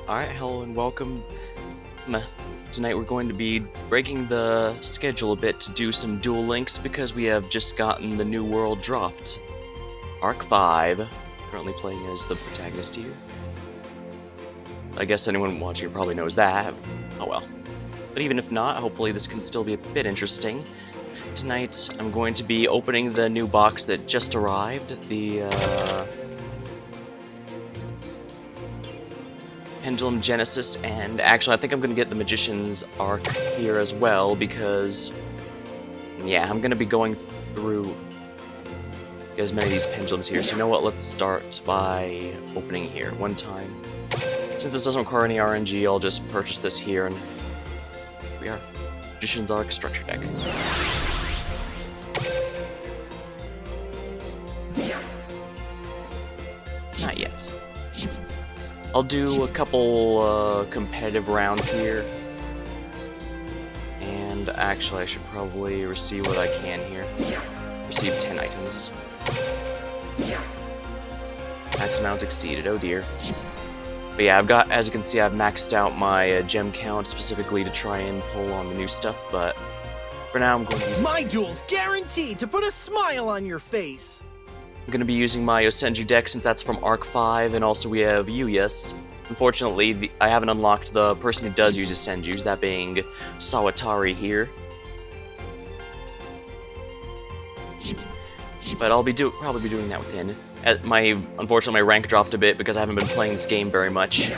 Alright, hello and welcome. Tonight we're going to be breaking the schedule a bit to do some Duel Links because we have just gotten the new world dropped. Arc 5, currently playing as the protagonist here. I guess anyone watching probably knows that. Oh well. But even if not, hopefully this can still be a bit interesting. Tonight I'm going to be opening the new box that just arrived, the Pendulum Genesis, and actually I think I'm going to get the Magician's Arc here as well because, yeah, I'm going to be going through as many of these pendulums here. So you know what, let's start by opening here one time. Since this doesn't require any RNG, I'll just purchase this here, and here we are. Magician's Arc Structure Deck. Not yet. I'll do a couple competitive rounds here. And actually I should probably receive what I can here. Receive 10 items. Max amount exceeded, oh dear. But yeah, I've got, as you can see, I've maxed out my gem count specifically to try and pull on the new stuff, but for now I'm going to use... My duel's guaranteed to put a smile on your face! I'm going to be using my Yosenju deck since that's from Arc 5, and also we have Yuyas. Unfortunately, I haven't unlocked the person who does use Yosenjus, that being Sawatari here. But I'll be probably be doing that with him. Unfortunately, my rank dropped a bit because I haven't been playing this game very much.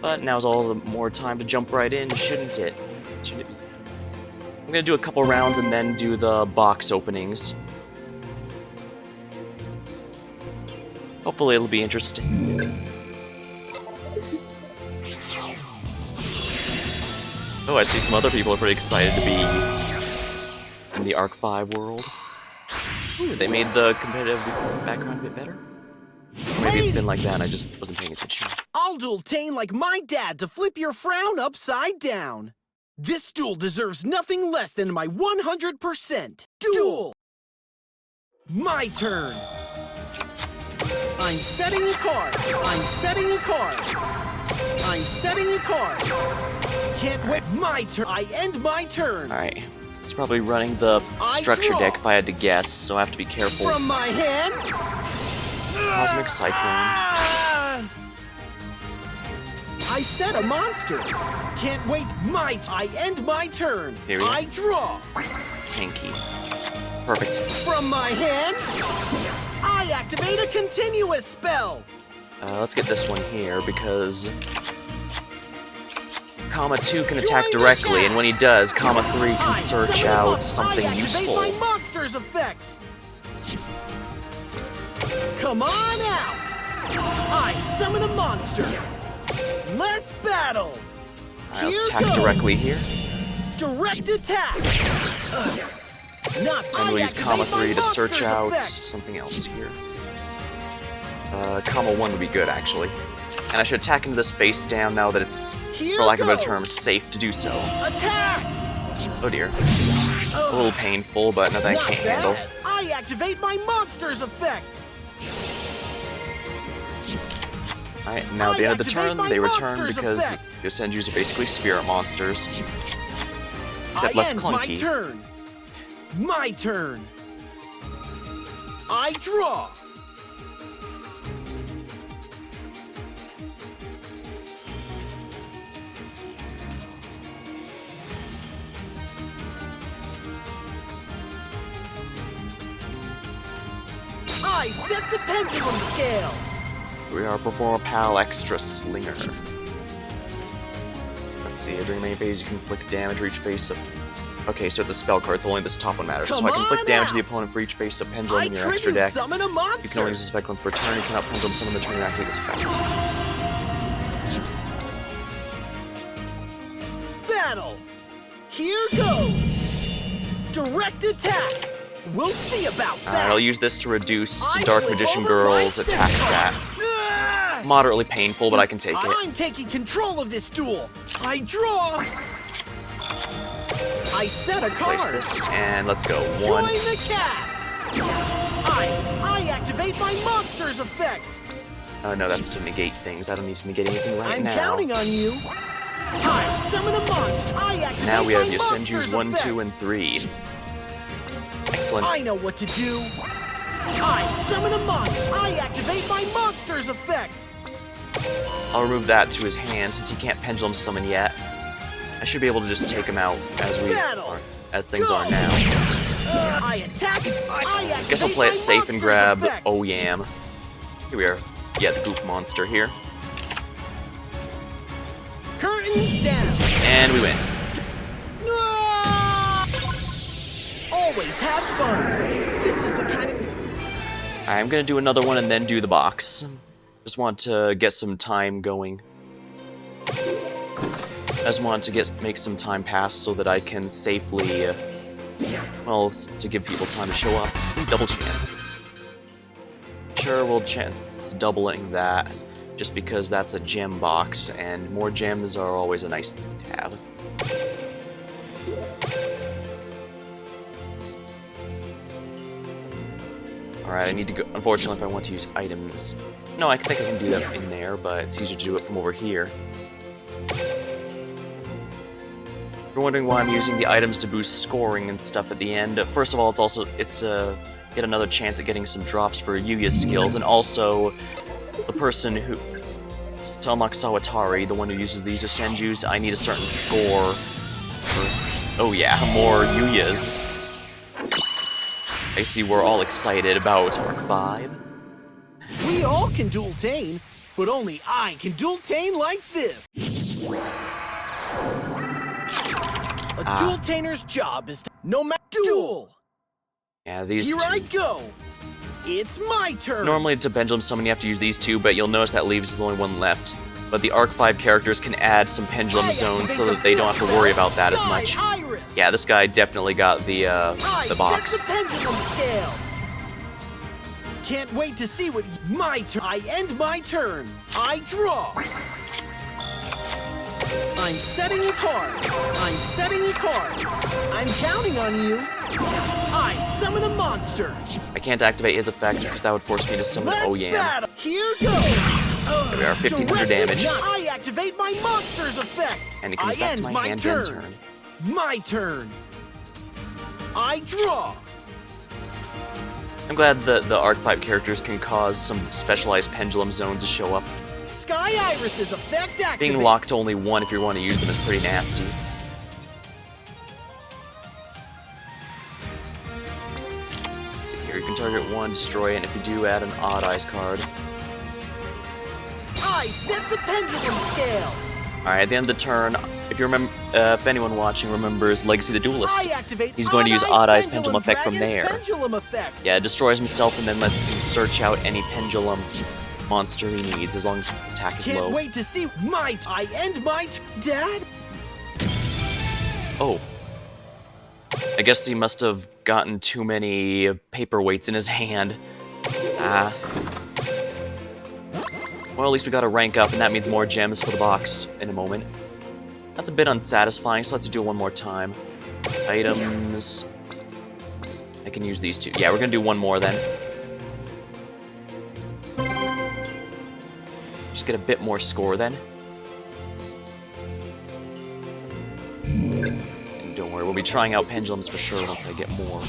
But now's all the more time to jump right in, shouldn't it? Shouldn't it be? I'm going to do a couple rounds and then do the box openings. Hopefully it'll be interesting. Oh, I see some other people are pretty excited to be in the Arc 5 world. Ooh, they made the competitive background a bit better? Or maybe it's been like that and I just wasn't paying attention. I'll duel-tain like my dad to flip your frown upside down. This duel deserves nothing less than my 100% duel! My turn! I'm setting a card. I'm setting a card. I'm setting a card. Can't wait. My turn. I end my turn. Alright. It's probably running the structure deck if I had to guess, so I have to be careful. From my hand. Cosmic Cyclone. I set a monster. Can't wait. I end my turn. Here we go. I draw. Tanky. Perfect. From my hand. I activate a continuous spell! Let's get this one here, because Comma 2 can attack directly, and when he does, Comma 3 can search out something useful. I activate my monster's effect! Come on out! I summon a monster! Let's battle! Alright, let's attack directly here. Direct attack! And we'll use Comma 3 to search out something else here. Comma 1 would be good, actually. And I should attack into this face down now that it's, for lack of a better term, safe to do so. Attack! Oh dear. A little painful, but nothing I can't handle. I activate my monster's effect! Alright, now at the end of the turn, they return because Yosenjus are basically spirit monsters. Except less clunky. My turn! My turn! I draw! I set the pendulum scale! We are Performer Pal Extra Slinger. Let's see, during main phase you can inflict damage for each face of... Okay, so it's a spell card, so only this top one matters. So I can inflict damage to the opponent for each face of pendulum in your extra deck. Summon a monster. You can only use this effect once per turn. You cannot pendulum summon the turn you activate this effect. Battle! Here goes! Direct attack! We'll see about that! Alright, I'll use this to reduce Dark Magician Girl's attack stat. Moderately painful, but I can take it. I'm taking control of this duel! I draw! I set a card. Place this, and let's go. One. Join the cast! I activate my monster's effect! Oh no, that's to negate things. I don't need to negate anything right now. I'm counting on you. I summon a monster. I activate Now we have my Yosenju's monster's 1, effect. 2, and 3. Excellent. I know what to do. I summon a monster. I activate my monster's effect. I'll remove that to his hand since he can't pendulum summon yet. I should be able to just take him out as things are now. I attack. I Guess I'll activate play my it safe and monster's grab effect. Oh Yam. Here we are. Yeah, the goop monster here. Curtains down. And we win. Ah! Always have fun. This is the kind of... I'm gonna do another one and then do the box. Just want to get some time going. I just want to make some time pass so that I can safely, well, to give people time to show up. Double chance. Sure, we'll chance doubling that, just because that's a gem box, and more gems are always a nice thing to have. Alright, I need to go. Unfortunately, if I want to use items. No, I think I can do that in there, but it's easier to do it from over here. If you're wondering why I'm using the items to boost scoring and stuff at the end, first of all, it's to get another chance at getting some drops for Yuya's skills, and also the person who... To unlock Sawatari, the one who uses these Yosenjus, I need a certain score for... Oh yeah, more Yuya's. I see we're all excited about Arc 5. We all can dual tane, but only I can dual tane like this. A dual taner's job is to no matter duel. Yeah, these Here two. I go. It's my turn. Normally to pendulum summon you have to use these two, but you'll notice that leaves the only one left. But the Arc 5 characters can add some pendulum zones so that they don't have to worry about that as much. Yeah, this guy definitely got the box. Set the pendulum scale. Can't wait to see what my turn. I end my turn. I draw. I'm setting a card. I'm setting a card. I'm counting on you. I summon a monster. I can't activate his effect because that would force me to summon Let's Oh Yam. battle. Here goes. There we are, 1500 damage. I activate my monster's effect. And it comes back to my hand end turn. My turn. I draw. I'm glad that the Arc 5 characters can cause some specialized pendulum zones to show up. Sky Iris's effect activates. Being locked to only one if you want to use them is pretty nasty. Let's see here, you can target one, destroy it, and if you do, add an Odd Eyes card. I set the pendulum scale. Alright, at the end of the turn, if you remember, if anyone watching remembers Legacy the Duelist, I activate he's going to use Odd Eyes Pendulum Pendulum effect from there. Pendulum effect. Yeah, it destroys himself and then lets him search out any pendulum monster he needs, as long as his attack is Can't low. wait to see my... I end my... Dad? Oh. I guess he must have gotten too many paperweights in his hand. Ah. Well, at least we got a rank up, and that means more gems for the box in a moment. That's a bit unsatisfying, so let's do it one more time. Items... I can use these two. Yeah, we're gonna do one more then. Just get a bit more score then. And don't worry, we'll be trying out pendulums for sure once I get more.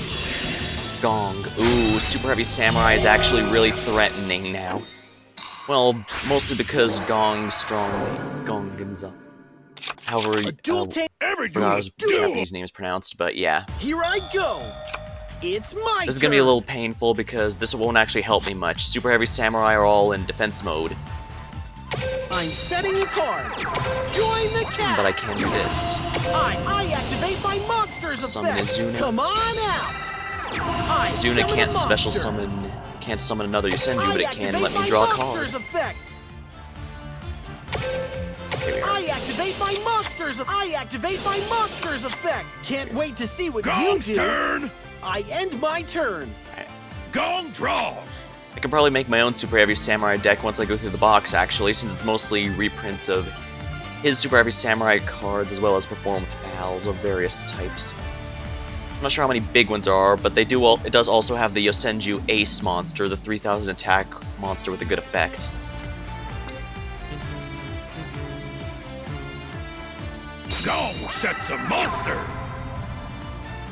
Gong. Ooh, Super Heavy Samurai is actually really threatening now. Well, mostly because Gong's strong. Gong Ginza. However, I forgot how his Japanese name is pronounced, but yeah. Here I go. It's my This is gonna be a little painful because this won't actually help me much. Super Heavy Samurai are all in defense mode. I'm setting a card. Join the cat. But I can do this. I activate my monster's Summon effect. Izuna. Come on out. I Izuna summon can't a special monster. summon, can't summon another Yosenju, but it can activate let me my draw a monster's card. effect. Here we are. I activate my monster's effect. Can't wait to see what you do. Turn! I end my turn. Gong draws! I can probably make my own Super Heavy Samurai deck once I go through the box, actually, since it's mostly reprints of his Super Heavy Samurai cards as well as perform pals of various types. I'm not sure how many big ones there are, but it does also have the Yosenju Ace monster, the 3000 attack monster with a good effect. Gong sets a monster.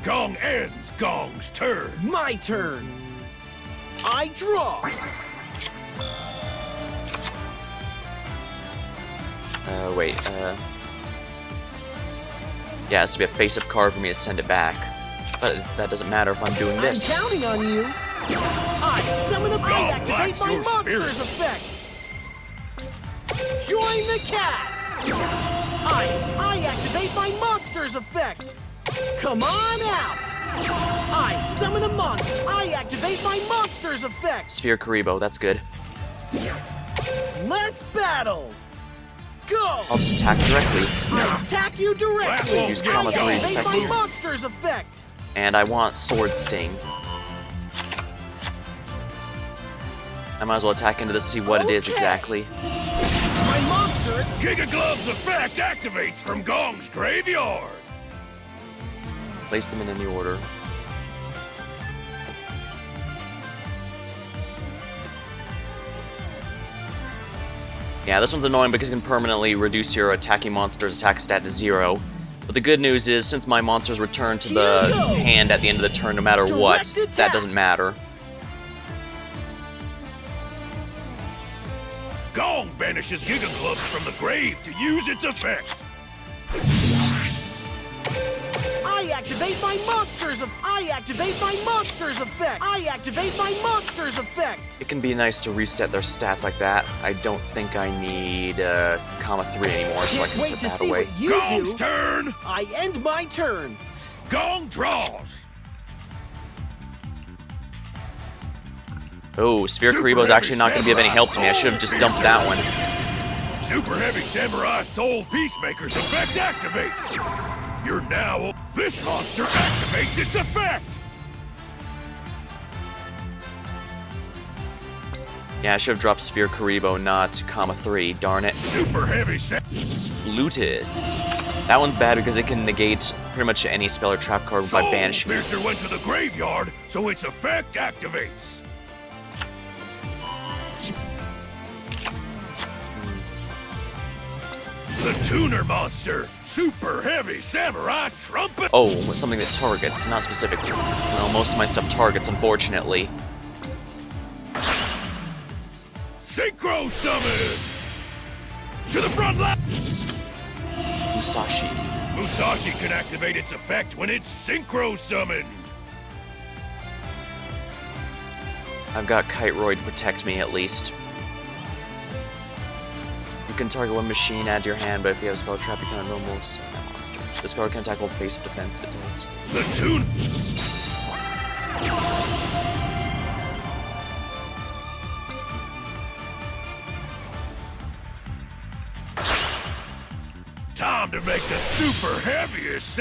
Gong ends Gong's turn. My turn. I draw. Yeah, it has to be a face-up card for me to send it back. But that doesn't matter if I'm doing this. I'm counting on you. I summon a I activate my monster's effect. Join the cast. I activate my monster's effect. Come on out. I summon a monster. I activate my monster's effect. Sphere Karibo, that's good. Let's battle. Go. I'll just attack directly. I attack you directly. Use Comma 3's activate effect my here. monster's effect. And I want Sword Sting. I might as well attack into this to see what it is Okay. exactly. My monster. Giga Glove's effect activates from Gong's graveyard. Place them in any order. Yeah, this one's annoying because it can permanently reduce your attacking monster's attack stat to 0. But the good news is, since my monsters return to the hand at the end of the turn no matter what, Direct that attack. doesn't matter. Gong banishes Giga Gloves from the grave to use its effect. I activate my monster's effect. I activate my monster's effect. I activate my monster's effect. It can be nice to reset their stats like that. I don't think I need Comma 3 anymore, so I Can't can wait put to that see away. what you Gong's do. turn. I end my turn. Gong draws. Oh, Sphere Super Karibo's Heavy actually not going to be of any help to me. I should have just dumped that one. Super Heavy Samurai Soul Peacemaker's effect activates. You're now... This monster activates its effect. Yeah, I should have dropped Sphere Karibo, not Comma 3. Darn it. Super Heavy Lootist. That one's bad because it can negate pretty much any spell or trap card by Soul banishing it. Piercer went to the graveyard, so its effect activates. The Tuner Monster, Super Heavy Samurai Trumpet. Oh, it's something that targets, not specifically. Well, most of my stuff targets, unfortunately. Synchro Summon. To the front line. Musashi. Musashi can activate its effect when it's Synchro Summoned. I've got Kite Roy to protect me, at least. You can target one machine, add to your hand, but if you have a spell trap, you can normal summon that monster. This card can attack all face-up defense if it does. The Tune. Time to make the super heaviest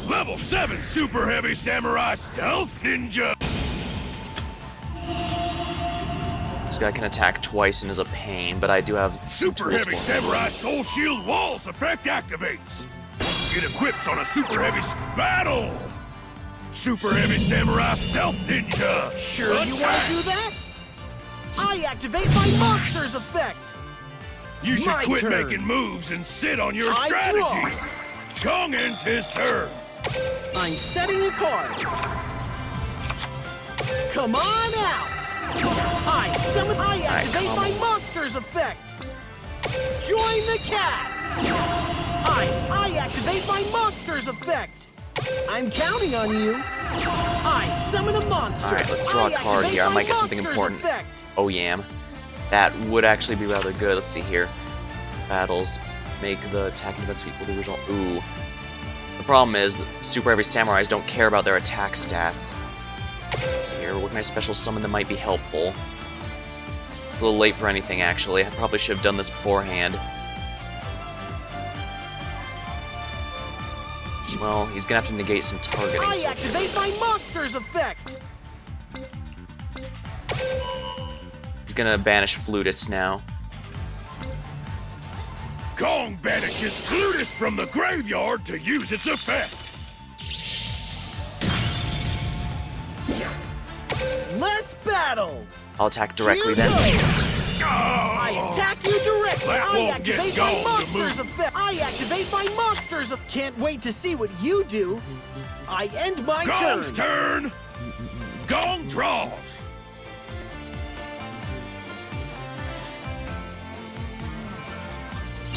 Level 7 Super Heavy Samurai Stealth Ninja. This guy can attack twice and is a pain, but I do have some Super tools Heavy for him. Samurai Soul Shield Walls effect activates. It equips on a Super Heavy Battle. Super Heavy Samurai Stealth Ninja. Sure you want Attack. to do that? I activate my monster's effect. You should My quit turn. making moves and sit on your I strategy. Gong ends his turn. I'm setting a card. Come on out. I activate my monster's effect. Join the cast. I activate my monster's effect. I'm counting on you. I summon a monster. Alright, let's draw a card activate here. I my might get something monster's important. effect. Oh, yam. That would actually be rather good. Let's see here. Battles. Make the attacking defense equal to the original. Ooh. The problem is, that Super Heavy Samurais don't care about their attack stats. Let's see here. What can I special summon that might be helpful? It's a little late for anything, actually. I probably should have done this beforehand. Well, he's gonna have to negate some targeting. I so- activate my monster's effect. He's gonna banish Flutist now. Gong banishes Flutist from the graveyard to use its effect. Let's battle. I'll attack directly Here then. goes. I attack you directly. That I won't get activate my Gong to monster's move. effect. I activate my monster's effect. Can't wait to see what you do. I end my Gong's turn. turn! Gong draws!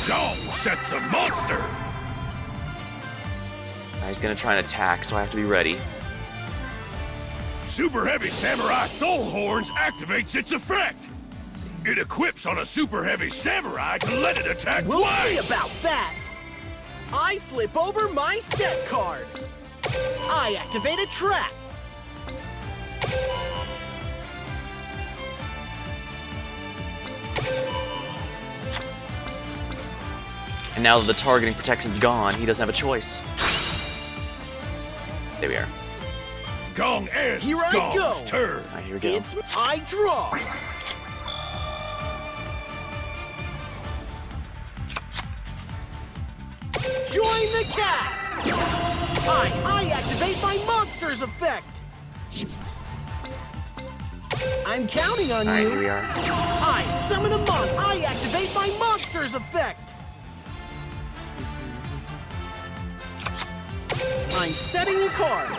Gong sets a monster! He's gonna try and attack, so I have to be ready. Super Heavy Samurai Soul Horns activates its effect! It equips on a Super Heavy Samurai to let it attack We'll see twice! about that. I flip over my set card. I activate a trap. And now that the targeting protection's gone, he doesn't have a choice. There we are. Gong ends Here I Gong's go. turn! Alright, here we go. I draw. Join the cast. I activate my monster's effect. I'm counting on Alright, you. here we are. I summon a monster. I activate my monster's effect. I'm setting a card.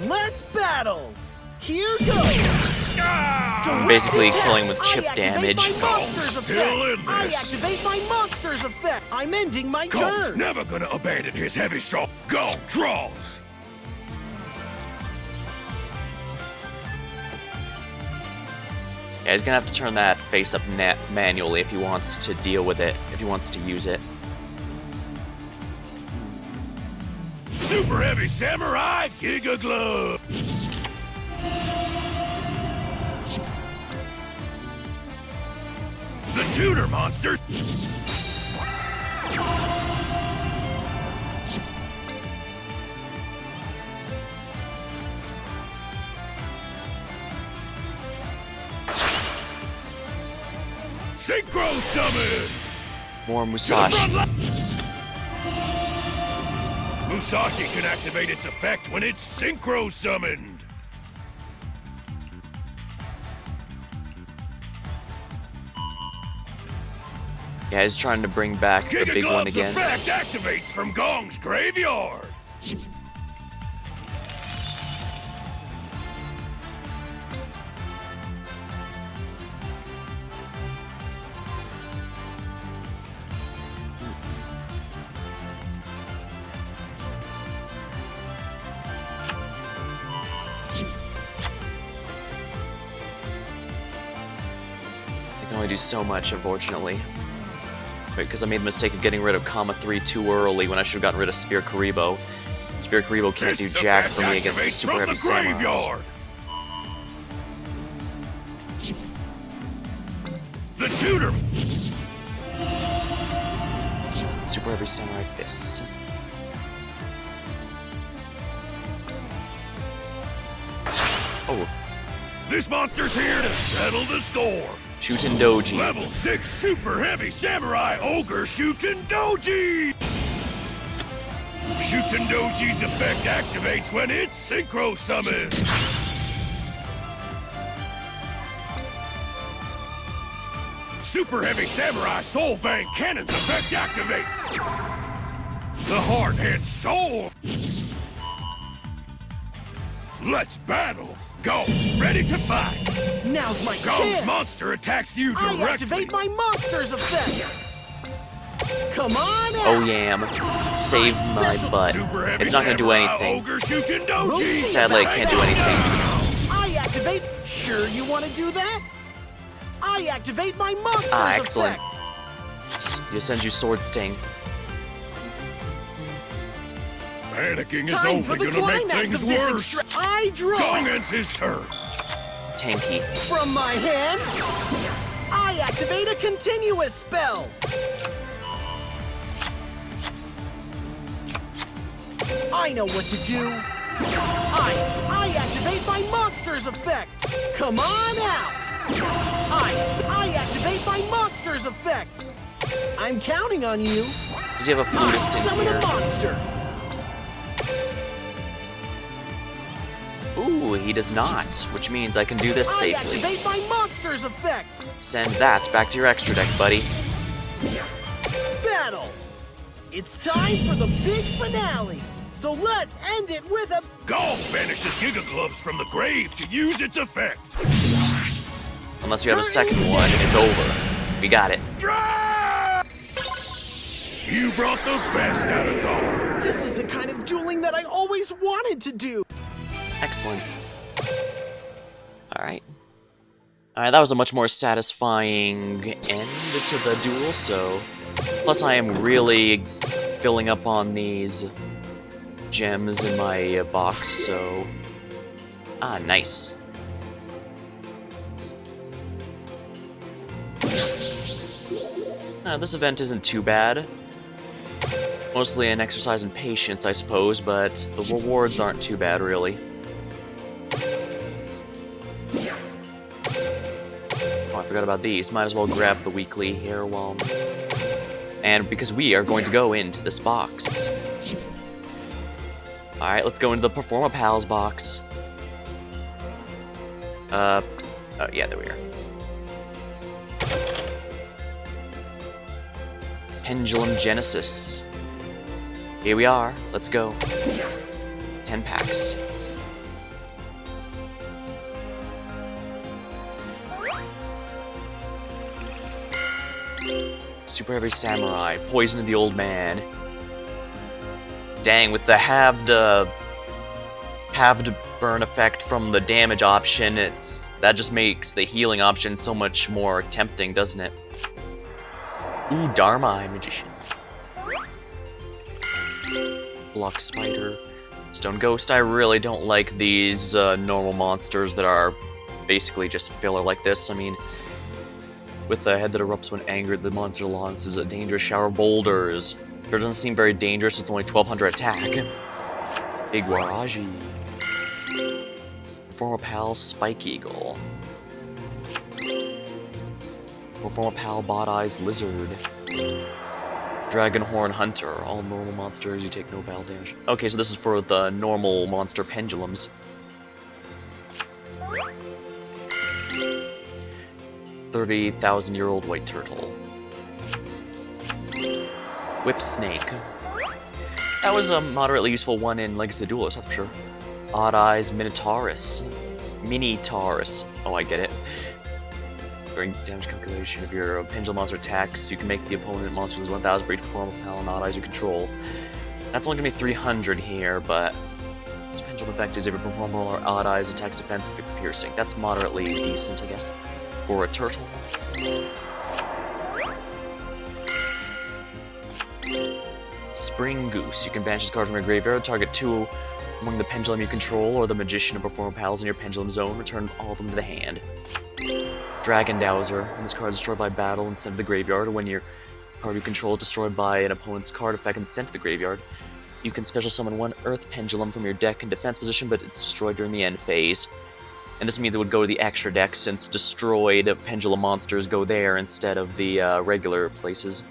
Let's battle. Here goes. Ah! Basically killing with chip I activate damage. My monster's Gong's still effect. in I this. activate my monster's effect. I'm ending my Gong's turn. never gonna abandon his heavy strong. Gong draws! Yeah, he's gonna have to turn that face up manually if he wants to deal with it, if he wants to use it. Super Heavy Samurai Giga Glove! The Tutor Monster! Synchro Summon! More To the Musashi. front line! Musashi can activate its effect when it's synchro summoned. Yeah, he's trying to bring back the Giga big one Glove's again. effect activates from Gong's graveyard. I can only do so much, unfortunately. Wait, because I made the mistake of getting rid of Comma 3 too early when I should have gotten rid of Spear Karibo. Spear Karibo can't do This jack effect for me against the activates Super from Heavy the Samurais. graveyard. The Tutor. Super Heavy Samurai Fist. Oh, This monster's here to settle the score. Shootin' Doji. Level 6 Super Heavy Samurai Ogre Shootin' Doji! Shootin' Doji's effect activates when it's synchro summoned. Super Heavy Samurai Soul Bank Cannon's effect activates. The Hard Head Soul. Let's battle. Go. Ready to fight. Now's my Gong's chance. monster attacks you I directly. activate my monster's effect. Come on out. Oh, yam. Saved my butt. Super Heavy It's not gonna do Samurai anything. Ogre Shootin' We'll Doji. see Sadly, about I can't do that. anything. I activate. Sure you want to do that? I activate my monster's Ah, excellent. effect. Yosenju Sword Sting. Panicking is Time only for the gonna make climax things of this worse. I draw. Gong ends his turn. Tanky. From my hand, I activate a continuous spell. I know what to do. I activate my monster's effect. Come on out. I activate my monster's effect. I'm counting on you. Does he have a flutist in Summon here? a monster. Ooh, he does not, which means I can do this I safely. activate my monster's effect! Send that back to your extra deck, buddy. Battle! It's time for the big finale! So let's end it with a... Golf banishes Giga Gloves from the grave to use its effect. Unless you have a second one, it's over. We got it. You brought the best out of golf. This is the kind of dueling that I always wanted to do! Excellent. Alright. Alright, that was a much more satisfying end to the duel, so... Plus I am really filling up on these gems in my box, so... Ah, nice. This event isn't too bad. Mostly an exercise in patience, I suppose, but the rewards aren't too bad, really. Oh, I forgot about these. Might as well grab the weekly here while... And because we are going to go into this box. Alright, let's go into the Performa Pals box. Oh, yeah, there we are. Pendulum Genesis. Here we are. Let's go. 10 packs. Super Heavy Samurai. Poison the Old Man. Dang, with the halved burn effect from the damage option, that just makes the healing option so much more tempting, doesn't it? Ooh, Dharma Eye Magician. Block Spider. Stone Ghost. I really don't like these normal monsters that are basically just filler like this. I mean, with the head that erupts when angered, the monster launches a dangerous shower of boulders. It doesn't seem very dangerous, it's only 1200 attack. Big Waraji. Performa Pal Spike Eagle. Performa Pal Bot Eyes Lizard. Dragonhorn Hunter. All normal monsters, you take no battle damage. Okay, so this is for the normal monster pendulums. $30,000-year-old white turtle. Whip Snake. That was a moderately useful one in Legacy of the Duelist, that's for sure. Odd Eyes Minotaurus. Mini-Taurus. Oh, I get it. During damage calculation, if your pendulum monster attacks, you can make the opponent monster lose 1,000 for each Performa Pal and Odd Eyes you control. That's only gonna be 300 here, but the pendulum effect is if your Performa Pal or Odd Eyes attacks defensive and piercing. That's moderately decent, I guess. For a turtle. Spring Goose. You can banish this card from your graveyard, target 2 among the pendulum you control or the magician of Performa Pals in your pendulum zone, return all of them to the hand. Dragon Dowser. When this card is destroyed by battle and sent to the graveyard, or when your card you control is destroyed by an opponent's card effect and sent to the graveyard, you can special summon 1 Earth Pendulum from your deck in defense position, but it's destroyed during the end phase. And this means it would go to the extra deck, since destroyed pendulum monsters go there instead of the regular places.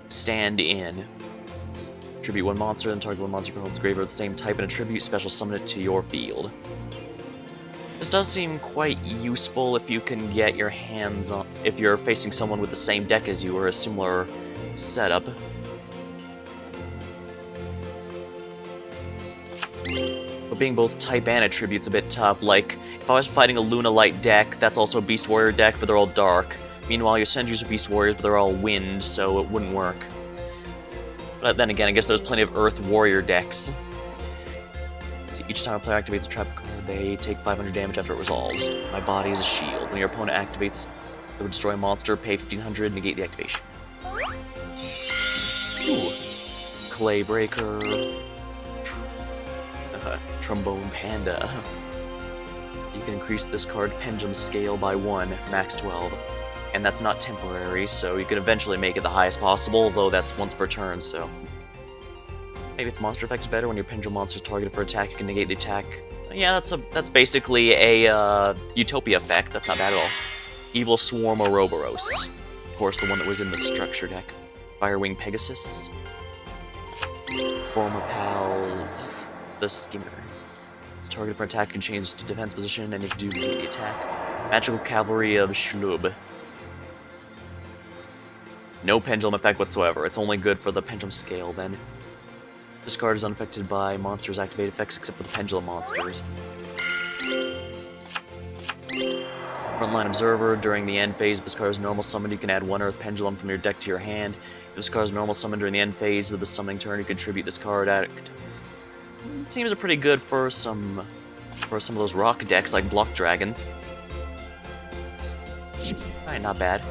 Stand in. Tribute 1 monster, then target 1 monster from opponent's graveyard of the same type and attribute, special summon it to your field. This does seem quite useful if you can get your hands on... if you're facing someone with the same deck as you or a similar setup. But being both type and attribute's a bit tough. Like, if I was fighting a Luna Light deck, that's also a Beast Warrior deck, but they're all dark. Meanwhile, Yosenju's are Beast Warriors, but they're all wind, so it wouldn't work. But then again, I guess there's plenty of Earth Warrior decks. See, each time a player activates a trap card, they take 500 damage after it resolves. My body is a shield. When your opponent activates, it would destroy a monster, pay 1500, negate the activation. Ooh. Clay Breaker. Trombone Panda. You can increase this card pendulum scale by 1, max 12. And that's not temporary, so you can eventually make it the highest possible, though that's once per turn, so... Maybe its monster effect is better. When your pendulum monster is targeted for attack, you can negate the attack. Yeah, that's basically a Utopia effect. That's not bad at all. Evil Swarm Ouroboros. Of course, the one that was in the structure deck. Firewing Pegasus. Performa Pal the skimmer. Its target for attack can change to defense position, and if you do the attack. Magical Cavalry of Shlub. No pendulum effect whatsoever. It's only good for the pendulum scale, then. This card is unaffected by monsters' activated effects except for the pendulum monsters. Frontline Observer. During the end phase of this card's normal summon, you can add 1 Earth Pendulum from your deck to your hand. If this card's normal summon during the end phase of the summoning turn, you contribute this card at... Seems pretty good for some of those rock decks like Block Dragons. Alright, not bad.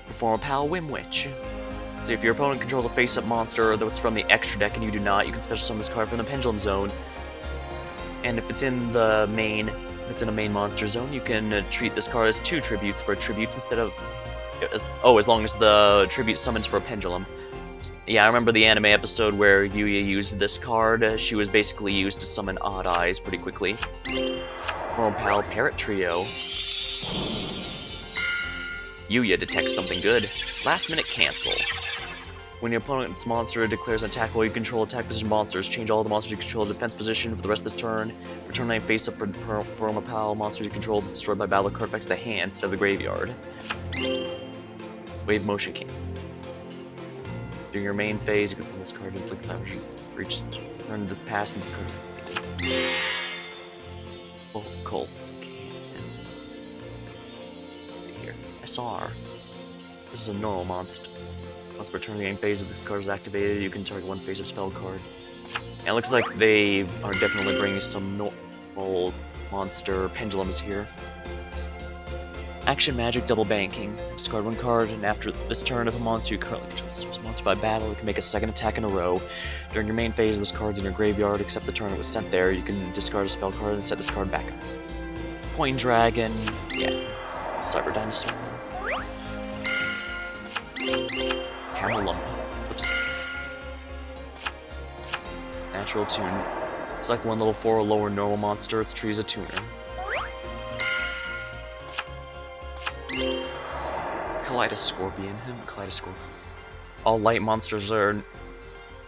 Perform a Pal Wimwitch. So if your opponent controls a face-up monster that's from the extra deck and you do not, you can special summon this card from the Pendulum Zone. And if it's in the main, a main monster zone, you can treat this card as 2 tributes for a tribute instead of... as long as the tribute summons for a pendulum. Yeah, I remember the anime episode where Yuya used this card. She was basically used to summon Odd Eyes pretty quickly. Form Pal Parrot Trio. Yuya detects something good. Last minute cancel. When your opponent's monster declares an attack while you control attack position monsters, change all the monsters you control to defense position for the rest of this turn. Return any face-up Perma Pal monsters you control that's destroyed by battle card effect to the hand instead of the graveyard. Wave Motion King. During your main phase, you can send this card to inflict damage for each turn this pass and this card is Occult. Let's see here. SR. This is a normal monster. Once per turn the game phase of this card is activated, you can target 1 face of spell card. And it looks like they are definitely bringing some normal monster pendulums here. Action Magic Double Banking. Discard 1 card, and after this turn, if a monster you currently control is a monster by battle, you can make a 2nd attack in a row. During your main phase, this card's in your graveyard, except the turn it was sent there, you can discard a spell card and set this card back up. Coin Dragon. Yeah. Cyber Dinosaur. Camelum. Oops. Natural Tune. It's like 1 level 4 or lower normal monster, its tree is a tuner. Kaleidoscorpion. Kaleidoscorpion. All light monsters are a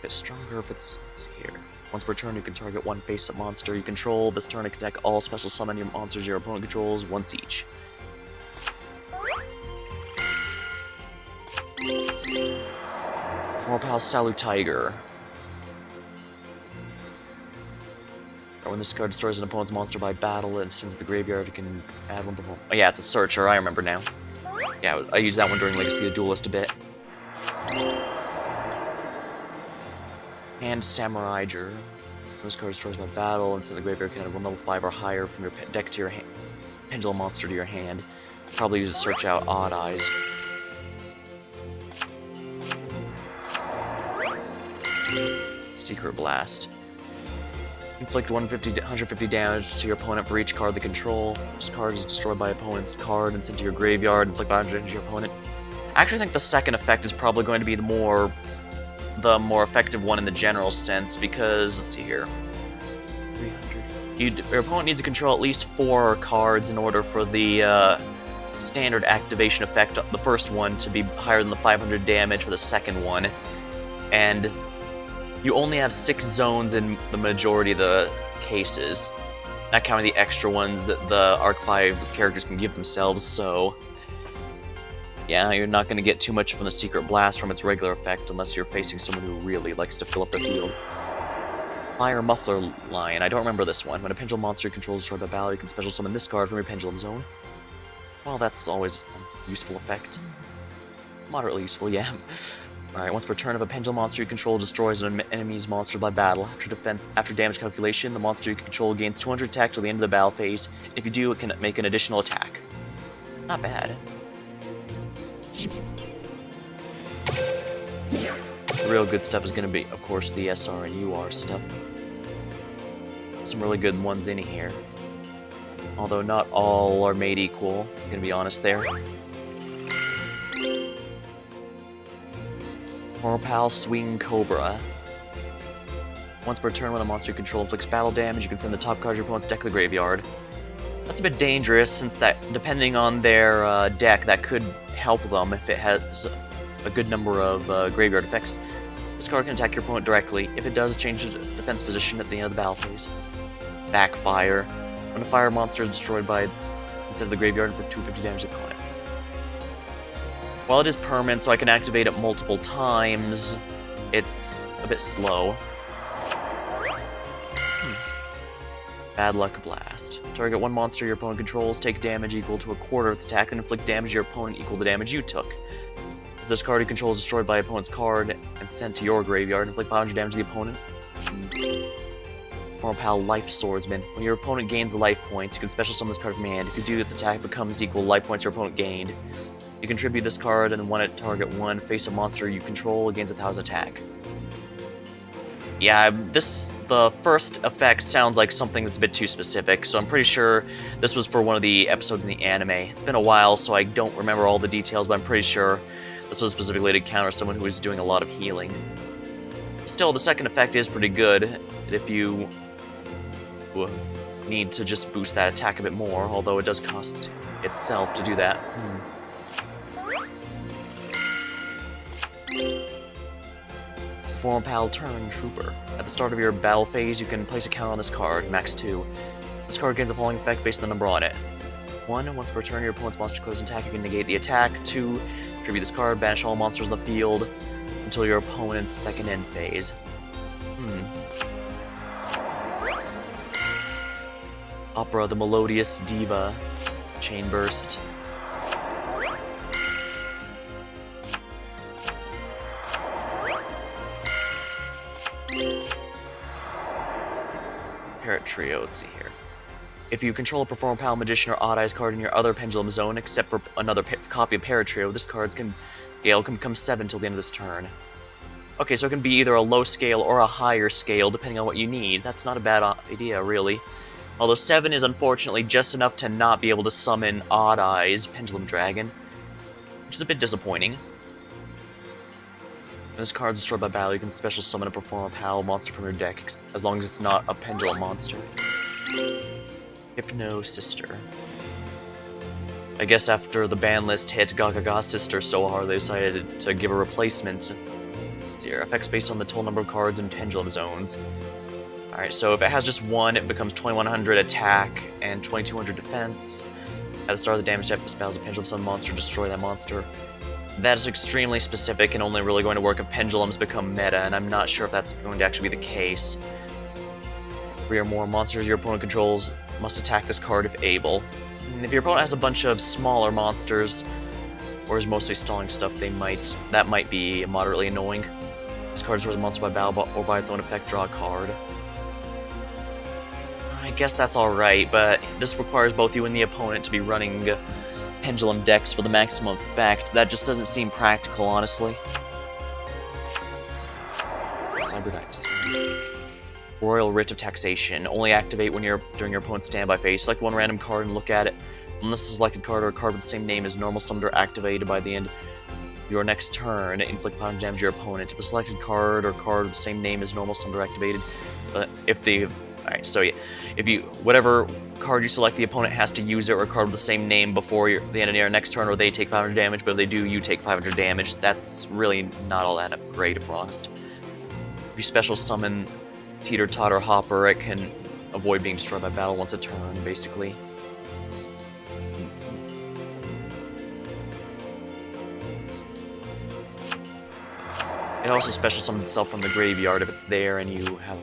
bit stronger if it's here. Once per turn, you can target 1 face-up monster you control. This turn, it can attack all special summon your monsters your opponent controls once each. Pal Salutiger. When this card destroys an opponent's monster by battle and sends it to the graveyard, you can add 1 before. Oh yeah, it's a searcher, I remember now. Yeah, I used that one during Legacy of the Duelist a bit. And Samuraiger. When this card destroys by battle and sends to the graveyard, you can add 1 level 5 or higher from your deck to your hand. Pendulum monster to your hand. Probably use to search out Odd Eyes. Secret Blast. Inflict 150 damage to your opponent for each card they control. This card is destroyed by opponent's card and sent to your graveyard. Inflict damage to your opponent. I actually think the second effect is probably going to be the more effective one in the general sense, because, let's see here. 300. Your opponent needs to control at least 4 cards in order for the standard activation effect, the first one, to be higher than the 500 damage for the second one. And you only have 6 zones in the majority of the cases, not counting the extra ones that the Arc 5 characters can give themselves, so... yeah, you're not going to get too much from the Secret Blast from its regular effect unless you're facing someone who really likes to fill up the field. Fire Muffler Lion. I don't remember this one. When a pendulum monster you control is destroyed by battle, you can special summon this card from your pendulum zone. Well, that's always a useful effect. Moderately useful, yeah. Alright, once per turn, if a pendulum monster you control destroys an enemy's monster by battle, after damage calculation, the monster you control gains 200 attack till the end of the battle phase. If you do, it can make an additional attack. Not bad. The real good stuff is going to be, of course, the SR and UR stuff. Some really good ones in here. Although not all are made equal, I'm going to be honest there. Pal Swing Cobra. Once per turn, when a monster you control inflicts battle damage, you can send the top card of your opponent's deck to the graveyard. That's a bit dangerous, since that, depending on their deck, that could help them if it has a good number of graveyard effects. This card can attack your opponent directly. If it does, change the defense position at the end of the battle phase. Backfire. When a fire monster is destroyed by instead of the graveyard, inflict 250 damage to the opponent. While it is permanent, so I can activate it multiple times, it's a bit slow. Bad Luck Blast. Target one monster your opponent controls, take damage equal to a quarter of its attack, and inflict damage to your opponent equal to the damage you took. If this card you control is destroyed by opponent's card and sent to your graveyard, inflict 500 damage to the opponent. Former Pal Life Swordsman. When your opponent gains life points, you can special summon this card from your hand. If you do, its attack becomes equal to life points your opponent gained. You contribute this card, and then when at target 1, face a monster you control against 1,000 attack. Yeah, the first effect sounds like something that's a bit too specific, so I'm pretty sure this was for one of the episodes in the anime. It's been a while, so I don't remember all the details, but I'm pretty sure this was specifically to counter someone who was doing a lot of healing. Still, the second effect is pretty good, if you need to just boost that attack a bit more, although it does cost itself to do that. Former Pal Turn Trooper. At the start of your battle phase, you can place a counter on this card, max 2. This card gains a following effect based on the number on it. 1. Once per turn, your opponent's monster declares an attack, you can negate the attack. 2. Tribute this card, banish all monsters in the field until your opponent's second end phase. Opera, the Melodious Diva. Chain Burst. Parrot Trio, let's see here. If you control a Performer Pal, Magician, or Odd Eyes card in your other Pendulum zone, except for another copy of Parrot Trio, this card's scale can become 7 till the end of this turn. Okay, so it can be either a low scale or a higher scale, depending on what you need. That's not a bad idea, really. Although 7 is unfortunately just enough to not be able to summon Odd Eyes, Pendulum Dragon, which is a bit disappointing. When this card is destroyed by battle, you can special summon a Performer Pal monster from your deck, as long as it's not a Pendulum monster. Hypno Sister. I guess after the ban list hit Gaga Sister so hard, they decided to give a replacement. Let's see here. Effects based on the total number of cards in Pendulum zones. Alright, so if it has just 1, it becomes 2100 attack and 2200 defense. At the start of the damage step, the spell is a Pendulum Summon monster, destroy that monster. That is extremely specific and only really going to work if Pendulums become meta, and I'm not sure if that's going to actually be the case. 3 or more monsters your opponent controls must attack this card if able. And if your opponent has a bunch of smaller monsters, or is mostly stalling stuff, that might be moderately annoying. This card destroys a monster by battle or by its own effect, draw a card. I guess that's alright, but this requires both you and the opponent to be running Pendulum decks for the maximum effect. That just doesn't seem practical, honestly. Cybernetics. Royal Writ of Taxation. Only activate when during your opponent's standby phase. Select one random card and look at it. Unless the selected card or a card with the same name is normal summoned or activated by the end of your next turn, inflict 500 damage to your opponent. If the selected card or card with the same name is normal summoned or activated, Alright, so yeah, whatever card you select, the opponent has to use it, or a card with the same name before the end of your next turn, or they take 500 damage, but if they do, you take 500 damage. That's really not all that great, if we're honest. If you special summon Teeter Totter Hopper, it can avoid being destroyed by battle once a turn, basically. It also special summons itself from the graveyard if it's there and you have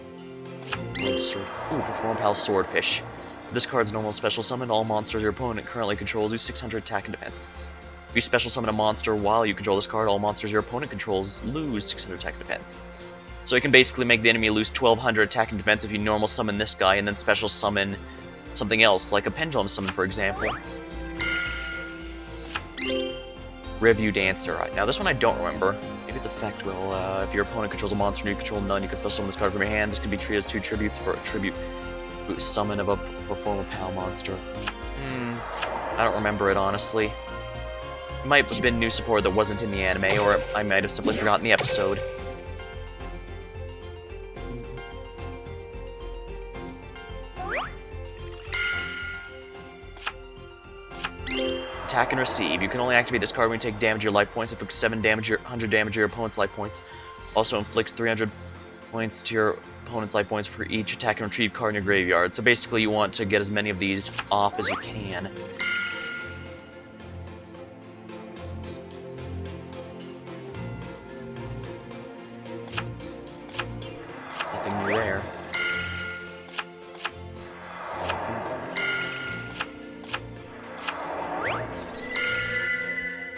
Performer Pal Swordfish. This card's normal special summon. All monsters your opponent currently controls lose 600 attack and defense. If you special summon a monster while you control this card, all monsters your opponent controls lose 600 attack and defense. So you can basically make the enemy lose 1200 attack and defense if you normal summon this guy and then special summon something else, like a Pendulum Summon, for example. Review Dancer. Now this one I don't remember. Maybe its effect will, if your opponent controls a monster and you control none, you can special summon this card from your hand. This can be treated as 2 tributes for a tribute summon of a Performer Pal monster. I don't remember it, honestly. It might have been new support that wasn't in the anime, or I might have simply forgotten the episode. Attack and receive. You can only activate this card when you take damage your life points. Inflicts 7 damage, 100 damage to your opponent's life points. Also inflicts 300 points to your opponent's life points for each attack and retrieve card in your graveyard. So basically you want to get as many of these off as you can. Nothing new there.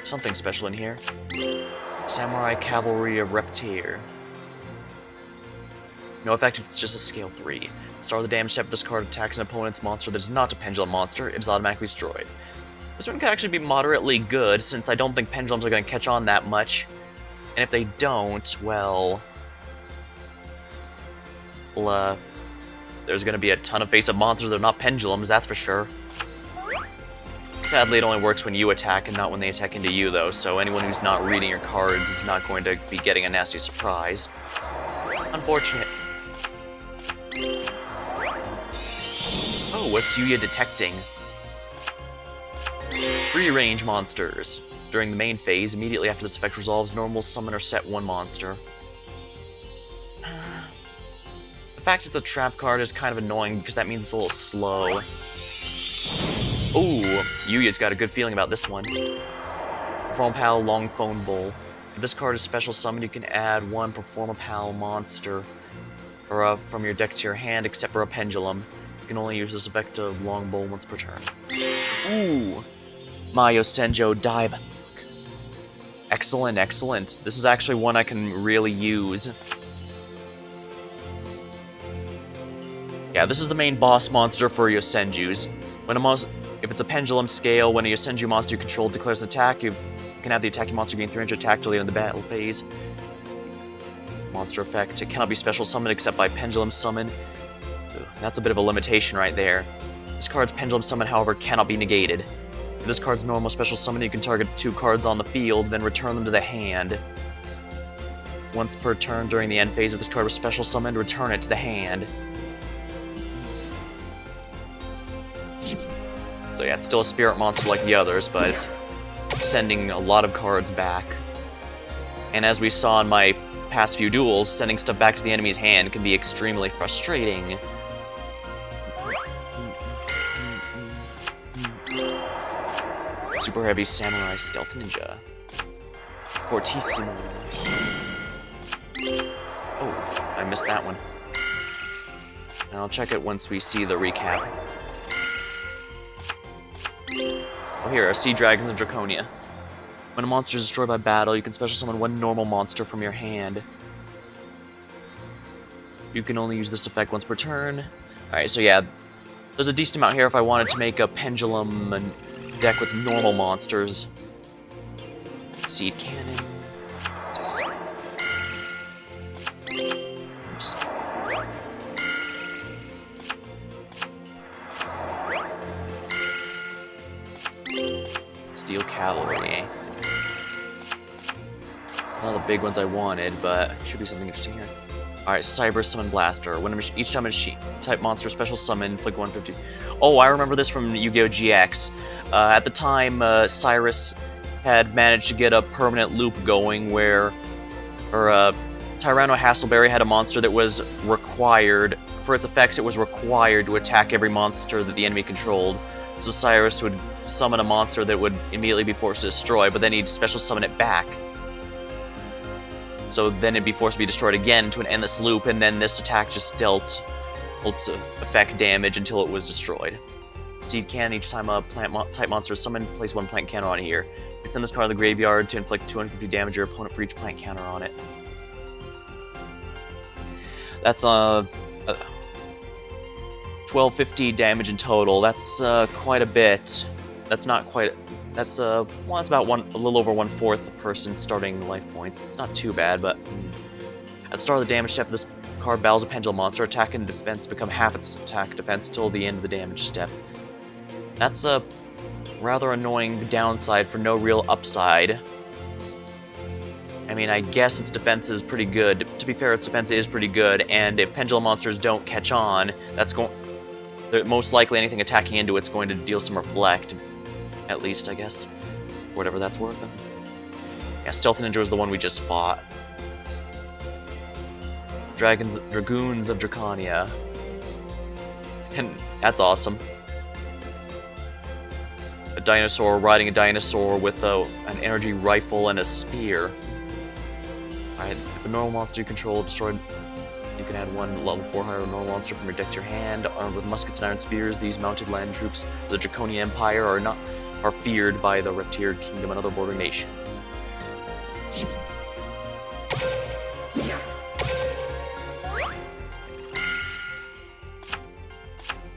Something special in here. Samurai Cavalry of Reptire. No effect if it's just a scale 3. Start the damage step. This card attacks an opponent's monster that is not a pendulum monster. It is automatically destroyed. This one can actually be moderately good, since I don't think pendulums are going to catch on that much. And if they don't, well... there's going to be a ton of face-up monsters that are not pendulums, that's for sure. Sadly, it only works when you attack and not when they attack into you, though, so anyone who's not reading your cards is not going to be getting a nasty surprise. Unfortunate. Oh, what's Yuya detecting? Free range monsters. During the main phase, immediately after this effect resolves, normal summon or set one monster. The fact that the trap card is kind of annoying because that means it's a little slow. Ooh, Yuya's got a good feeling about this one. Perform Pal Long Phone Bowl. If this card is special summoned, you can add one Perform a Pal monster from your deck to your hand, except for a pendulum. You can only use this effect of Long Bowl once per turn. Ooh, my Yosenju Dive. Excellent, excellent. This is actually one I can really use. Yeah, this is the main boss monster for Yosenjus. If it's a pendulum scale, when a Yosenju monster you control declares an attack, you can have the attacking monster gain 300 attack till the end of the battle phase. Monster effect. It cannot be special summoned except by pendulum summon. Ugh, that's a bit of a limitation right there. This card's pendulum summon, however, cannot be negated. If this card's normal special summon, you can target 2 cards on the field, then return them to the hand. Once per turn during the end phase, if this card was special summoned, return it to the hand. So yeah, it's still a spirit monster like the others, but it's sending a lot of cards back. And as we saw in my past few duels, sending stuff back to the enemy's hand can be extremely frustrating. Super Heavy Samurai Stealth Ninja. Fortissimo. Oh, I missed that one. And I'll check it once we see the recap. Oh, here, our Sea Dragons of Draconia. When a monster is destroyed by battle, you can special summon one normal monster from your hand. You can only use this effect once per turn. Alright, so yeah, there's a decent amount here if I wanted to make a pendulum deck with normal monsters. Seed Cannon. Just... Oops. Steel Cavalry, eh? Not the big ones I wanted, but should be something interesting here. Alright, Cyber Summon Blaster. When each time a type monster special summon, inflict 150. Oh, I remember this from Yu-Gi-Oh! GX. At the time, Cyrus had managed to get a permanent loop going where... Tyranno Hasselberry had a monster that was required... For its effects, it was required to attack every monster that the enemy controlled. So Cyrus would summon a monster that would immediately be forced to destroy, but then he'd special summon it back. So then it'd be forced to be destroyed again into an endless loop, and then this attack just dealt effect damage until it was destroyed. Seed Cannon, each time a type monster is summoned, place one plant counter on here. You can send this card to the graveyard to inflict 250 damage to your opponent for each plant counter on it. That's 1250 damage in total. That's quite a bit. That's not quite. That's well, that's about a little over 1/4 a person's starting life points. It's not too bad, but at the start of the damage step, this card battles a pendulum monster. Attack and defense become half its attack defense until the end of the damage step. That's a rather annoying downside for no real upside. I mean, I guess its defense is pretty good. To be fair, its defense is pretty good, and if pendulum monsters don't catch on, most likely anything attacking into it's going to deal some reflect. at least, I guess. Whatever that's worth. Yeah, Stealth Ninja was the one we just fought. Dragoons of Draconia. And that's awesome. A dinosaur riding a dinosaur with an energy rifle and a spear. Alright, if a normal monster you control destroyed, you can add one level 4 higher normal monster from your deck to your hand. Armed with muskets and iron spears, these mounted land troops of the Draconia Empire are feared by the Reptile Kingdom and other bordering nations.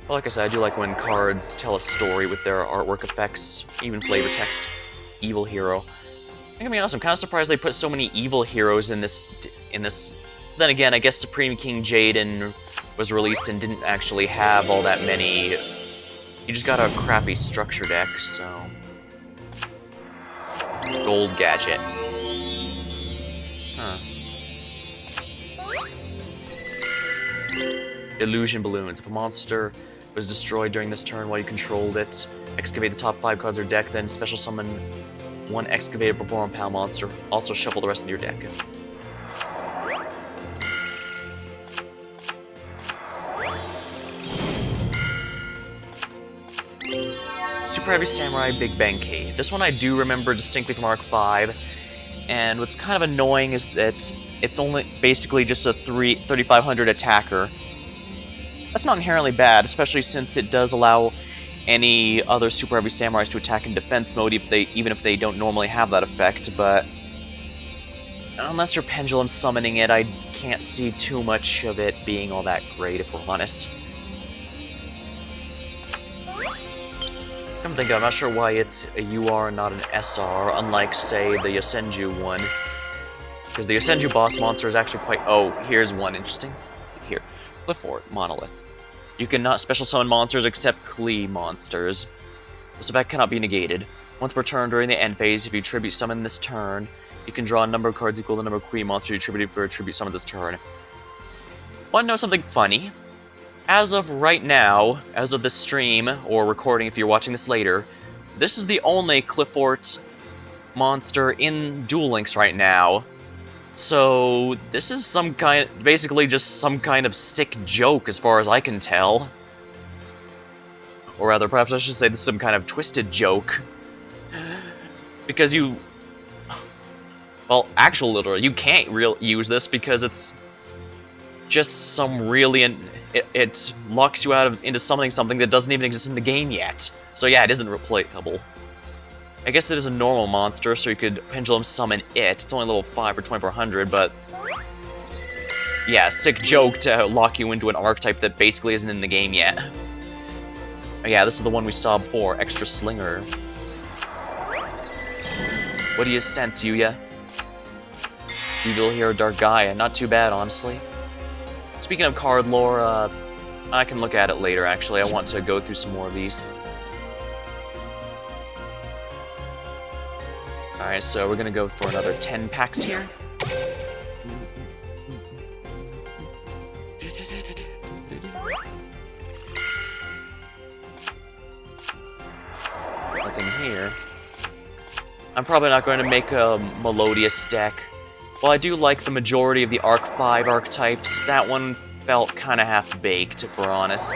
Well, like I said, I do like when cards tell a story with their artwork effects, even flavor text. Evil hero. I'm gonna be honest, I'm kind of surprised they put so many evil heroes in this. Then again, I guess Supreme King Jaden was released and didn't actually have all that many. He just got a crappy structure deck, so. Gold gadget. Huh. Illusion balloons. If a monster was destroyed during this turn while you controlled it, excavate the top 5 cards of your deck, then special summon one excavated perform pal monster. Also shuffle the rest of your deck. Super Heavy Samurai Big Benkei. This one I do remember distinctly from Arc 5, and what's kind of annoying is that it's only basically just a 3500 attacker. That's not inherently bad, especially since it does allow any other Super Heavy Samurais to attack in defense mode even if they don't normally have that effect, but unless you're pendulum summoning it, I can't see too much of it being all that great, if we're honest. I'm not sure why it's a UR and not an SR, unlike, say, the Yosenju one. Because the Yosenju boss monster is actually quite... Oh, here's one interesting. Let's see here. Clifford, Monolith. You cannot special summon monsters except Klee monsters. This effect cannot be negated. Once per turn during the end phase, if you tribute summon this turn, you can draw a number of cards equal to the number of Klee monsters you attributed for a tribute summon this turn. Want to know something funny? As of right now, as of this stream, or recording if you're watching this later, this is the only Cliffort monster in Duel Links right now. So, this is basically just some kind of sick joke as far as I can tell. Or rather, perhaps I should say this is some kind of twisted joke. Because well, literally, you can't use this because it's just some really... It locks you out into something that doesn't even exist in the game yet. So yeah, it isn't replayable. I guess it is a normal monster, so you could pendulum summon it. It's only level 5 for 2400, but... Yeah, sick joke to lock you into an archetype that basically isn't in the game yet. Yeah, this is the one we saw before, Extra Slinger. What do you sense, Yuya? Evil Hero Dark Gaia, not too bad, honestly. Speaking of card lore, I can look at it later, actually. I want to go through some more of these. Alright, so we're gonna go for another 10 packs here. Nothing here. I'm probably not going to make a Melodious deck. While I do like the majority of the Arc 5 archetypes, that one felt kind of half-baked, if we're honest.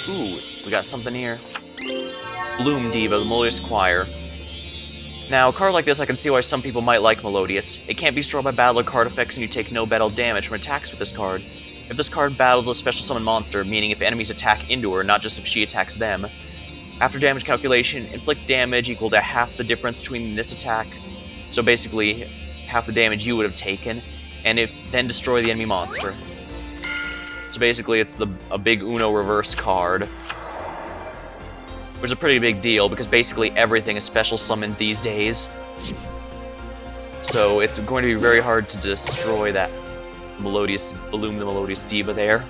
Ooh, we got something here. Bloom Diva, the Melodious Choir. Now, a card like this, I can see why some people might like Melodious. It can't be destroyed by battle or card effects, and you take no battle damage from attacks with this card. If this card battles a special summon monster, meaning if enemies attack into her, not just if she attacks them, after damage calculation, inflict damage equal to half the difference between this attack, so basically half the damage you would have taken, and then destroy the enemy monster. So basically, it's a big Uno reverse card. Which is a pretty big deal, because basically everything is special summoned these days. So it's going to be very hard to destroy that Melodious, Bloom the Melodious Diva there.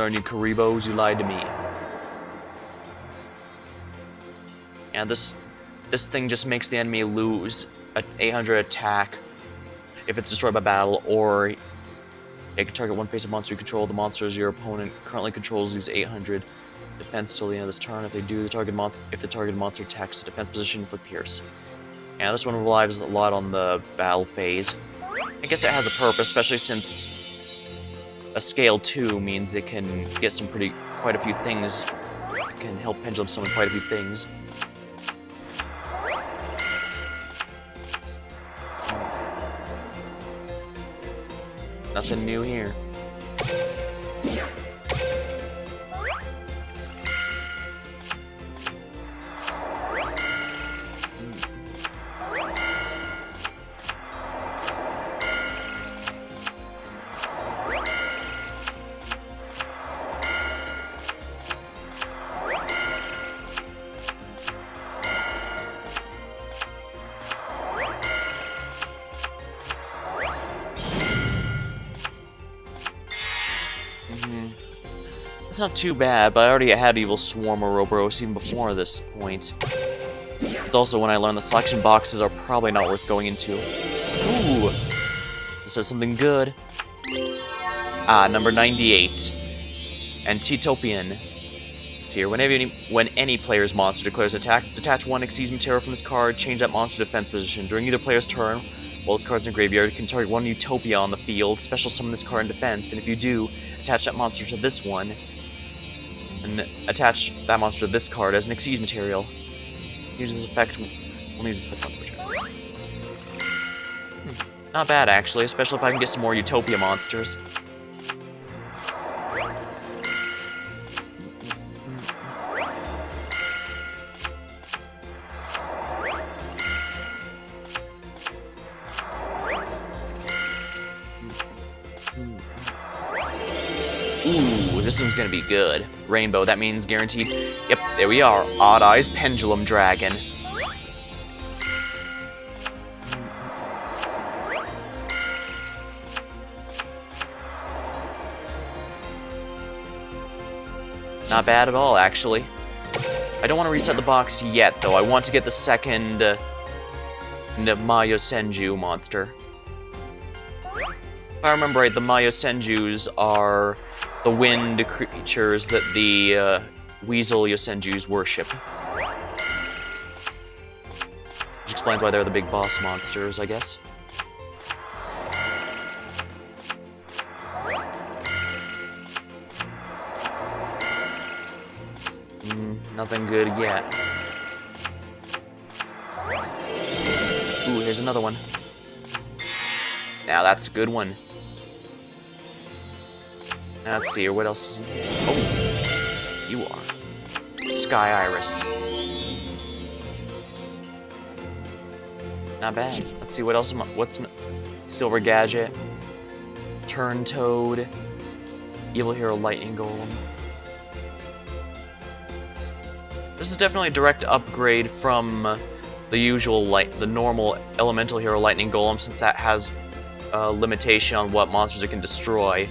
Darn you Karibos, you lied to me. And this thing just makes the enemy lose an 800 attack if it's destroyed by battle, or it can target one face of monster you control. The monsters your opponent currently controls lose 800 defense till the end of this turn. If they do, if the targeted monster attacks the defense position for pierce. And this one relies a lot on the battle phase. I guess it has a purpose, especially since a scale 2 means it can get quite a few things. It can help pendulum summon quite a few things. Nothing new here. It's not too bad, but I already had Evil Swarm or Ouroboros even before this point. It's also when I learned the selection boxes are probably not worth going into. Ooh! This is something good. Ah, number 98. Antitopian. Here, when any player's monster declares attack, detach one Xyz material from his card, change that monster defense position. During either player's turn, while his card's in the graveyard, you can target one Utopia on the field, special summon this card in defense, and if you do, attach that monster to this one, and attach that monster to this card as an Xyz material. Use this effect. We'll use this effect on switch. Not bad, actually, especially if I can get some more Utopia monsters. Ooh, this one's gonna be good. Rainbow, that means guaranteed. Yep, there we are. Odd Eyes Pendulum Dragon. Not bad at all, actually. I don't want to reset the box yet, though. I want to get the second Yosenju monster. If I remember right, the Yosenjus are the wind creatures that the Weasel Yosenjus worship. Which explains why they're the big boss monsters, I guess. Nothing good yet. Ooh, here's another one. Now that's a good one. Now let's see here, what else is in here? Oh, you are. Sky Iris. Not bad. Let's see what else. What's Silver Gadget, Turn Toad, Evil Hero Lightning Golem. This is definitely a direct upgrade from the usual, the normal Elemental Hero Lightning Golem, since that has a limitation on what monsters it can destroy.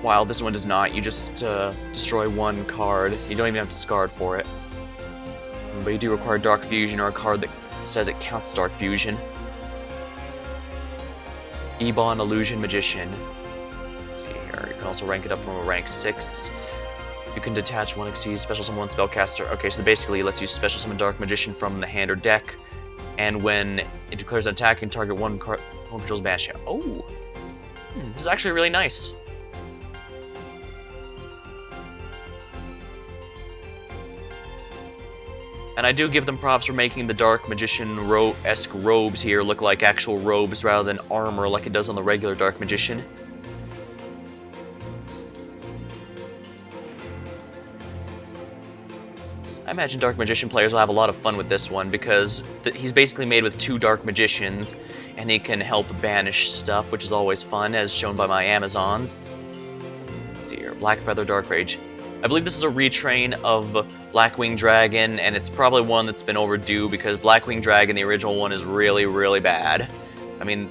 While this one does not, you just destroy one card. You don't even have to discard for it. But you do require Dark Fusion or a card that says it counts Dark Fusion. Ebon Illusion Magician. Let's see here. You can also rank it up from a rank 6. You can detach one Xyz, special summon one spellcaster. Okay, so basically it lets you special summon Dark Magician from the hand or deck, and when it declares an attack, you can target one card home controls banish. Oh, this is actually really nice. And I do give them props for making the Dark Magician-esque robes here look like actual robes rather than armor like it does on the regular Dark Magician. I imagine Dark Magician players will have a lot of fun with this one because he's basically made with 2 Dark Magicians, and he can help banish stuff, which is always fun, as shown by my Amazons. Let's see here, Black Feather Dark Rage. I believe this is a retrain of Blackwing Dragon, and it's probably one that's been overdue because Blackwing Dragon, the original one, is really, really bad. I mean,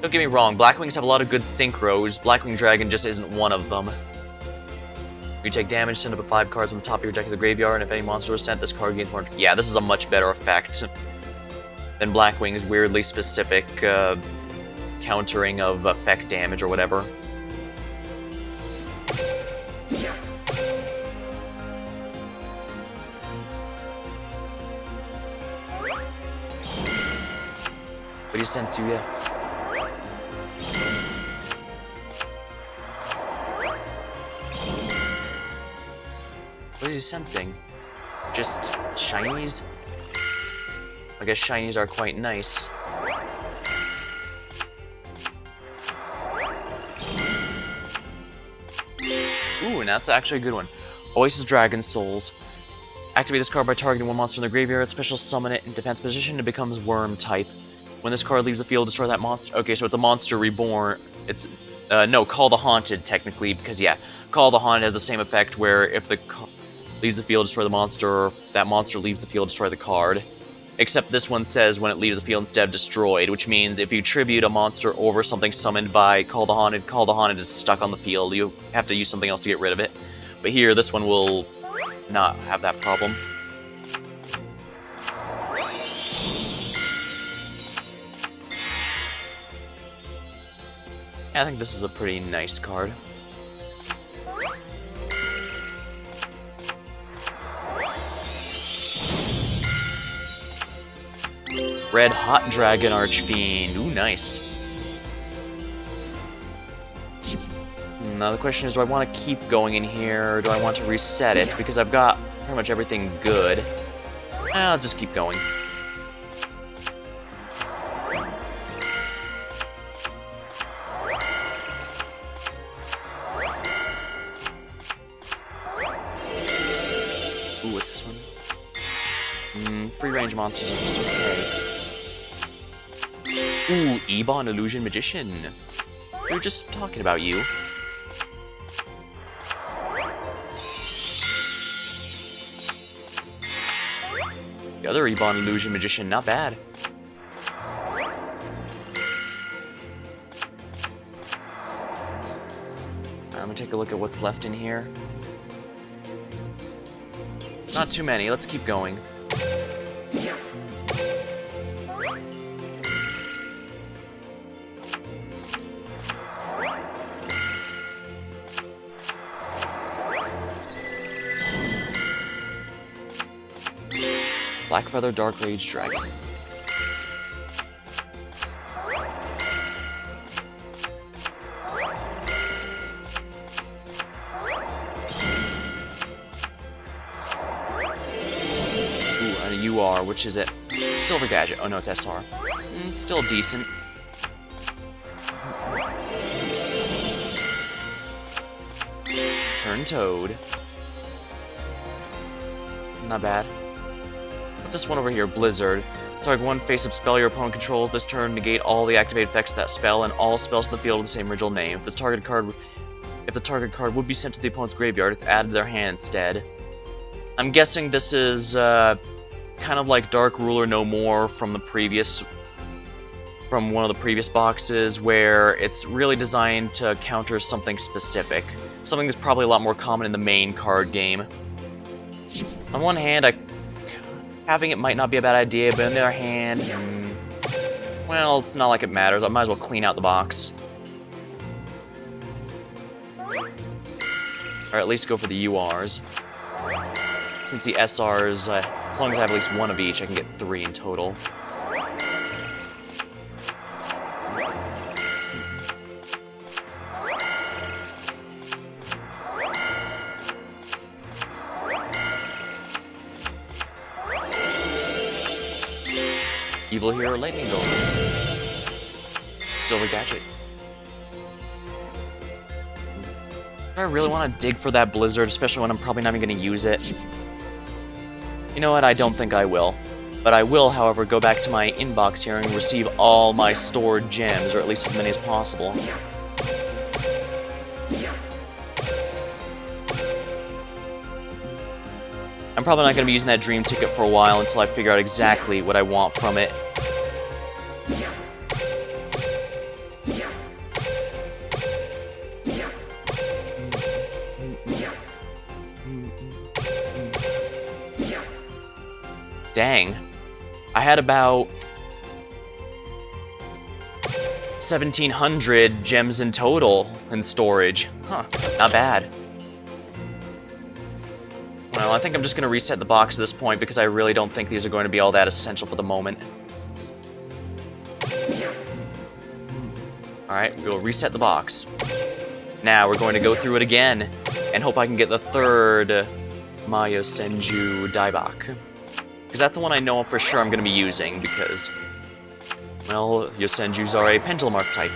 Don't get me wrong, Blackwings have a lot of good synchros. Blackwing Dragon just isn't one of them. You take damage, send up to 5 cards on the top of your deck of the graveyard, and if any monster was sent, this card gains more... Yeah, this is a much better effect than Blackwing's weirdly specific countering of effect damage or whatever. What do you sense, Yuya? What is he sensing? Just shinies? I guess shinies are quite nice. Ooh, and that's actually a good one. Oasis Dragon Souls. Activate this card by targeting one monster in the graveyard, special summon it in defense position, it becomes worm type. When this card leaves the field, destroy that monster. Okay, so it's a monster reborn. It's, no, Call the Haunted, technically, because, yeah, Call the Haunted has the same effect where if the leaves the field, destroy the monster, that monster leaves the field, destroy the card. Except this one says when it leaves the field instead of destroyed, which means if you tribute a monster over something summoned by Call the Haunted is stuck on the field. You have to use something else to get rid of it. But here, this one will not have that problem. Yeah, I think this is a pretty nice card. Red Hot Dragon Archfiend. Ooh, nice. Now the question is, do I want to keep going in here, or do I want to reset it? Because I've got pretty much everything good. I'll just keep going. Ooh, what's this one? Free range monsters are just okay. Ooh, Ebon Illusion Magician. We were just talking about you. The other Ebon Illusion Magician, not bad. I'm gonna take a look at what's left in here. Not too many, let's keep going. Blackfeather Dark Rage Dragon. Ooh, and a UR, which is it? Silver Gadget. Oh no, it's SR. Still decent. Turn Toad. Not bad. What's this one over here? Blizzard. Target one face-up spell your opponent controls. This turn, negate all the activated effects of that spell and all spells in the field with the same original name. If the target card would be sent to the opponent's graveyard, it's added to their hand instead. I'm guessing this is kind of like Dark Ruler No More from one of the previous boxes, where it's really designed to counter something specific. Something that's probably a lot more common in the main card game. On one hand, having it might not be a bad idea, but on the other hand, well, it's not like it matters. I might as well clean out the box. Or at least go for the URs. Since the SRs, as long as I have at least one of each, I can get 3 in total. Evil Hero Lightning Bolt. Silver Gadget. Do I really want to dig for that Blizzard, especially when I'm probably not even going to use it? You know what, I don't think I will. But I will, however, go back to my inbox here and receive all my stored gems, or at least as many as possible. I'm probably not going to be using that dream ticket for a while until I figure out exactly what I want from it. Dang. I had about 1,700 gems in total in storage. Huh, not bad. Well, I think I'm just going to reset the box at this point because I really don't think these are going to be all that essential for the moment. Alright, we'll reset the box. Now we're going to go through it again and hope I can get the third Yosenju dieback. Because that's the one I know for sure I'm going to be using because, well, Yosenjus are a pendulum archetype.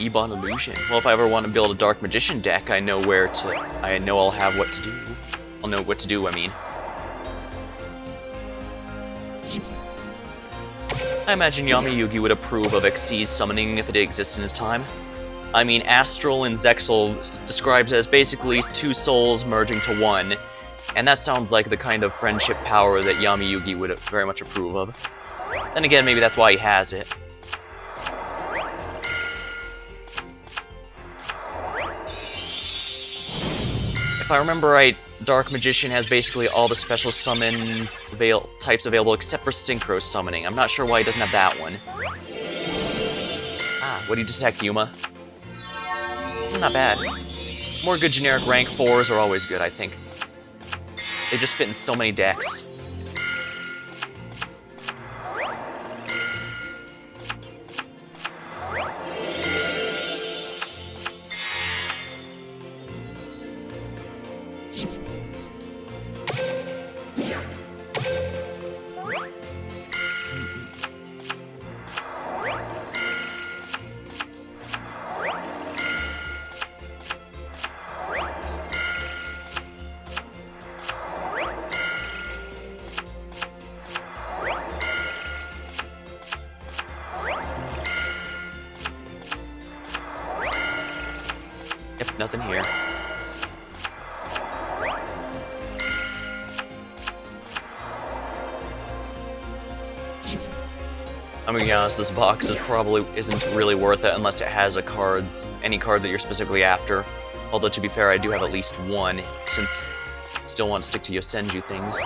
Ebon Illusion. Well, if I ever want to build a Dark Magician deck, I know I'll have what to do. I'll know what to do, I mean. I imagine Yami-Yugi would approve of Xyz summoning if it exists in his time. I mean, Astral and Zexal describes as basically two souls merging to one, and that sounds like the kind of friendship power that Yami-Yugi would very much approve of. Then again, maybe that's why he has it. If I remember right, Dark Magician has basically all the special summons types available except for Synchro Summoning. I'm not sure why he doesn't have that one. Ah, what did he detect, Yuma? Not bad. More good generic rank 4s are always good, I think. They just fit in so many decks. Yep, nothing here. I'm gonna be honest, this box isn't really worth it unless it has any cards that you're specifically after. Although to be fair, I do have at least one, since I still want to stick to Yosenju things.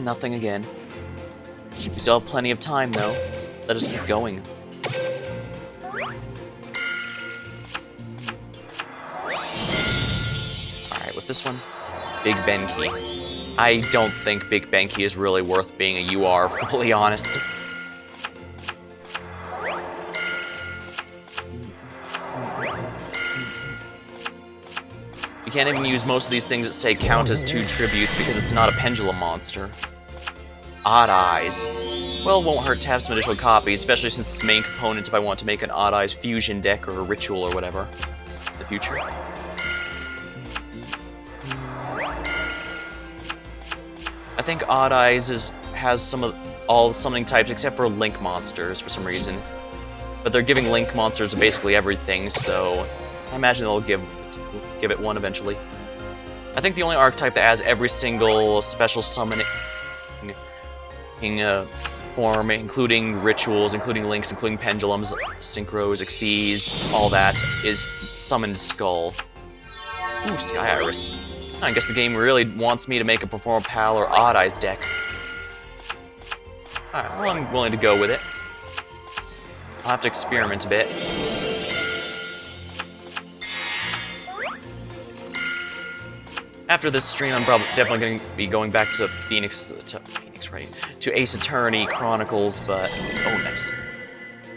Nothing again. We still have plenty of time, though. Let us keep going. Alright, what's this one? Big Benki. I don't think Big Benki is really worth being a UR, if I'm completely honest. You can't even use most of these things that say count as 2 tributes because it's not a pendulum monster. Odd Eyes. Well, it won't hurt to have some additional copies, especially since its main component if I want to make an Odd Eyes fusion deck or a ritual or whatever in the future. I think Odd Eyes has all summoning types except for Link monsters for some reason. But they're giving Link monsters to basically everything, so I imagine they'll give it one eventually. I think the only archetype that has every single special summoning form, including rituals, including links, including pendulums, synchros, Xyz, all that, is Summoned Skull. Ooh, Sky Iris. I guess the game really wants me to make a Perform Pal or Odd Eyes deck. Alright, well, I'm willing to go with it. I'll have to experiment a bit. After this stream, I'm definitely going to be going back to to Ace Attorney Chronicles, but oh nice.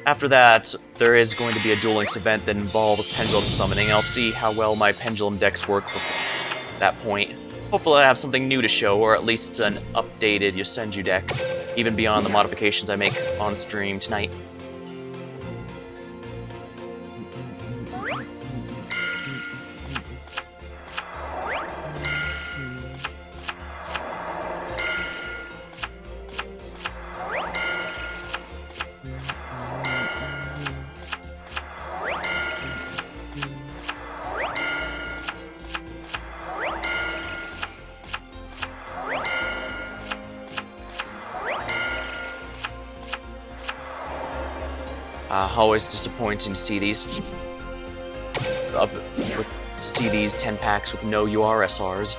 After that, there is going to be a Duel Links event that involves pendulum summoning. I'll see how well my pendulum decks work at that point. Hopefully I have something new to show, or at least an updated Yosenju deck, even beyond the modifications I make on stream tonight. Always disappointing to see these. See these 10 packs with no URSRs.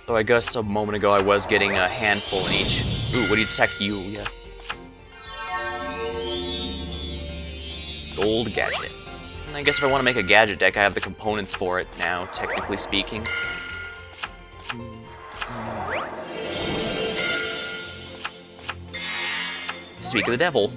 So I guess a moment ago I was getting a handful in each. Ooh, what do you detect? You, yeah. Gold gadget. And I guess if I want to make a gadget deck, I have the components for it now, technically speaking. Speak of the devil.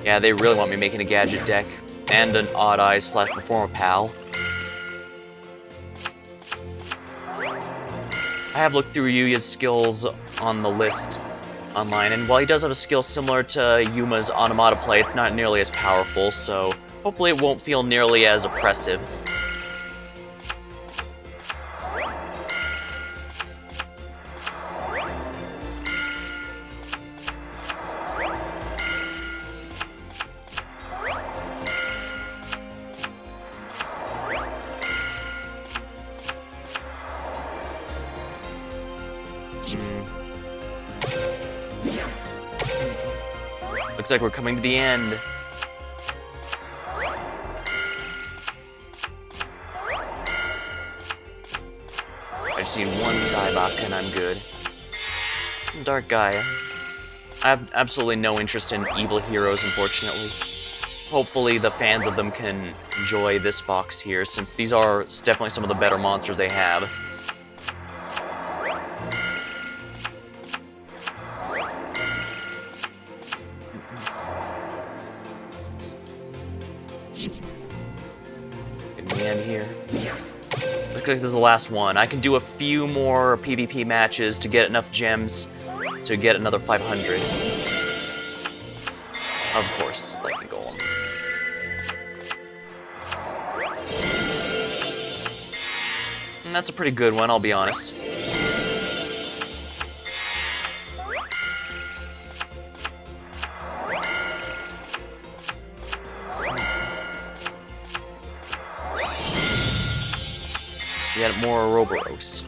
Yeah, they really want me making a gadget deck and an Odd Eyes / Performer Pal. I have looked through Yuya's skills on the list online, and while he does have a skill similar to Yuma's Automata play, it's not nearly as powerful, so hopefully it won't feel nearly as oppressive. Looks like we're coming to the end. I just need one Daibaka and I'm good. Dark Gaia. I have absolutely no interest in evil heroes, unfortunately. Hopefully the fans of them can enjoy this box here, since these are definitely some of the better monsters they have. Here. Looks like this is the last one. I can do a few more PvP matches to get enough gems to get another 500. Of course, like the golem. And that's a pretty good one, I'll be honest. Yet more Ouroboros.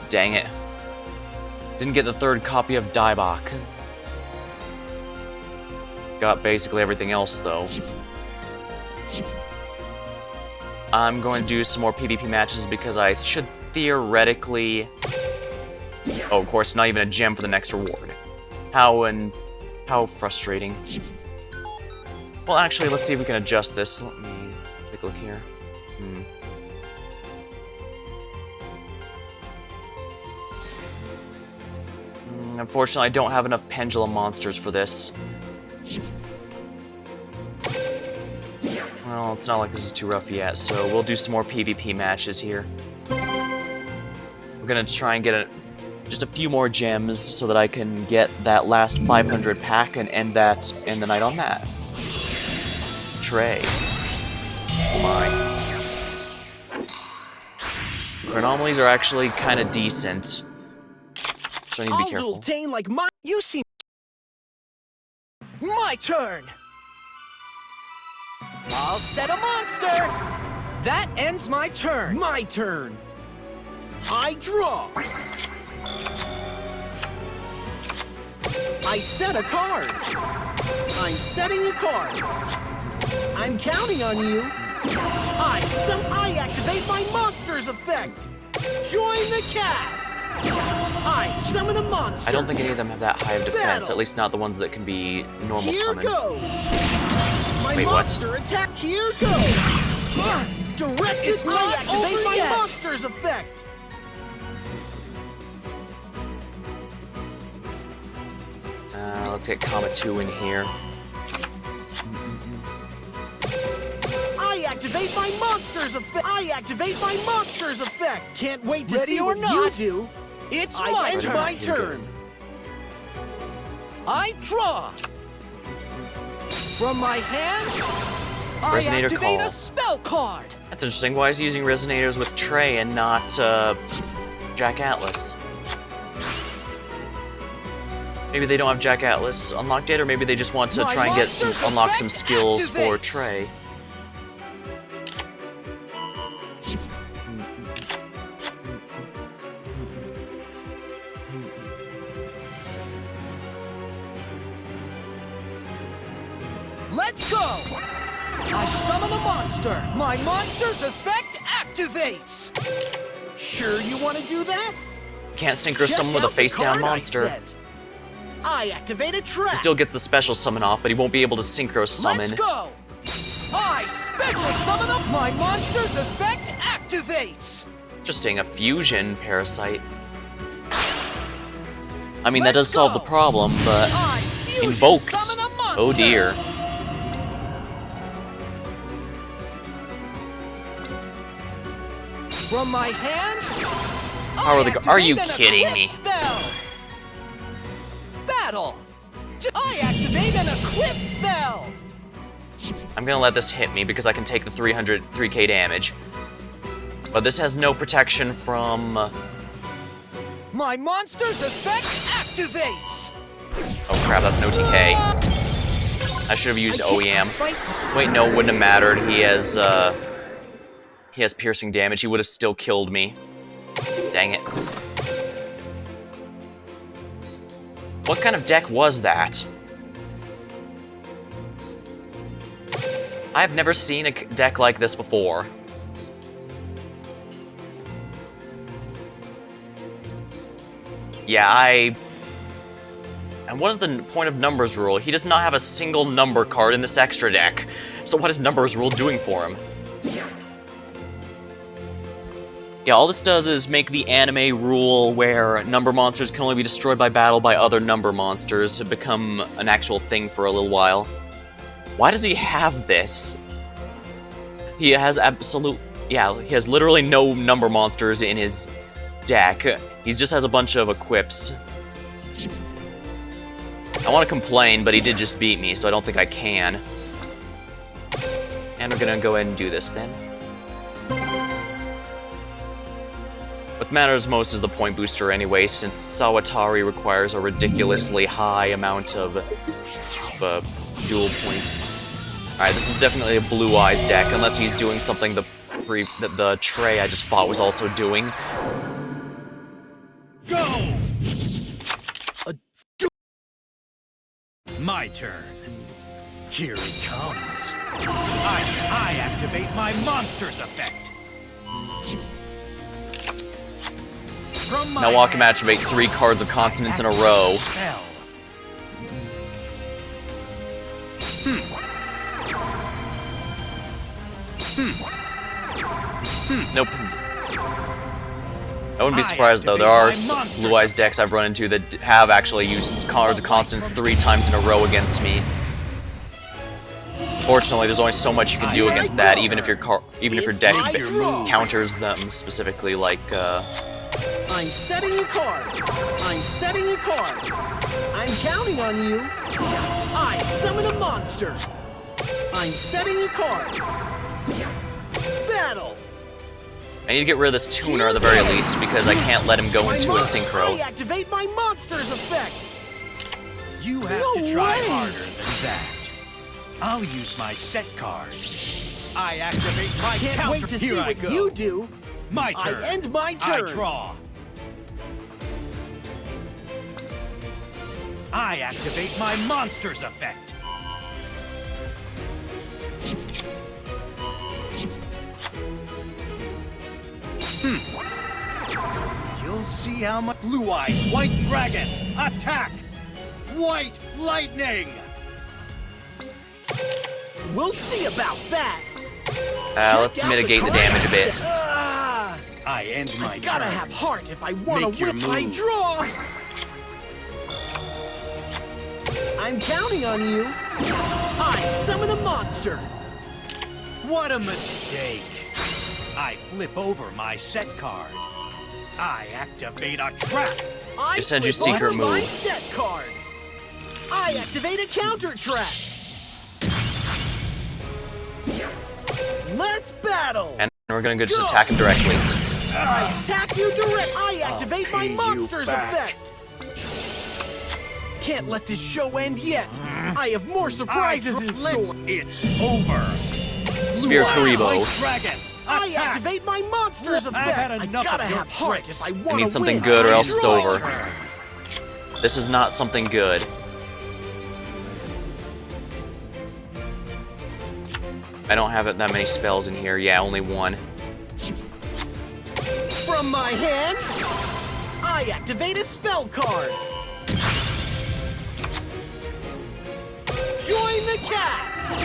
Dang it. Didn't get the third copy of Daibak. Got basically everything else, though. I'm going to do some more PvP matches because I should theoretically... Oh, of course, not even a gem for the next reward. How frustrating. Well, actually, let's see if we can adjust this. Let me take a look here. Unfortunately, I don't have enough pendulum monsters for this. Well, it's not like this is too rough yet, so we'll do some more PvP matches here. We're gonna try and get just a few more gems so that I can get that last 500 pack and end the night on that. Trey. Oh my. Chronomalies are actually kind of decent, so I need to be careful. I'll like my... You seem... My turn! I'll set a monster! That ends my turn! My turn! I draw! I set a card! I'm setting a card! I'm counting on you! I activate my monster's effect! Join the cast! I summon a monster! I don't think any of them have that high of defense, at least not the ones that can be normal summoned. Here goes! My Wait, monster what? attack, here goes! Directed, I activate my monster's effect! Let's get Kama 2 in here. I activate my monster's effect! I activate my monster's effect! Can't wait to see what you do! It's my turn! My turn! I draw! From my hand, I Resonator activate Call. a spell card. That's interesting. Why is he using resonators with Trey and not Jack Atlas? Maybe they don't have Jack Atlas unlocked yet, or maybe they just want to try and get unlock some skills for Trey. Let's go! I summon a monster. My monster's effect activates. Sure you want to do that? Can't synchro Check summon with a out the face-down card I monster. sent. I activate a trap. He still gets the special summon off, but he won't be able to synchro summon. Let's go! I special summon a... My monster's effect activates. Interesting, a fusion parasite. I mean, that Let's does solve go. the problem, but I fusion invoked. summon a monster. Oh dear. From my hand, How are I you activate an kidding eclipse me? Spell. Battle. I activate an eclipse spell. I'm gonna let this hit me because I can take the 3k damage. But this has no protection from... My monster's effect activates. Oh crap, that's no TK. I should have used OEM. Wait, no, wouldn't have mattered. He has piercing damage. He would have still killed me. Dang it. What kind of deck was that? I've never seen a deck like this before. Yeah, And what is the point of numbers rule? He does not have a single number card in this extra deck. So what is numbers rule doing for him? Yeah, all this does is make the anime rule where number monsters can only be destroyed by battle by other number monsters to become an actual thing for a little while. Why does he have this? He has he has literally no number monsters in his deck. He just has a bunch of equips. I want to complain, but he did just beat me, so I don't think I can. And we're gonna go ahead and do this then. What matters most is the point booster anyway, since Sawatari requires a ridiculously high amount of dual points. Alright, this is definitely a Blue Eyes deck, unless he's doing something the Trey I just fought was also doing. Go! My turn. Here he comes. I activate my monster's effect. From my Now walk him hand, activate 3 cards of consonants in a row. spell. Nope. I wouldn't be surprised though, there are Blue Eyes decks I've run into that have actually used cards of consonants 3 times in a row against me. Fortunately, there's only so much you can do against that, even if your deck counters them specifically, like I'm setting a card. I'm setting a card. I'm counting on you. I summon a monster. I'm setting a card. Battle. I need to get rid of this tuner at the very least because I can't let him go into a I synchro. activate my monster's effect. You have No to try way. harder than that. I'll use my set card. I activate my Can't counter. wait to see Here I what go. you do. My turn. I end my I turn. draw. I activate my monster's effect. You'll see how much Blue Eyes White Dragon attack. White Lightning. We'll see about that. Let's Check out mitigate the card damage a bit. I set. I end my Gotta turn. have heart if I want Make to your whip my move. draw. I'm counting on you. I summon a monster. What a mistake! I flip over my set card. I activate a trap. I Yosenju flip secret over my move. set card. I activate a counter trap. Let's battle! And we're gonna go just attack him directly. I attack you direct! I activate my monster's effect! Can't let this show end yet! I have more surprises in store! It's over. Spear Karibo. Dragon. I activate my monster's effect! I've had enough gotta of your have heart tricks. if I I wanna need something win. good or else it's Draw. over. This is not something good. I don't have that many spells in here. Yeah, only one. From my hand, I activate a spell card. Join the cast!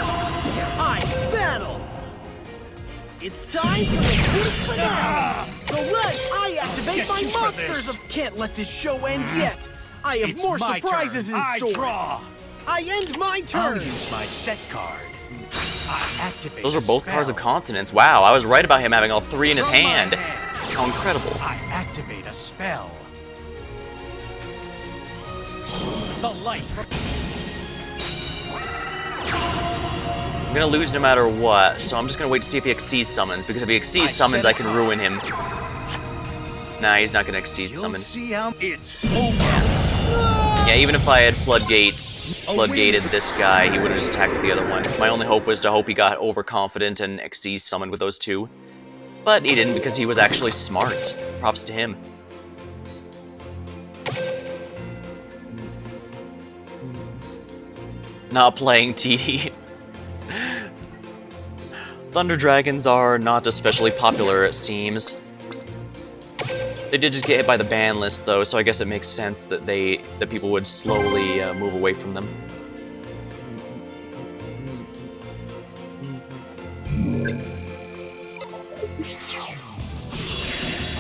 Ice battle! It's time for the big finale! So I activate Get my you for monsters this. Can't let this show end yet! I have It's more my surprises turn. in I store! draw. I end my I'll turn! use my set card. I activate Those a are both spell. cards of consonants. Wow, I was right about him having all three in his From my hand. hand, How incredible. I activate a spell. The light. I'm gonna lose no matter what, so I'm just gonna wait to see if he Xyz summons, because if he Xyz summons, I can ruin him. Nah, he's not gonna Xyz You'll summon. see how it's over. Yeah, even if I had floodgated this guy, he would have just attacked with the other one. My only hope was to hope he got overconfident and Xyz summoned with those two. But he didn't because he was actually smart. Props to him. Not playing TD. Thunder Dragons are not especially popular, it seems. They did just get hit by the ban list, though, so I guess it makes sense that people would slowly move away from them.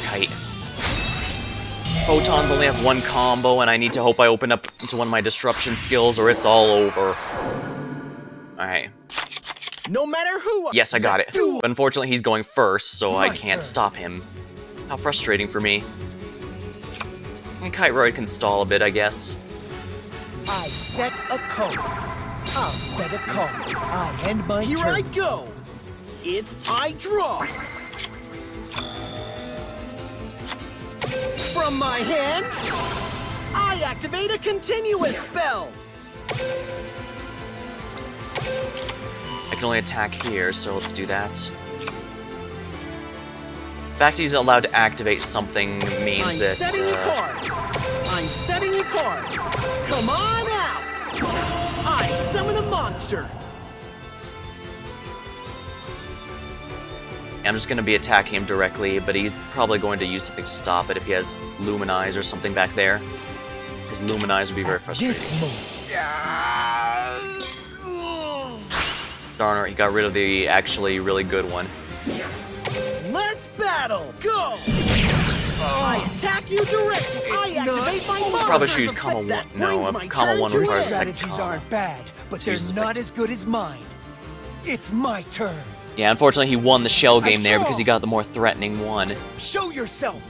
Kite. Photons only have one combo, and I need to hope I open up to one of my disruption skills, or it's all over. Alright. No matter who. Yes, I got it. But unfortunately, he's going first, so I My can't turn. stop him. How frustrating for me. And Kite Royd can stall a bit, I guess. I set a code. I'll set a card. I end my Here turn. I go. It's I draw. From my hand, I activate a continuous spell. I can only attack here, so let's do that. The fact he's allowed to activate something means I'm that, setting a card. I'm setting a card. Come on out. I summon a monster. I'm just going to be attacking him directly, but he's probably going to use something to stop it if he has Luminize or something back there. Because Luminize would be very frustrating. This moment. Darn it, he got rid of the actually really good one. Let's battle. Go. I attack you directly. I activate my monster. Probably should use Comma That 1. No, brings my Comma turn 1 to Your requires a end. second strategies comma. aren't bad, but To they're use the not effect. as good as mine. It's my turn. Yeah, unfortunately he won the shell game there draw. because he got the more threatening one. Show yourself.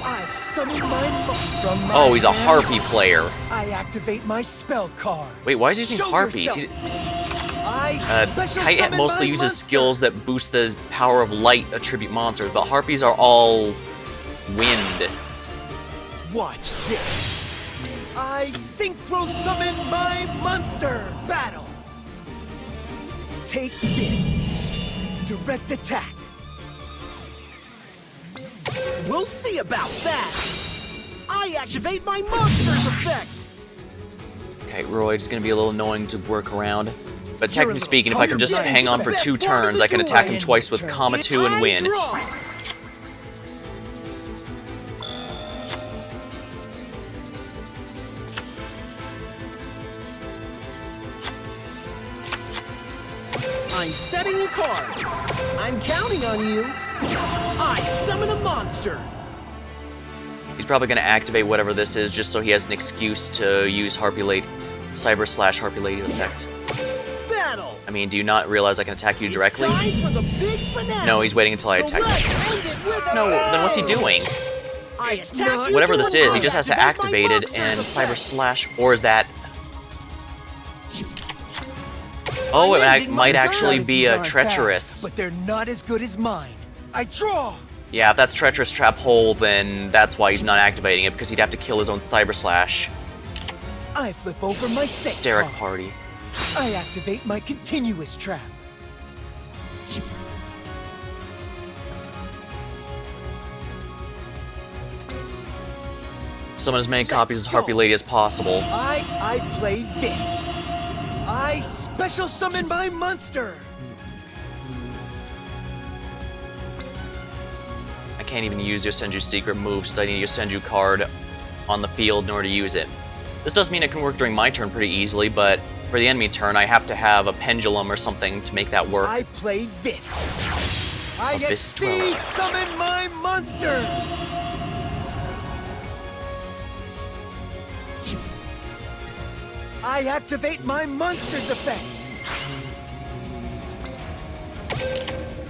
I summon my from my Oh, he's a hand, Harpy player. I activate my spell card. Wait, why is he using Show Harpies? He, I special Kite summon mostly my uses monster. skills that boost the power of light attribute monsters, but Harpies are all wind. Watch this. I synchro summon my monster. Battle. Take this. Direct attack. We'll see about that. I activate my monster's effect. Kite Royd's gonna be a little annoying to work around. But You're a technically little speaking, if I can just tired, hang on Sept. for Best 2 part of turns, the I can duel. attack him End twice my with turn. comma It's 2 and I win. draw. I'm setting a card. I'm counting on you. I summon a monster. He's probably gonna activate whatever this is just so he has an excuse to use Harpy Lady, Cyber slash Harpy Lady effect. Battle. I mean, do you not realize I can attack you directly? It's time for the big finale. No, he's waiting until I So attack let's him. end it with a No, then bang. what's he doing? I It's attack not- you Whatever to this an is, he just has to activate it monster's and effect. Cyber Slash, or is that... Oh, I it ended might my actually be Strategies a aren't treacherous. bad, but they're not as good as mine. I draw. Yeah, if that's treacherous trap hole, then that's why he's not activating it, because he'd have to kill his own cyber slash. I flip over my set Hysteric card. party. I activate my continuous trap. Summon as many Let's copies as Harpy go. Lady as possible. I play this. I special summon my monster. I can't even use Yosenju's secret move, so I need a Yosenju card on the field in order to use it. This does mean it can work during my turn pretty easily, but for the enemy turn, I have to have a pendulum or something to make that work. I play this. I Abyss XC 12. summon my monster. I activate my monster's effect.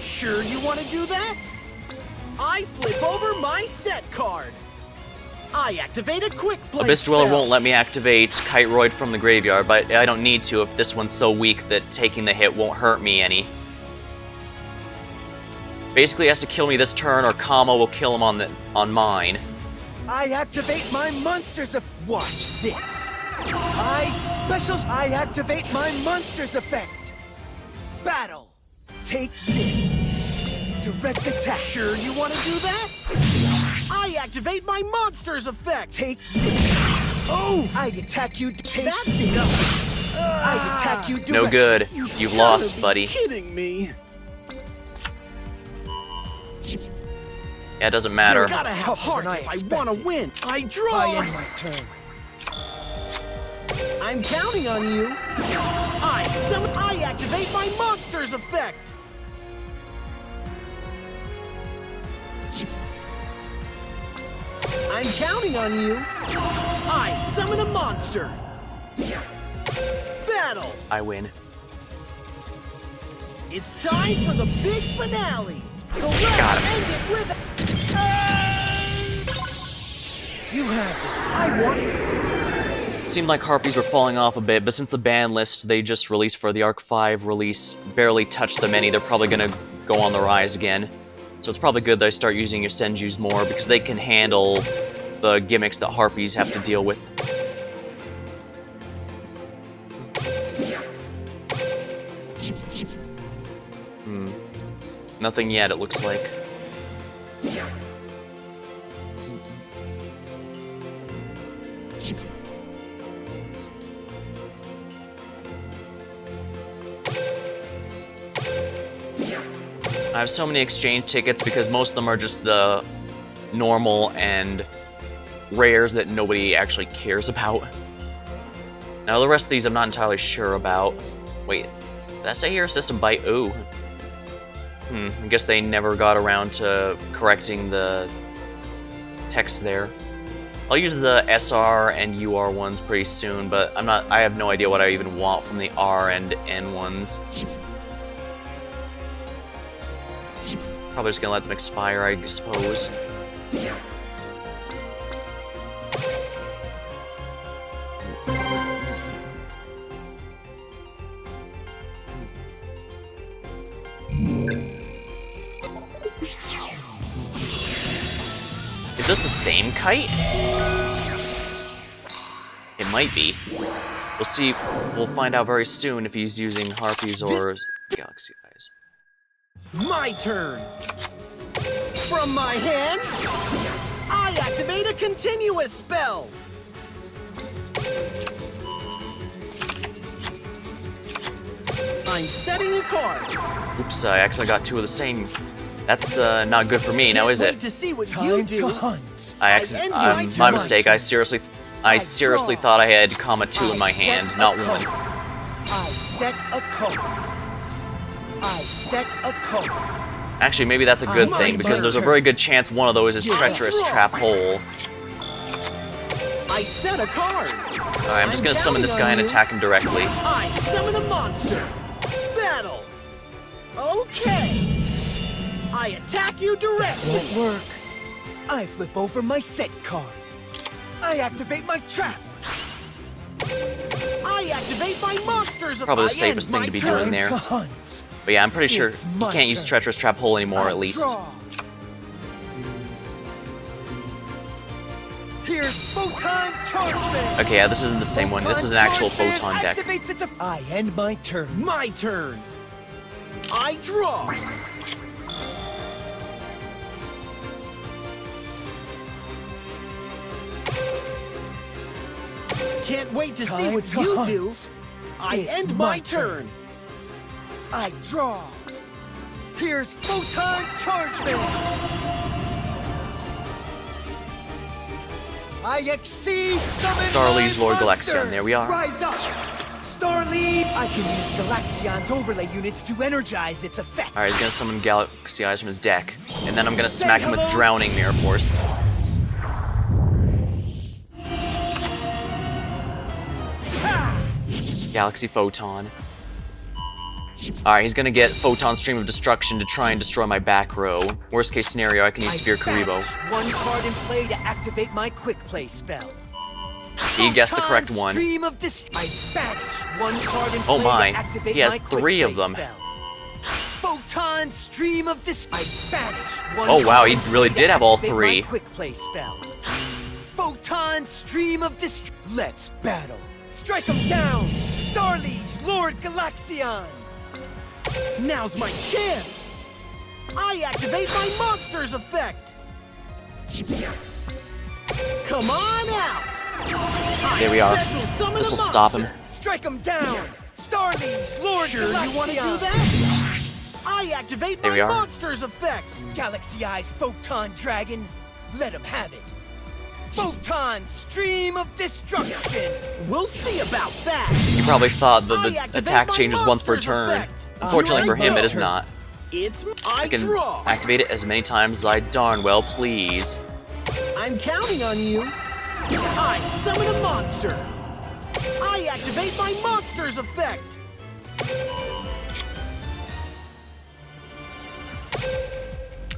Sure you want to do that? I flip over my set card. I activate a quick play Abyss Dweller spell. won't let me activate Kiteroid from the graveyard, but I don't need to if this one's so weak that taking the hit won't hurt me any. Basically, he has to kill me this turn, or Kama will kill him on mine. I activate my monster's effect. Watch this. I activate my monster's effect. Battle. Take this. Direct attack. Sure you want to do that? I activate my monster's effect. Take this. Oh, I attack you. Take that's this. I attack you directly. No good. You've You've gotta lost, be buddy. kidding me. Yeah, it doesn't matter. You gotta have Tougher heart than I if I want to expected. win. I I draw. end my turn. I'm counting on you. I activate my monster's effect. I'm counting on you. I summon a monster. Battle. I win. It's time for the big finale. So let's Got him. end it with. You have it. I want. Seemed like Harpies were falling off a bit, but since the ban list they just released for the Arc 5 release barely touched them any, they're probably gonna go on the rise again. So it's probably good that I start using Yosenjus more, because they can handle the gimmicks that Harpies have to deal with. Nothing yet, it looks like. I have so many exchange tickets because most of them are just the normal and rares that nobody actually cares about. Now the rest of these I'm not entirely sure about. Wait, did I say Hero System Bite? Ooh. I guess they never got around to correcting the text there. I'll use the SR and UR ones pretty soon, but I have no idea what I even want from the R and N ones. Probably just gonna let them expire, I suppose. Is this the same kite? It might be. We'll see. We'll find out very soon if he's using Harpies or Galaxy Eyes. My turn. From my hand, I activate a continuous spell. I'm setting a card. Oops, I actually got two of the same. That's not good for me, now is Can't it? wait to see what you Time do. to hunt. end my turn. My mistake. I seriously draw. thought I had comma 2 in my I set hand, a not card. 1. I set a code. I set a code. Actually, maybe that's a good My thing, because there's a turn. very good chance one of those is Yeah. treacherous Draw. trap hole. I set a card. Alright, I'm just gonna summon this counting guy on and you. attack him directly. I summon a monster. Battle. Okay. I attack you directly. Won't work. I flip over my set card. I activate my trap. I activate my monsters of Probably the I safest end thing my to be turn. doing there. To hunt. But yeah, I'm pretty sure It's he my can't use turn. Treacherous Trap Hole anymore, I at least. draw. Here's Photon Chargement. Okay, yeah, this isn't the same one. This is an actual Chargement Photon deck. activates its I end my turn. My turn. I draw. Can't wait to see Time what to you hunt. do. I It's end my my turn. I draw. Here's Photon Chargement. I exceed summon Starliege my Lord monster. Galaxion, there we are. Rise up. Starliege. I can use Galexion's overlay units to energize its effects. Alright, he's gonna summon Galaxy Eyes from his deck. And then I'm gonna smack him with hello. Drowning Mirror Force. Galaxy Photon. Alright, he's gonna get Photon Stream of Destruction to try and destroy my back row. Worst case scenario, I can use Sphere Karibo. banish one card in play to activate my quick play spell. He guessed the Photon correct one. Stream of I banish one card in Oh play my, to activate he has my quick 3 of play them. spell. Photon Stream of I banish one Oh wow, card he in really play did to have all activate 3. my quick play spell. Photon Stream of Let's battle. Strike him down. Starliege Lord Galaxion. Now's my chance. I activate my monster's effect. Come on out. There we are. Special summon a This'll stop him. monster. Strike him down. Starliege Lord Sure Galaxion. you want to do that? I activate There my we are. monster's effect. Galaxy Eyes Photon Dragon, let him have it. Photon Stream of Destruction. We'll see about that. You probably thought that I the activate attack my changes once per monster's turn. effect. Unfortunately for him, it is turn. not. I I can draw. activate it as many times as I darn well please. I'm counting on you. I summon a monster. I activate my monster's effect.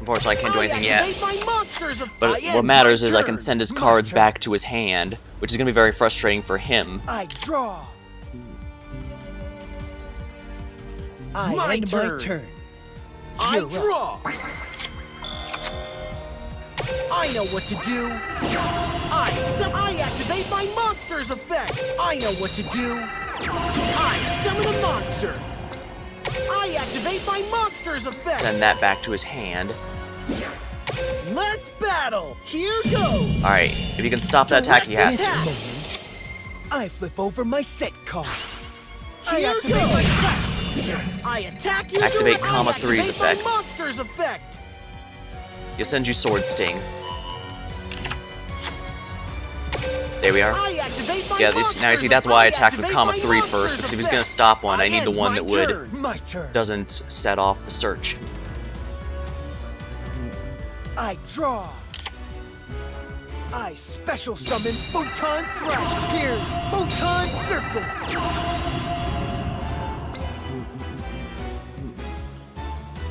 Unfortunately, I can't do anything I yet. activate my monster's effect. But I end what matters my is I can turn. send his My cards turn. back to his hand, which is going to be very frustrating for him. I draw. I My end turn. my turn. I You're up. draw. I know what to do. I activate my monster's effect. I know what to do. I summon a monster. I activate my monster's effect. Send that back to his hand. Let's battle. Here goes. Alright, if he can stop that attack, he has This to. Attack. moment, I flip over my set card. I Here activate goes. my trap. I attack you. Activate I comma 3's activate my effect. monster's effect. Yosenju Sword Sting. There we are. I activate my Yeah, now you monster's see that's why I effect. attacked with activate comma my 3 monster's first, because if he's going to effect. stop one, I need the end one my that would turn. My turn. doesn't set off the search. I draw. I special summon Photon Thrash. Here's Photon Circle.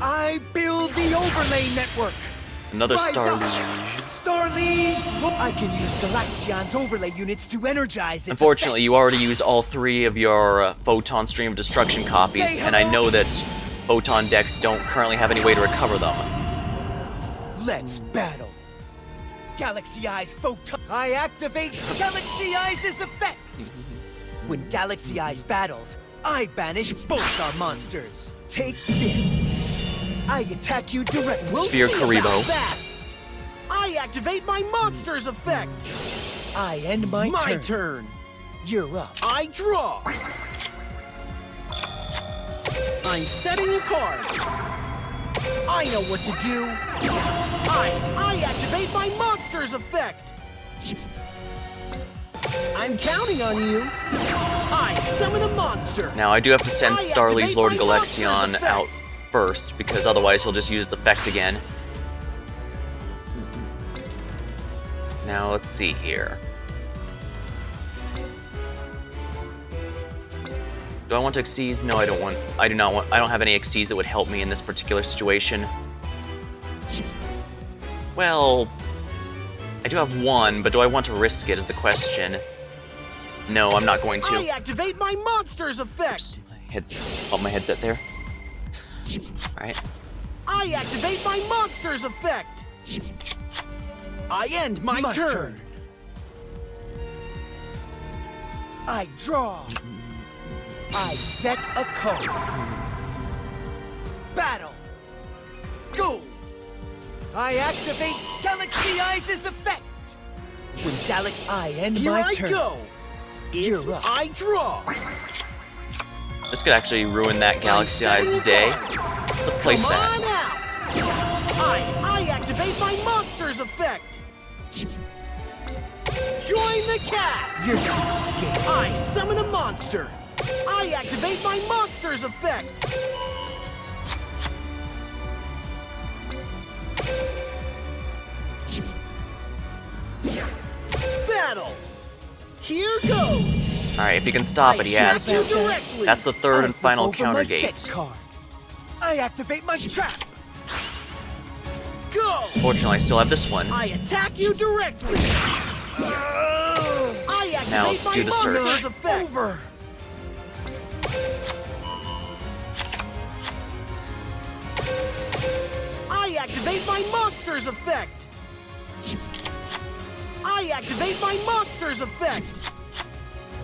I build the overlay network. Another Rise up. Starliege. Starliege. I can use Galexion's overlay units to energize its Unfortunately, you effects. already used all 3 of your Photon Stream of Destruction copies, Say and I hello. know that Photon decks don't currently have any way to recover them. Let's battle. Galaxy Eyes Photon. I activate Galaxy Eyes' effect. When Galaxy Eyes battles, I banish both our monsters. Take this. I attack you directly. We'll Sphere see Karibo. about that. I activate my monster's effect. I end my turn. turn. You're up. I draw. I'm setting a card. I know what to do. I activate my monster's effect. I'm counting on you. I summon a monster. Now, I do have to send I Starliege activate Lord my monster's Galaxion effect. out first, because otherwise he'll just use its effect again. Now, let's see here. Do I want to Xyz? No, I don't want. I do not want. I don't have any Xyz that would help me in this particular situation. Well, I do have one, but do I want to risk it is the question. No, I'm not going I to. activate my monster's effect. Oops, my headset there. Alright. I activate my monster's effect. I end my turn. I draw. I set a card. Battle. Go. I activate Galaxy Eyes' effect. When Galaxy I end Here my I turn. go. It's You're up. I draw. This could actually ruin that Galaxy Eyes day. Let's place Come that. on out. I activate my monster's effect. Join the cast. You're too scared. I summon a monster. I activate my monster's effect. Battle. Here goes. Alright, if he can stop it, he has shoot to. you directly. That's the third and I final flip over counter my gate. set card. I activate my trap. Go. Fortunately, I still have this one. I attack you directly. I activate Now let's my do the search. monster's effect. Over. I activate my monster's effect. I activate my monster's effect.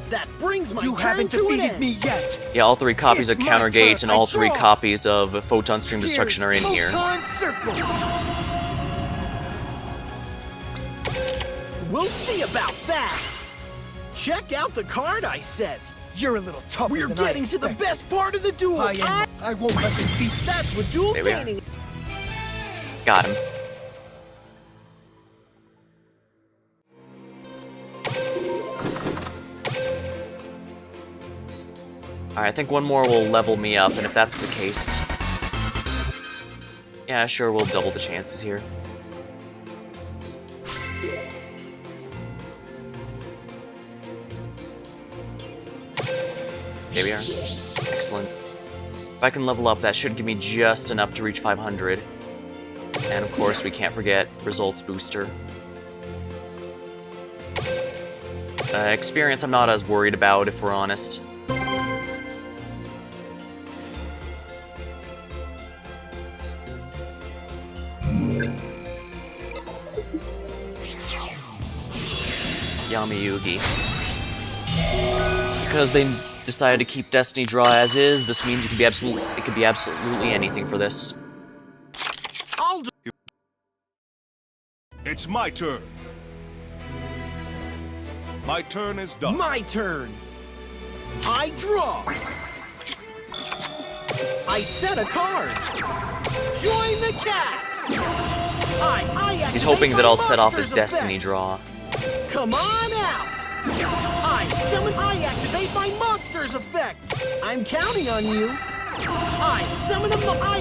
That brings my You turn haven't to an defeated end. me yet. Yeah, all three copies It's of my Counter Gate turn. and all I three draw. copies of Photon Stream Destruction are in here. Photon Circle. We'll see about that. Check out the card I set. You're a little tougher We're than getting I to the expected. best part of the duel. I won't let this be. That's what dual There we are. training. Got him. Alright, I think one more will level me up, and if that's the case... Yeah, sure, we'll double the chances here. There we are. Excellent. If I can level up, that should give me just enough to reach 500. And of course, we can't forget Results Booster. Experience I'm not as worried about, if we're honest. Yami Yugi. Because they decided to keep Destiny Draw as is, this means it could be absolutely anything for this. I'll do. It's my turn. My turn is done. My turn. I draw. I set a card. Join the cast. I He's hoping that I'll set off his monster's Destiny effect. Draw. Come on out. I activate my monster's effect. I'm counting on you. I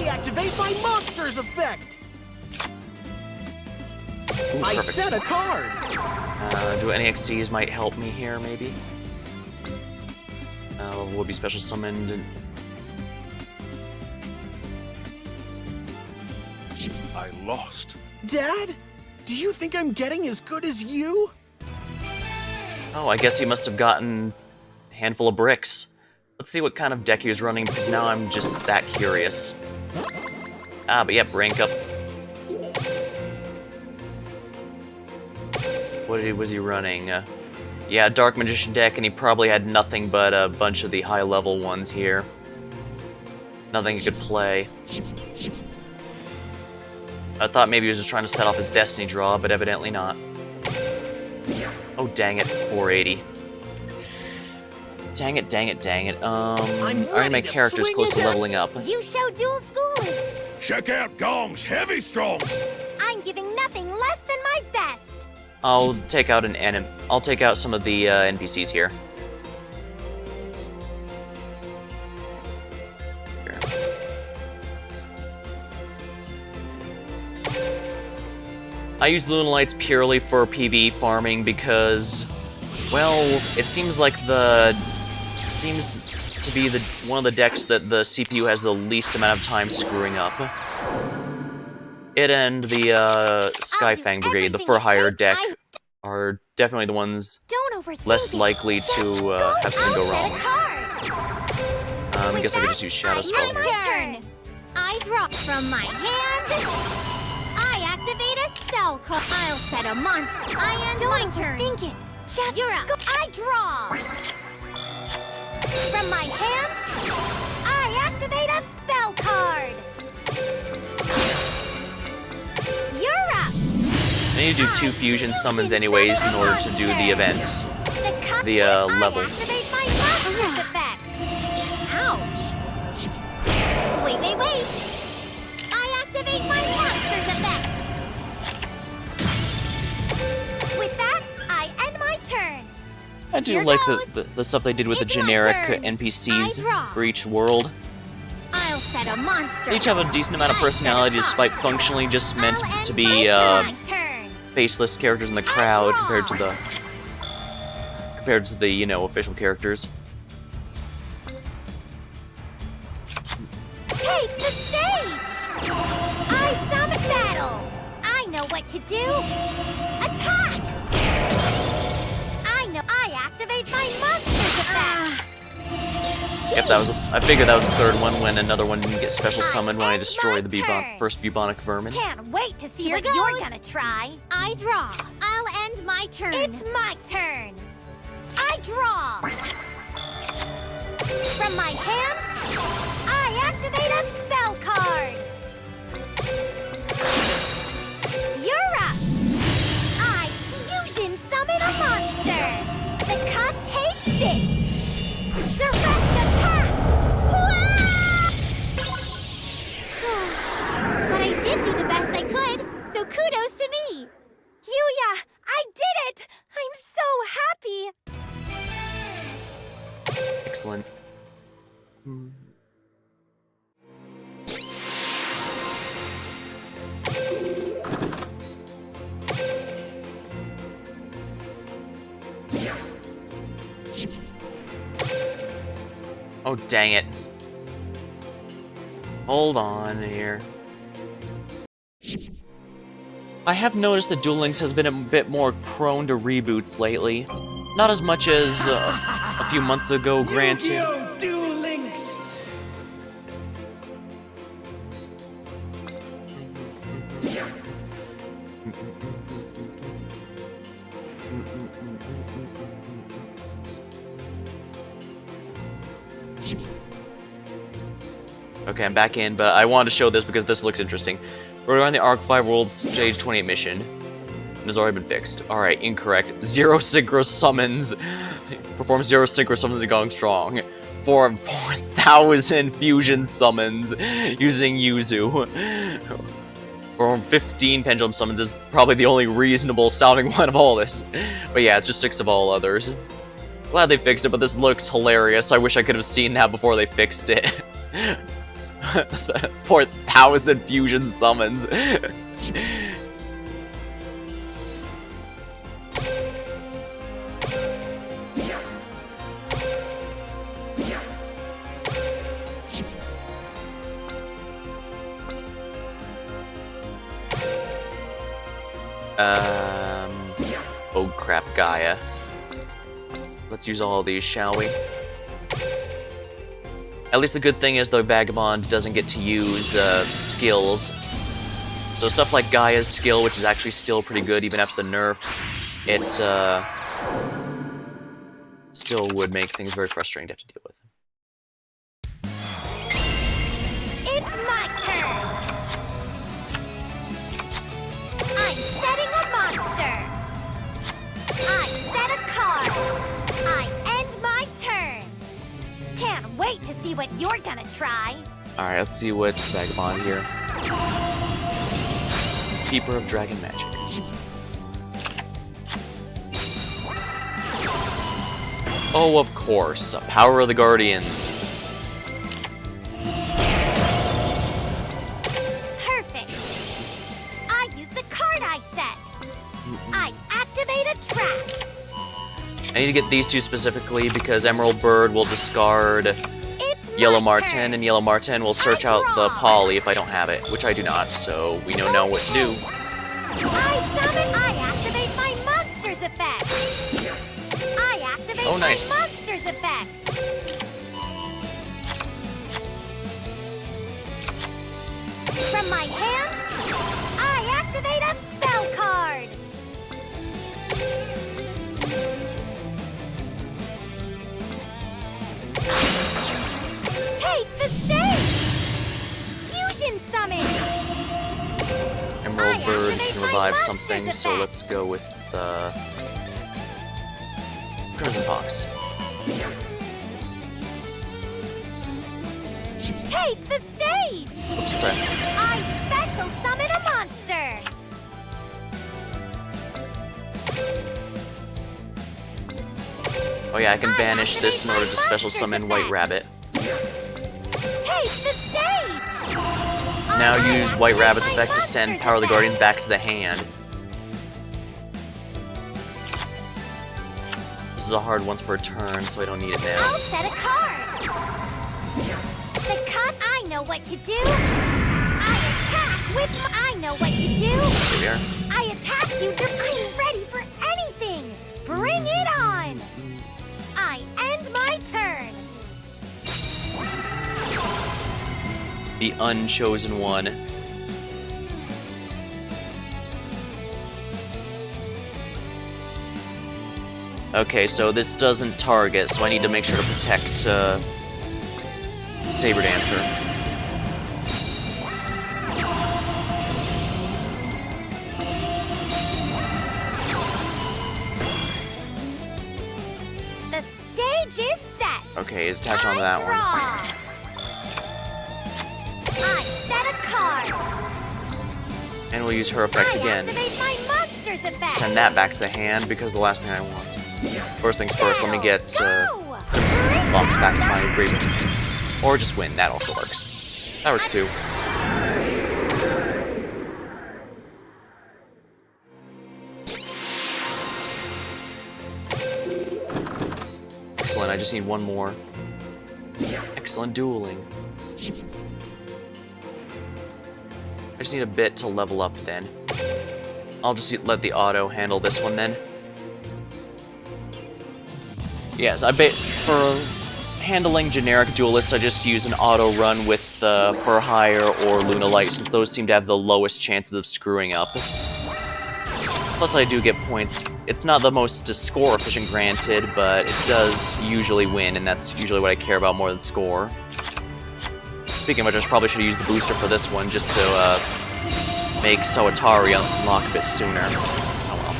activate my monster's effect. Ooh, I perfect. set a card. Do NXTs might help me here, maybe? Will be special summoned. And... I lost. Dad, do you think I'm getting as good as you? Oh, I guess he must have gotten a handful of bricks. Let's see what kind of deck he was running, because now I'm just that curious. Ah, but yeah, rank up. What was he running? Yeah, Dark Magician deck, and he probably had nothing but a bunch of the high-level ones here. Nothing he could play. I thought maybe he was just trying to set off his Destiny Draw, but evidently not. Oh, dang it, 480. Dang it, dang it, dang it. Already my character's close to leveling up. You show dual schooling. Check out Gong's Heavy Strongs. I'm giving nothing less than my best. I'll take out I'll take out some of the NPCs here. Here. I use Luna Lights purely for PvE farming because, well, it seems like seems to be one of the decks that the CPU has the least amount of time screwing up. It and the Skyfang Brigade, the for hire deck, are definitely the ones Don't less likely to have something go wrong. I guess I could just use Shadow Spell My here. turn. I draw from my hand. I activate a spell card. I'll set a monster. I end my turn. Think it. Just you're up. I draw. From my hand, I activate a spell card. You're up. I need to do 2 fusion summons anyways in order to do the events. The level. I activate my monster's effect. Ouch. Wait. I activate my monster's effect. With that, I end my turn. I do Here like goes. the stuff they did with It's the my generic turn. NPCs I draw. for each world. I'll set a monster. They each have a decent amount of personality despite functionally just meant I'll end to be my turn. faceless characters in the crowd compared to the you know, official characters. Take the stage! I summon battle! I know what to do! Attack! I know I activate my monster's effect! Yep, I figured that was the third one when another one didn't get special summoned when I destroyed the first bubonic vermin. Can't wait to see what you're gonna try! I draw. I'll end my turn. It's my turn! I draw! From my hand, I activate a spell card! You're up! I fusion summon a monster! The cut takes it! Direct attack! But I did do the best I could, so kudos to me! Yuya, I did it! I'm so happy! Excellent. Oh, dang it. Hold on here. I have noticed that Duel Links has been a bit more prone to reboots lately. Not as much as a few months ago, granted. Duel Links! Okay, I'm back in, but I wanted to show this because this looks interesting. We're on the Arc 5 World Stage 28 mission. It has already been fixed. Alright, incorrect. 0 synchro summons. Perform 0 synchro summons in Gong Strong. 4,000 fusion summons using Yuzu. Perform 15 pendulum summons is probably the only reasonable sounding one of all this. But yeah, it's just 6 of all others. Glad they fixed it, but this looks hilarious. I wish I could have seen that before they fixed it. 4,000 fusion summons. Oh crap, Gaia. Let's use all of these, shall we? At least the good thing is the Vagabond doesn't get to use skills. So stuff like Gaia's skill, which is actually still pretty good even after the nerf, it still would make things very frustrating to have to deal with. It's my turn! I'm setting a monster! I set a card! I end my turn! Can't wait to see what you're gonna try! Alright, let's see what's Vagabond here. Keeper of Dragon Magic. Oh, of course. Power of the Guardians. Perfect! I use the card I set! I activate a trap! I need to get these two specifically because Emerald Bird will discard It's Yellow my Marten, turn. and Yellow Marten will search out the Poly if I don't have it, which I do not, so we don't know what to do. I activate my monster's effect! Oh, nice. My monster's effect. From my hand, I activate a spell card. Take the stage. Fusion summon. Emerald I Bird activate can my revive monster's something, so effect. let's go with Crimson Fox. Take the stage. Oops, sorry. I special summon a monster. Oh yeah, I can banish this in order to special summon White Rabbit. Take the stage. Now I use White activate Rabbit's my effect to send monster's Power of the Guardians effect. back to the hand. This is a hard once per turn, so I don't need it now. I'll set a card. The cut. I know what to do. I attack with. I know what to do. Here we are. I attack you. I'm ready for anything. Bring it on. I end my turn. The Unchosen One. Okay, so this doesn't target, so I need to make sure to protect Saber Dancer. The stage is set. Okay, is attached onto that one. I set a card. And we'll use her effect I again. activate my monster's effect. Send that back to the hand because the last thing I want. First things first, let me get Go. Fox back to my graveyard. Or just win, that also works. That works too. Excellent, I just need one more. Excellent dueling. I just need a bit to level up then. I'll just let the auto handle this one then. Yes, for handling generic duelists, I just use an auto run with Fur Hire or Luna Light, since those seem to have the lowest chances of screwing up. Plus, I do get points. It's not the most score efficient, granted, but it does usually win, and that's usually what I care about more than score. Speaking of which, I probably should use the booster for this one just to make Sawatari unlock a bit sooner. Oh well.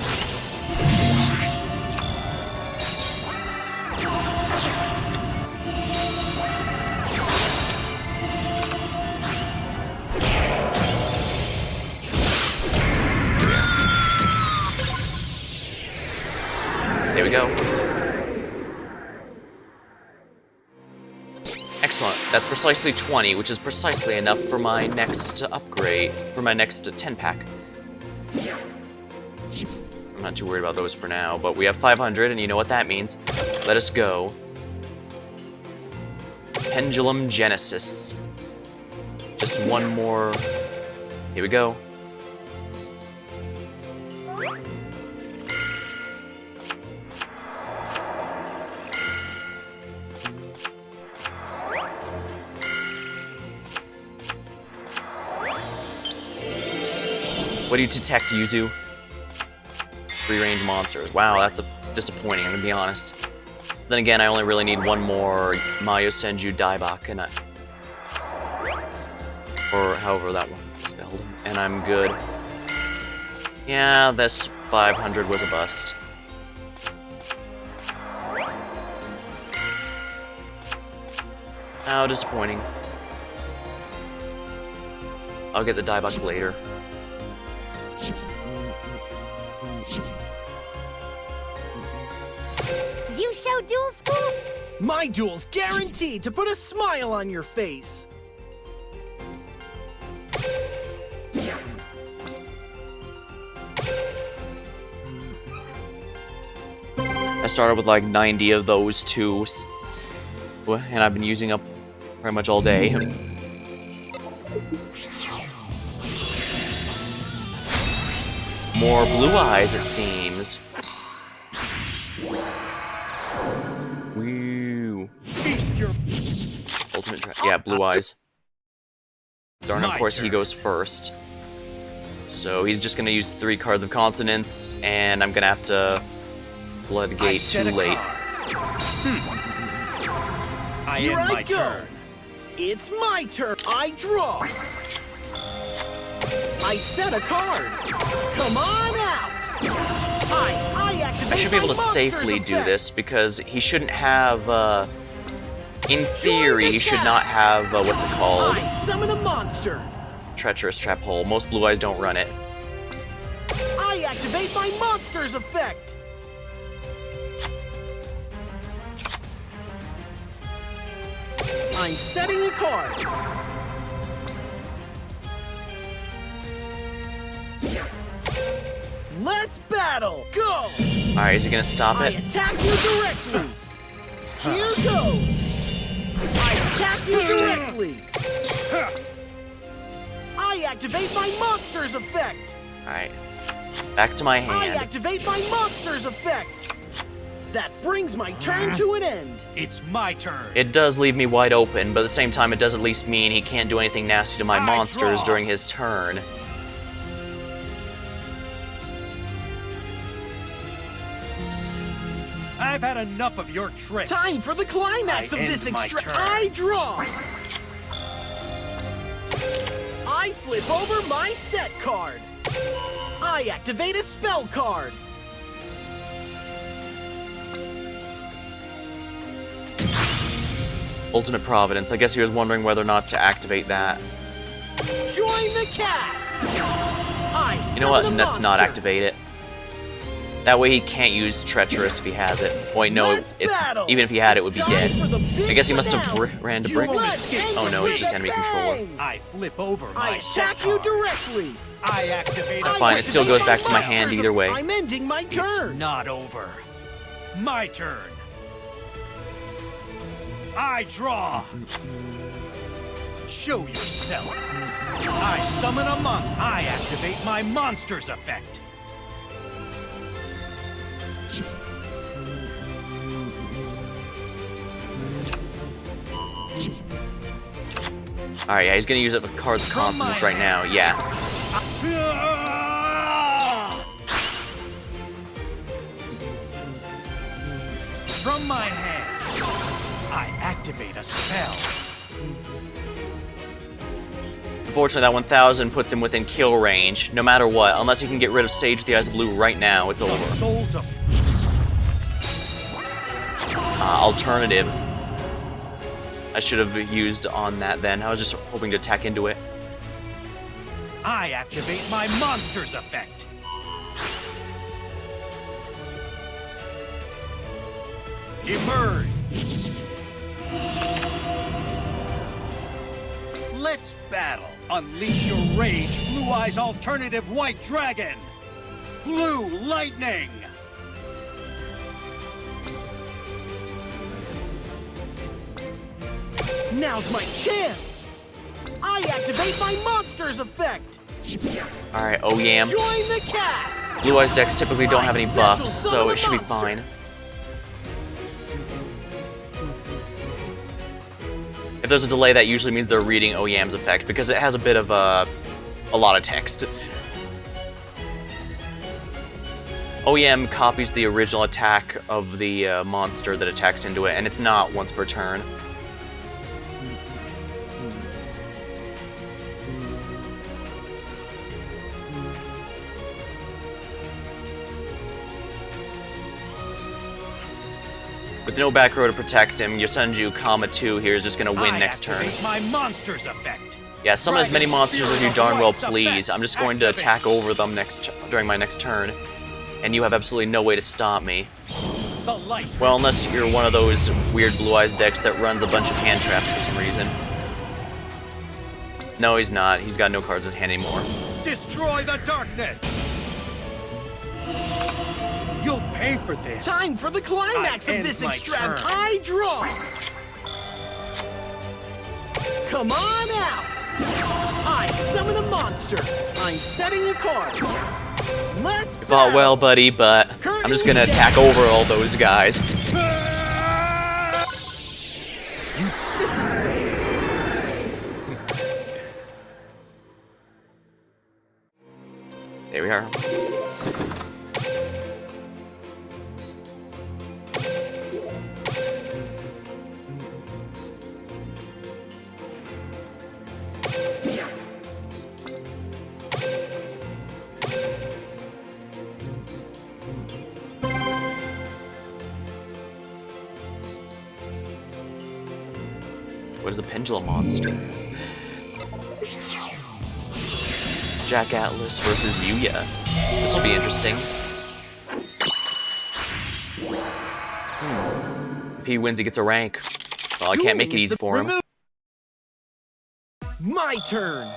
There we go. Excellent. That's precisely 20, which is precisely enough for my next upgrade, for my next 10-pack. I'm not too worried about those for now, but we have 500, and you know what that means. Let us go. Pendulum Genesis. Just one more. Here we go. What do you detect, Yuzu? Free-range monsters. Wow, that's disappointing, I'm gonna be honest. Then again, I only really need one more Yosenju Daibak, and or however that one's spelled, and I'm good. Yeah, this 500 was a bust. How disappointing. I'll get the Daibak later. You show duel school? My duel's guaranteed to put a smile on your face. I started with like 90 of those two, and I've been using up pretty much all day. More blue eyes, it seems. ultimate. Yeah, Blue Eyes. Darn, of My course he turn. goes first. So he's just gonna use 3 cards of consonants, and I'm gonna have to Bloodgate too late. I Here end I my go. turn. It's my turn. I draw. I set a card. Come on out. I activate I should be able my to monster's safely do effect. this because he shouldn't have. In theory, he should not have what's it called? I summon a monster. Treacherous Trap Hole. Most Blue Eyes don't run it. I activate my monster's effect. I'm setting a card. Let's battle. Go. All right, is he gonna stop I it? attack you directly. Here goes. I attack you directly. I activate my monster's effect. All right, back to my I hand. activate my monster's effect. That brings my turn to an end. It's my turn. It does leave me wide open, but at the same time, it does at least mean he can't do anything nasty to my I monsters draw. during his turn. I've had enough of your tricks. Time for the climax I of this end my extra. turn. I draw. I flip over my set card. I activate a spell card. Ultimate Providence. I guess he was wondering whether or not to activate that. Join the cast. I You know what? summon a Let's not monster. activate it. That way he can't use Treacherous if he has it. Wait, no, Let's it's battle. even if he had it, it would It's be time dead. for the big I guess he must have finale. ran to You bricks. won't Let's escape. end Oh no, it it's with just a enemy controller. bang. I flip over I my set attack you card. directly. I activate That's a fine, it still activate goes back my to my hand monster's either way. I'm ending my It's turn. not over. My turn. I draw. Show yourself. I summon a monster. I activate my monster's effect. Alright, yeah, he's gonna use it with cards of consonants right now. Yeah. From my hand, I activate a spell. Unfortunately, that 1000 puts him within kill range, no matter what. Unless he can get rid of Sage of the Eyes of Blue right now, it's The over. souls of Alternative. I should have used on that then. I was just hoping to attack into it. I activate my monster's effect. Emerge. Let's battle. Unleash your rage, Blue Eyes Alternative White Dragon. Blue Lightning. Now's my chance. I activate my monster's effect. Alright, oh yam. Join the cast. Blue Eyes decks typically don't have any My buffs, special so summon it should be monster. fine. If there's a delay, that usually means they're reading OYAM's effect, because it has a bit of a lot of text. OEM copies the original attack of the monster that attacks into it, and it's not once per turn. With no back row to protect him, Yosenju, comma 2 here is just gonna win I next turn. activate my monster's effect. Yeah, summon as many Dragon monsters as you Spirit darn well of Light's please. effect. I'm just going to Activate. attack over them during my next turn, and you have absolutely no way to stop me. The light. Well, unless you're one of those weird Blue Eyes decks that runs a bunch of hand traps for some reason. No, he's not. He's got no cards in his hand anymore. Destroy the darkness. You'll pay for this. Time for the climax I of end this my extravaganza. turn. I draw. Come on out. I summon a monster. I'm setting a card. Let's You fought battle. well, buddy, but I'm just gonna attack over all those guys. This is There we are. What is a pendulum monster? Jack Atlas versus Yuya. This will be interesting. If he wins, he gets a rank. Well, I can't make it easy for him. My turn.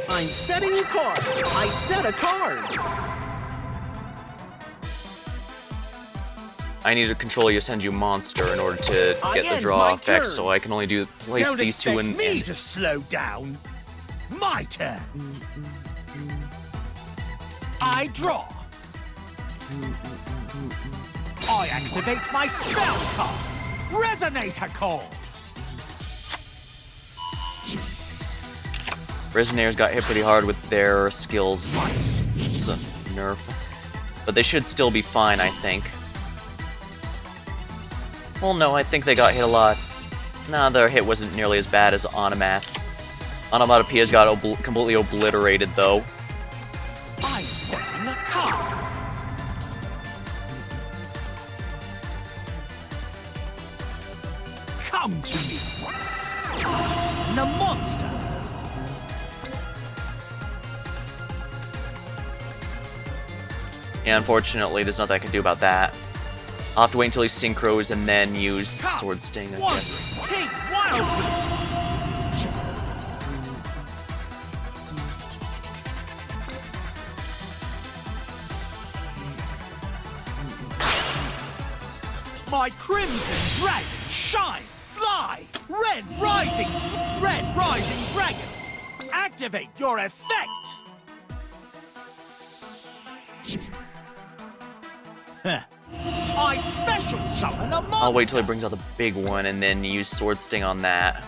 I'm setting a card. I set a card. I need to control Yosenju monster in order to get the draw effect, so I can only place these two in. Me to slow down. My turn. I draw. I activate my spell card. Resonator Call. Resonators got hit pretty hard with their skills. It's a nerf. But they should still be fine, I think. Well, no, I think they got hit a lot. Nah, their hit wasn't nearly as bad as Onomat's. Onomatopoeias got completely obliterated, though. I'm setting a card. Come to me. Summon a monster. Yeah, unfortunately, there's nothing I can do about that. I'll have to wait until he synchros and then use Sword Sting, I guess. King Wildwood. My crimson dragon shine, fly, red rising dragon. Activate your effect. I special summon a monster. I'll wait till he brings out the big one and then use Sword Sting on that.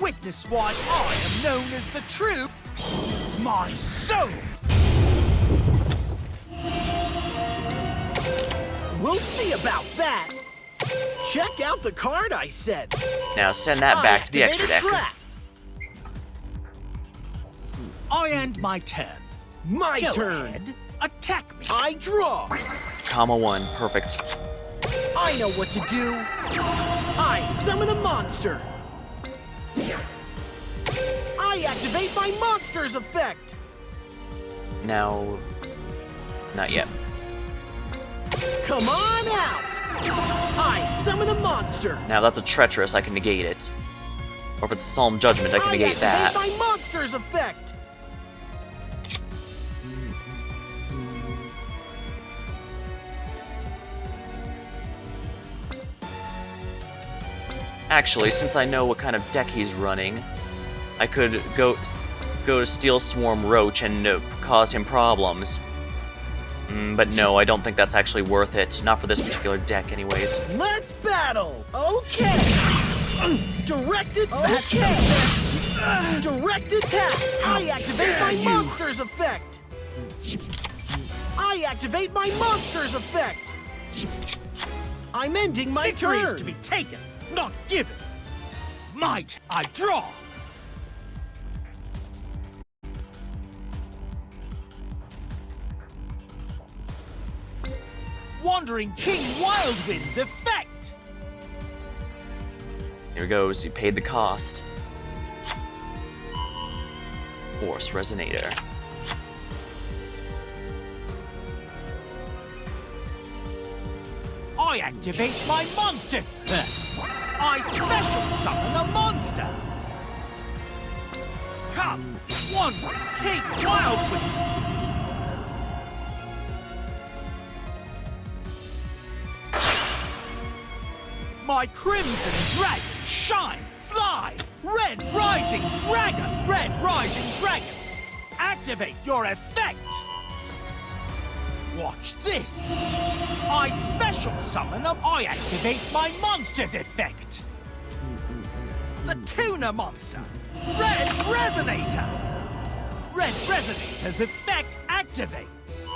Witness why I am known as the true my soul. We'll see about that. Check out the card I set. Now send that back to the extra deck. I end my turn. My Go turn. ahead, attack me. I draw. Comma 1, perfect. I know what to do. I summon a monster. I activate my monster's effect. Now, not yet. Come on out. I summon a monster. Now that's a treacherous, I can negate it. Or if it's a solemn judgment, I can negate that. I activate my monster's effect. Actually, since I know what kind of deck he's running, I could go to Steel Swarm Roach and cause him problems. But no, I don't think that's actually worth it. Not for this particular deck, anyways. Let's battle. Okay. Direct attack. Okay. Direct attack. I activate my monster's effect. I activate my monster's effect. I'm ending my Victory is turn. to be taken, not given. Might I draw? Wandering King Wildwind's effect. Here goes, he paid the cost. Force Resonator. I activate my monster. I special summon a monster. Come, Wandering King Wildwind. My crimson dragon shine, fly, red rising dragon. Activate your effect. Watch this! I special summon them. I activate my monster's effect. The tuna monster. Red Resonator. Red Resonator's effect activates.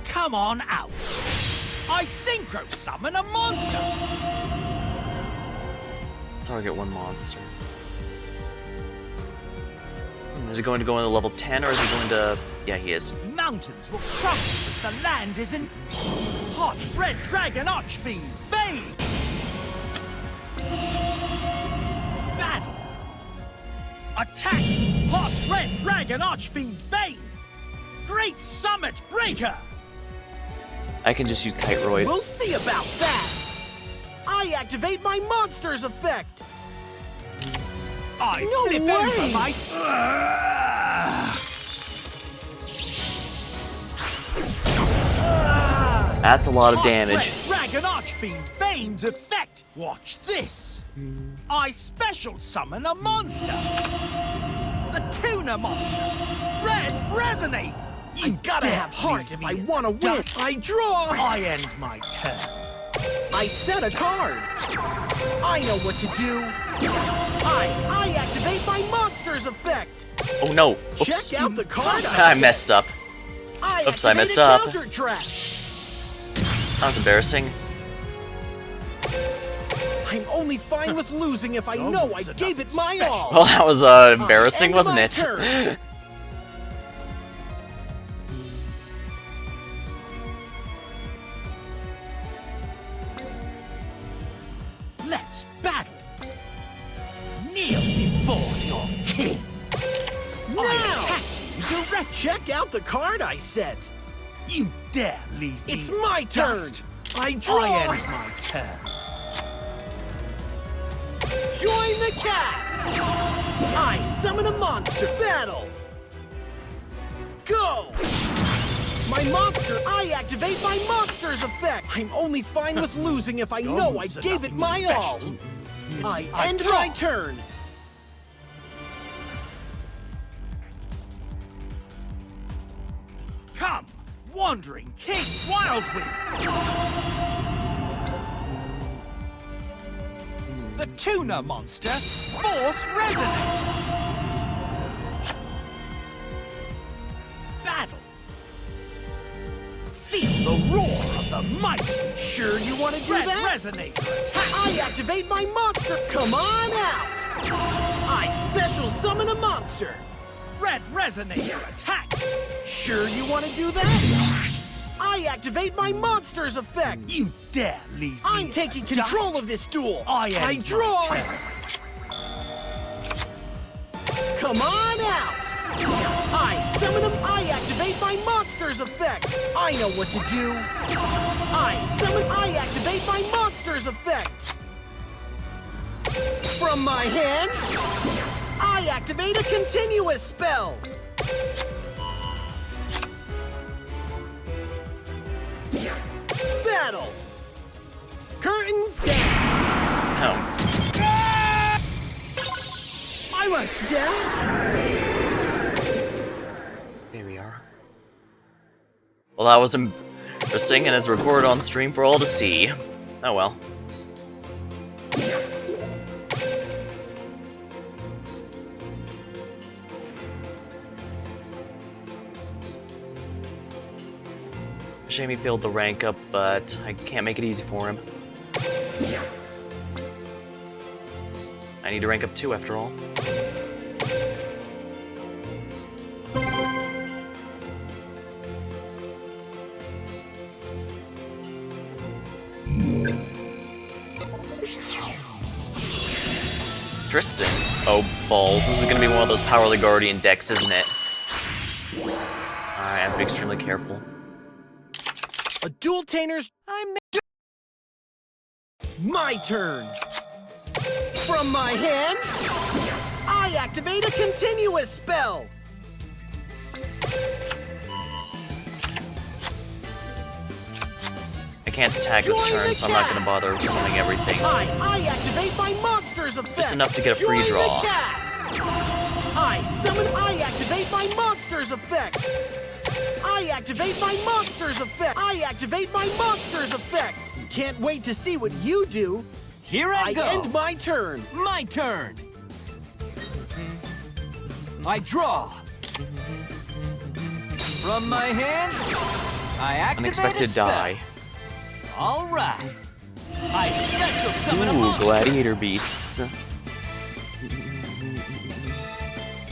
Come on out. I synchro summon a monster. Target one monster. Is it going to go into level 10 or is it going to... Yeah, he is. Mountains will crumble as the land is in hot red dragon archfiend Bane. Battle. Attack hot red dragon archfiend Bane. Great summit breaker. I can just use Kiteroid. We'll see about that! I activate my monster's effect! I No flip way. over my... That's a lot of damage. Red dragon archfiend Bane's effect. Watch this. I special summon a monster. The tuna monster. Red Resonate. I gotta have heart if I wanna win! I draw! I end my turn. I set a card! I know what to do! I activate my monster's effect! Oh no! Oops. Check out the card I messed up. Oops, I activate messed a up. counter trap. That was embarrassing. I'm only fine with losing if I know I gave it my all! Well, that was embarrassing, end wasn't my it? turn. Let's battle. Kneel before your king. Now! I attack you direct. Check out the card I set! You dare leave me It's my turn! dust. I draw! I end my turn. Join the cast! I summon a monster battle! Go! My monster, I activate my monster's effect! I'm only fine with losing if I know I moves are gave it nothing my all! special. I end my turn! Come, wandering King Wildwind! The tuna monster, Force Resonate! Battle! Feel the roar of the might! Sure you want to do Red that? Resonate! I activate my monster! Come on out! I special summon a monster! Red Resonator attacks! Sure you want to do that? I activate my monster's effect! You dare leave me I'm in taking the control dust. of this duel! I end draw! my turn. Come on out! I summon him, I activate my monster's effect! I know what to do! I activate my monster's effect! From my hand, I activate a continuous spell! Battle! Curtains down! I won't. Dad? There we are. Well, that was embarrassing, and it's recorded on stream for all to see. Oh well. Shame he failed the rank up, but I can't make it easy for him. I need to rank up 2 after all. Tristan. Oh, balls. This is gonna be one of those Power of the Guardian decks, isn't it? Alright, I have to be extremely careful. A dual tainers. My turn. From my hand, I activate a continuous spell. I can't attack this Join turn, the so I'm not gonna cast. bother summoning everything. I activate my monster's effect. Just enough to get a free Join draw. the cast. I activate my monster's effect. I activate my monster's effect. I activate my monster's effect. Can't wait to see what you do. Here I go. end my turn. My turn. I draw. From my hand, I activate Unexpected a spell. die. All right. I special summon a Ooh, monster. gladiator beasts. In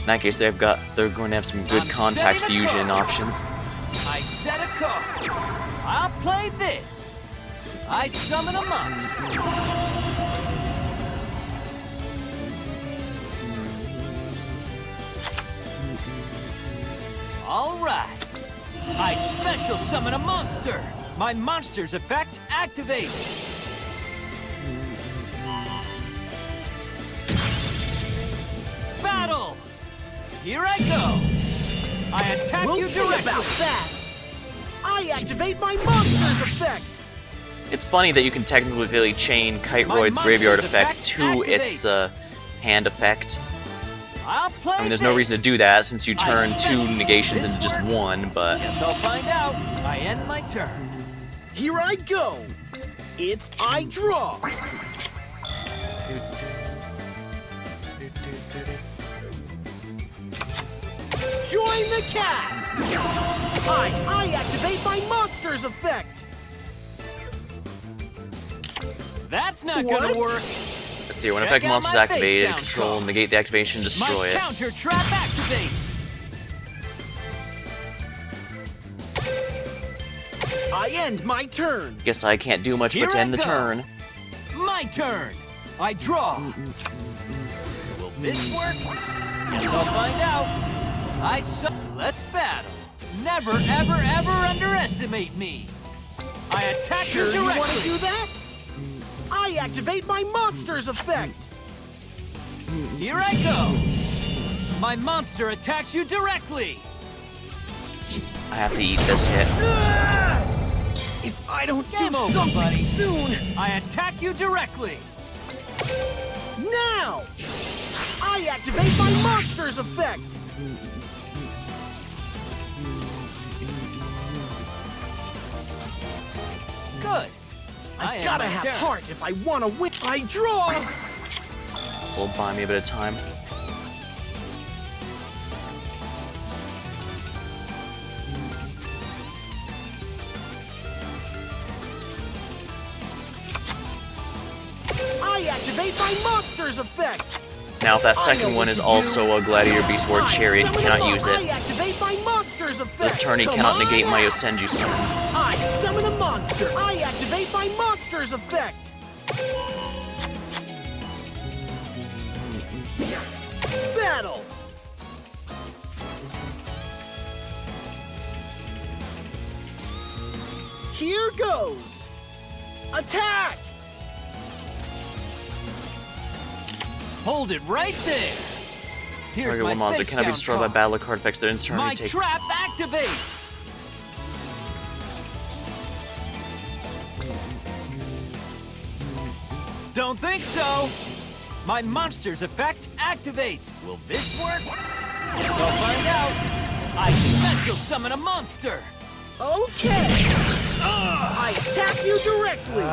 that case, they're going to have some good I'm contact setting a fusion card. options. I set a card. I'll play this. I summon a monster. All right. I special summon a monster. My monster's effect activates. Battle. Here I go. I attack We'll you see directly. about that. I activate my monster's effect. It's funny that you can technically chain Kite My Royd's graveyard monster's effect effect to its activates. hand effect. I'll play I mean, there's no reason to do that since you I turn special- two negations this into just work? one, but Guess I'll find out. I end my turn. Here I go. It's I draw. Join the cast. I activate my monster's effect. That's not What? gonna work. let's see, when Check effect out monster's my activated, face down control, card. negate the activation, destroy My it. counter trap activates. I end my turn. Guess I can't do much Here but to I end the go. turn. My turn. I draw. Will this work? Guess I'll find out. Let's battle. Never, ever, ever underestimate me. I attack Sure you you want to directly. do that? I activate my monster's effect. Here I go. My monster attacks you directly. I have to eat this hit. If I don't Game do over, something buddy. soon, I attack you directly. now! I activate my monster's effect. Good. I end gotta my have turn. heart if I want to win. I draw. This will buy me a bit of time. I activate my monster's effect. Now, if that I second know one what is to also a gladiator beast or I chariot, you summon cannot a use I it. activate my monster's effect. This turn he Come cannot on negate my out. Yosenju summons. I summon a monster. I activate my monster's effect. Battle. Here goes. Attack. Hold it right there. Here's Regular my monster face cannot be down destroyed by card. battle card effects that in turn My you take. trap activates. Don't think so. My monster's effect activates. Will this work? Guess I'll find out. I special summon a monster. Okay. I attack you directly.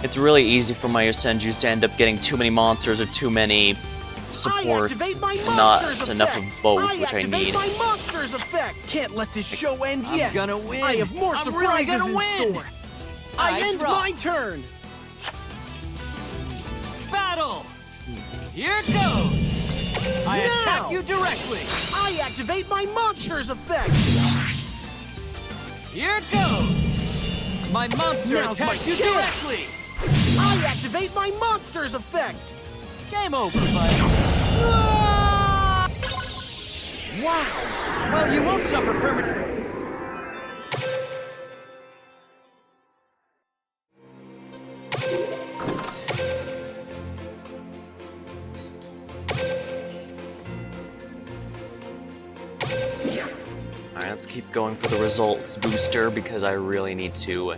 It's really easy for my Yosenjus to end up getting too many monsters or too many I supports, activate my and not monster's enough of effect. both, which I activate need. my monster's effect. Can't let this show end I'm yet. gonna win. I have more I'm surprises really gonna in win. store. I end draw. my turn. Battle. Here goes. I Now. attack you directly. I activate my monster's effect. Here goes. My monster Now's my attacks you chance. directly. I activate my monster's effect. Game over, buddy. Wow. Well, you won't suffer permanent. Alright, let's keep going for the results booster because I really need to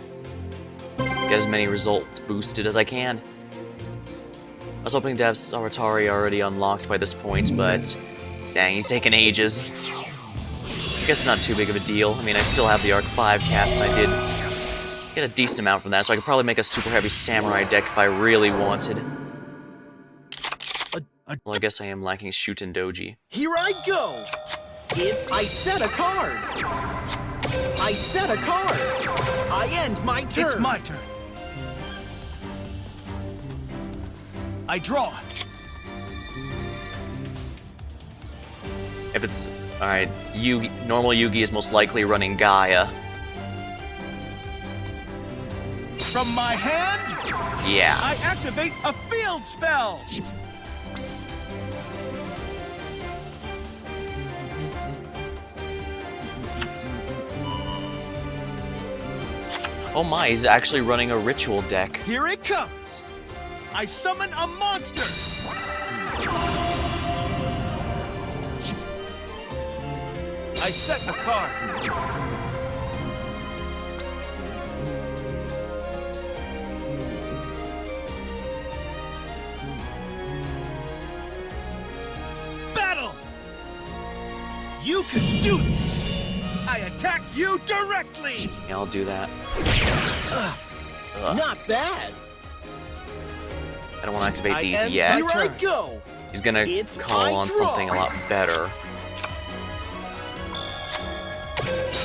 get as many results boosted as I can. I was hoping to have Saratari already unlocked by this point, but dang, he's taking ages. I guess it's not too big of a deal. I mean, I still have the Arc 5 cast, and I did get a decent amount from that, so I could probably make a super heavy samurai deck if I really wanted. Well, I guess I am lacking Shuten Doji. Here I go! I set a card! I set a card! I end my turn! It's my turn. I draw. If it's... Alright, normal Yugi is most likely running Gaia. From my hand, Yeah. I activate a field spell. Oh my, he's actually running a ritual deck. Here it comes. I summon a monster. I set a card. Battle! You can do this. I attack you directly. Yeah, I'll do that. Not bad! I don't want to activate I these end yet. Here I turn. go! He's gonna It's call my on draw. something a lot better.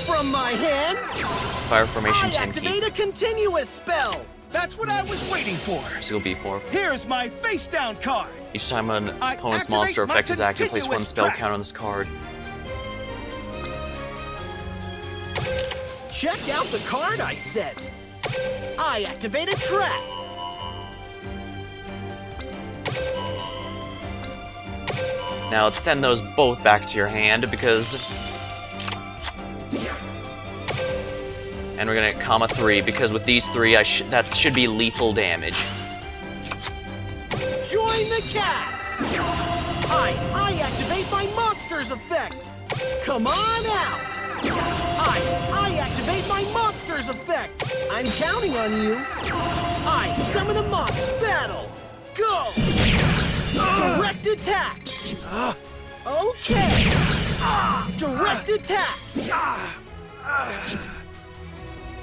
From my hand, Fire Formation I activate Tenki. a continuous spell! That's what I was waiting for. Seal B4. Here's my face down card. Each time an I opponent's activate monster my effect is active, place one continuous spell trap. counter on this card. Check out the card I set! I activate a trap! Now let's send those both back to your hand because... And we're gonna comma 3 because with these 3, that should be lethal damage. Join the cast! I activate my monster's effect! Come on out! I activate my monster's effect! I'm counting on you! I summon a monster battle! Go! Direct attack! Okay! Direct attack!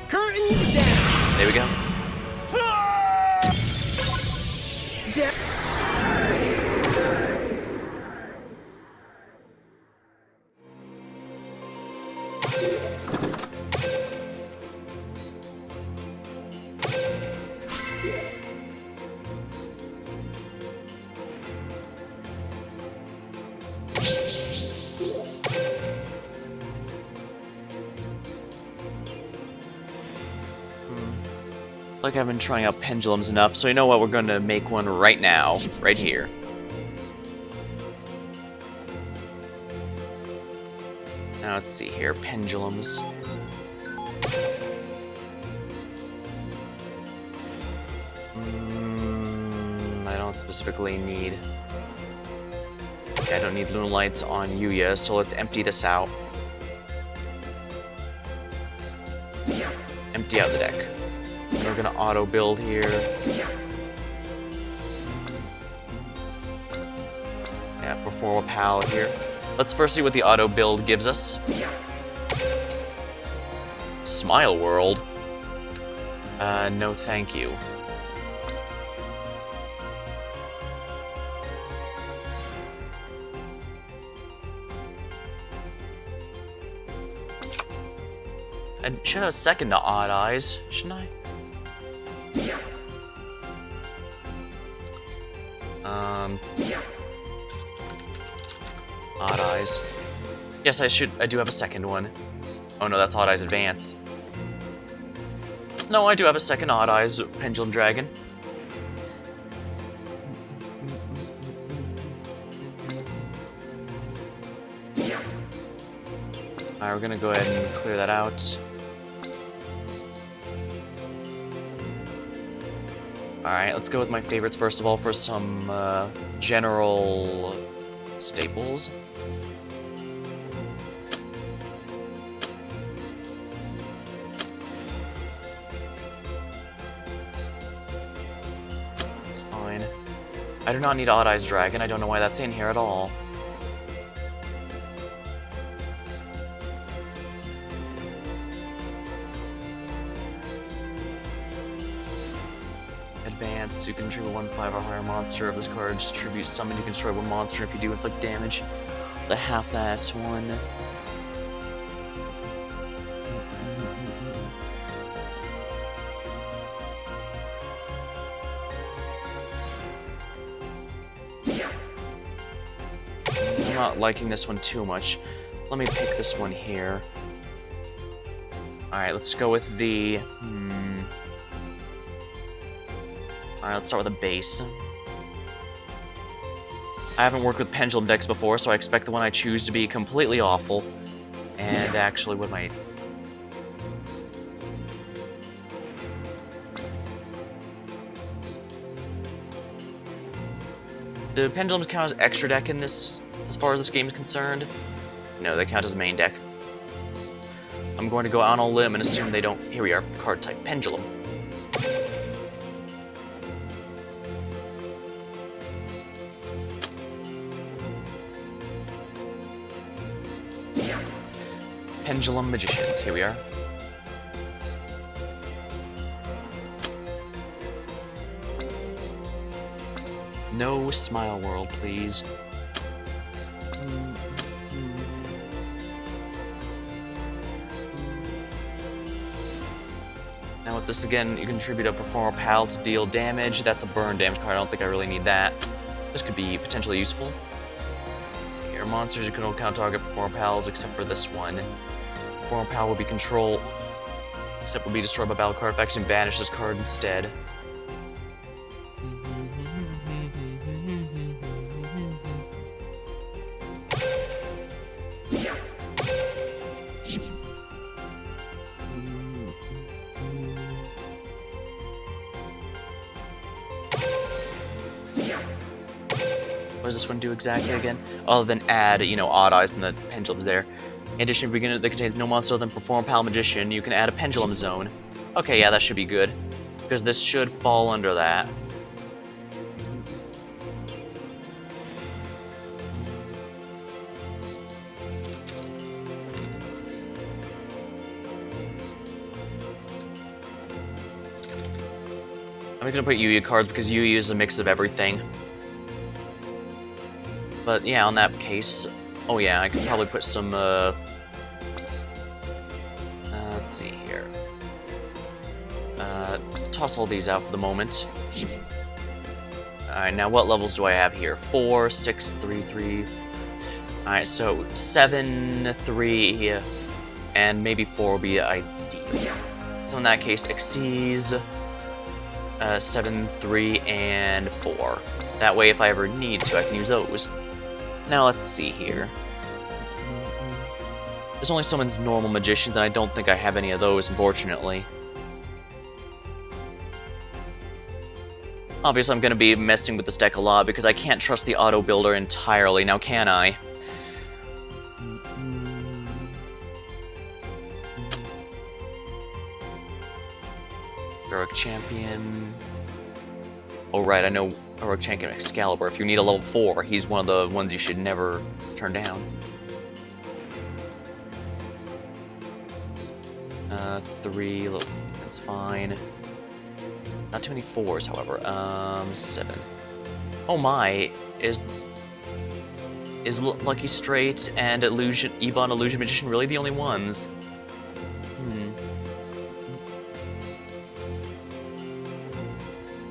Curtains down! There we go. Like I've been trying out pendulums enough, so you know what? We're going to make one right now, right here. Now let's see here, pendulums. I don't specifically need... I don't need Lunar Lights on Yuya, so let's empty this out. Empty out the deck. And we're gonna auto build here. Yeah, perform a pal here. Let's first see what the auto build gives us. Smile World. No thank you. I should have a second to Odd Eyes, shouldn't I? Odd Eyes. Yes, I do have a second one. Oh no, that's Odd Eyes Advance. No, I do have a second Odd Eyes Pendulum Dragon. Alright, we're gonna go ahead and clear that out. Alright, let's go with my favorites first of all for some general staples. I do not need Odd Eyes Dragon. I don't know why that's in here at all. Advanced, you can tribute 1/5 or higher monster of this card. Distribute summon, you can destroy one monster if you do inflict damage. The half that one. I'm not liking this one too much. Let me pick this one here. Alright, let's go with the... Alright, let's start with a base. I haven't worked with pendulum decks before, so I expect the one I choose to be completely awful. And actually, what am I... Do pendulums count as extra deck in this, as far as this game is concerned? No, they count as main deck. I'm going to go out on a limb and assume they don't... Here we are, card type pendulum. Pendulum Magicians, here we are. No Smile World, please. Now what's this again? You contribute a Performer Pal to deal damage. That's a burn damage card. I don't think I really need that. This could be potentially useful. Let's see here. Monsters you can only count target Performer Pals except for this one. Performer Pal will be control, except will be destroyed by battle card effects and banish this card instead. What does this one do exactly again? Other than add, you know, Odd Eyes and the pendulums there. In addition, a beginner that contains no monster other than Perform Pal Magician, you can add a pendulum zone. Okay, yeah, that should be good. Because this should fall under that. I'm gonna put Yu-Yu cards because Yu-Yu is a mix of everything. But yeah, on that case, oh yeah, I could probably put some, let's see here. Toss all these out for the moment. Alright, now what levels do I have here? 4, 6, 3, 3. Alright, so 7, 3, and maybe 4 will be ideal. So in that case, Xyz, 7, 3, and 4. That way, if I ever need to, I can use those. Now let's see here. This only summons normal magicians, and I don't think I have any of those, unfortunately. Obviously, I'm going to be messing with this deck a lot, because I can't trust the auto-builder entirely, now can I? Heroic Champion... Oh right, I know Heroic Champion Excalibur. If you need a level 4, he's one of the ones you should never turn down. 3, that's fine. Not too many 4s, however. 7. Oh my, is Lucky Straight and Ebon Illusion Magician really the only ones?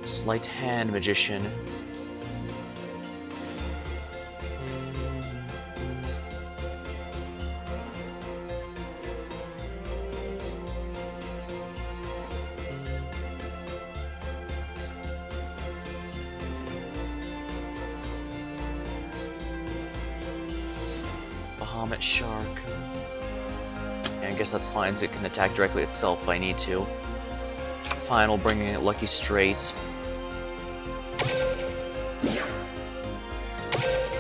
Sleight Hand Magician. Bahamut Shark. Yeah, I guess that's fine, so it can attack directly itself if I need to. Fine, we'll bring in Lucky Straight.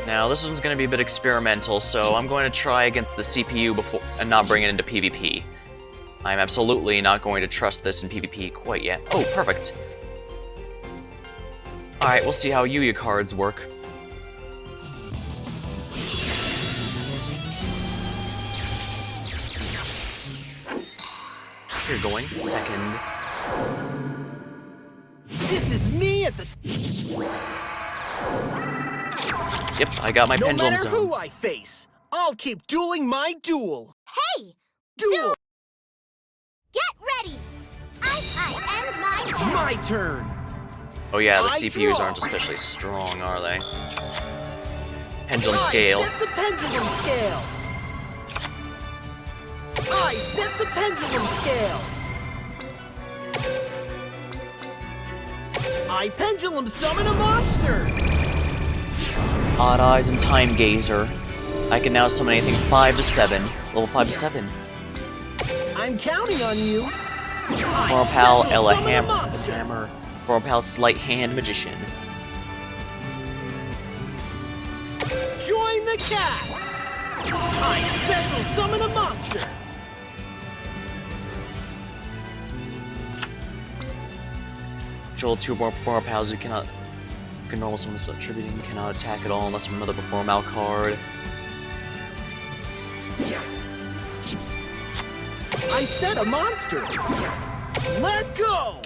Now, this one's going to be a bit experimental, so I'm going to try against the CPU before and not bring it into PvP. I'm absolutely not going to trust this in PvP quite yet. Oh, perfect. Alright, we'll see how Yuya cards work. You're going second. This is me at the... Yep, I got my No pendulum matter zones. who I face, I'll keep dueling my duel. Hey! Duel! Get ready! I end my turn. My turn. Oh yeah, the I CPUs draw. aren't especially strong, are they? Pendulum I scale. set the pendulum scale. I set the pendulum scale. I pendulum summon a monster. Odd Eyes and Time Gazer. I can now summon anything 5 to 7. Level 5 to 7. I'm counting on you. Former pal special Ella summon a monster. Hammer. Former pal Sleight Hand Magician. Join the cast. I special summon a monster. Control 2 more Performer pals who cannot. Can normal summon without attributing. Cannot attack at all unless from another Performer Mal card. I set a monster. Let go.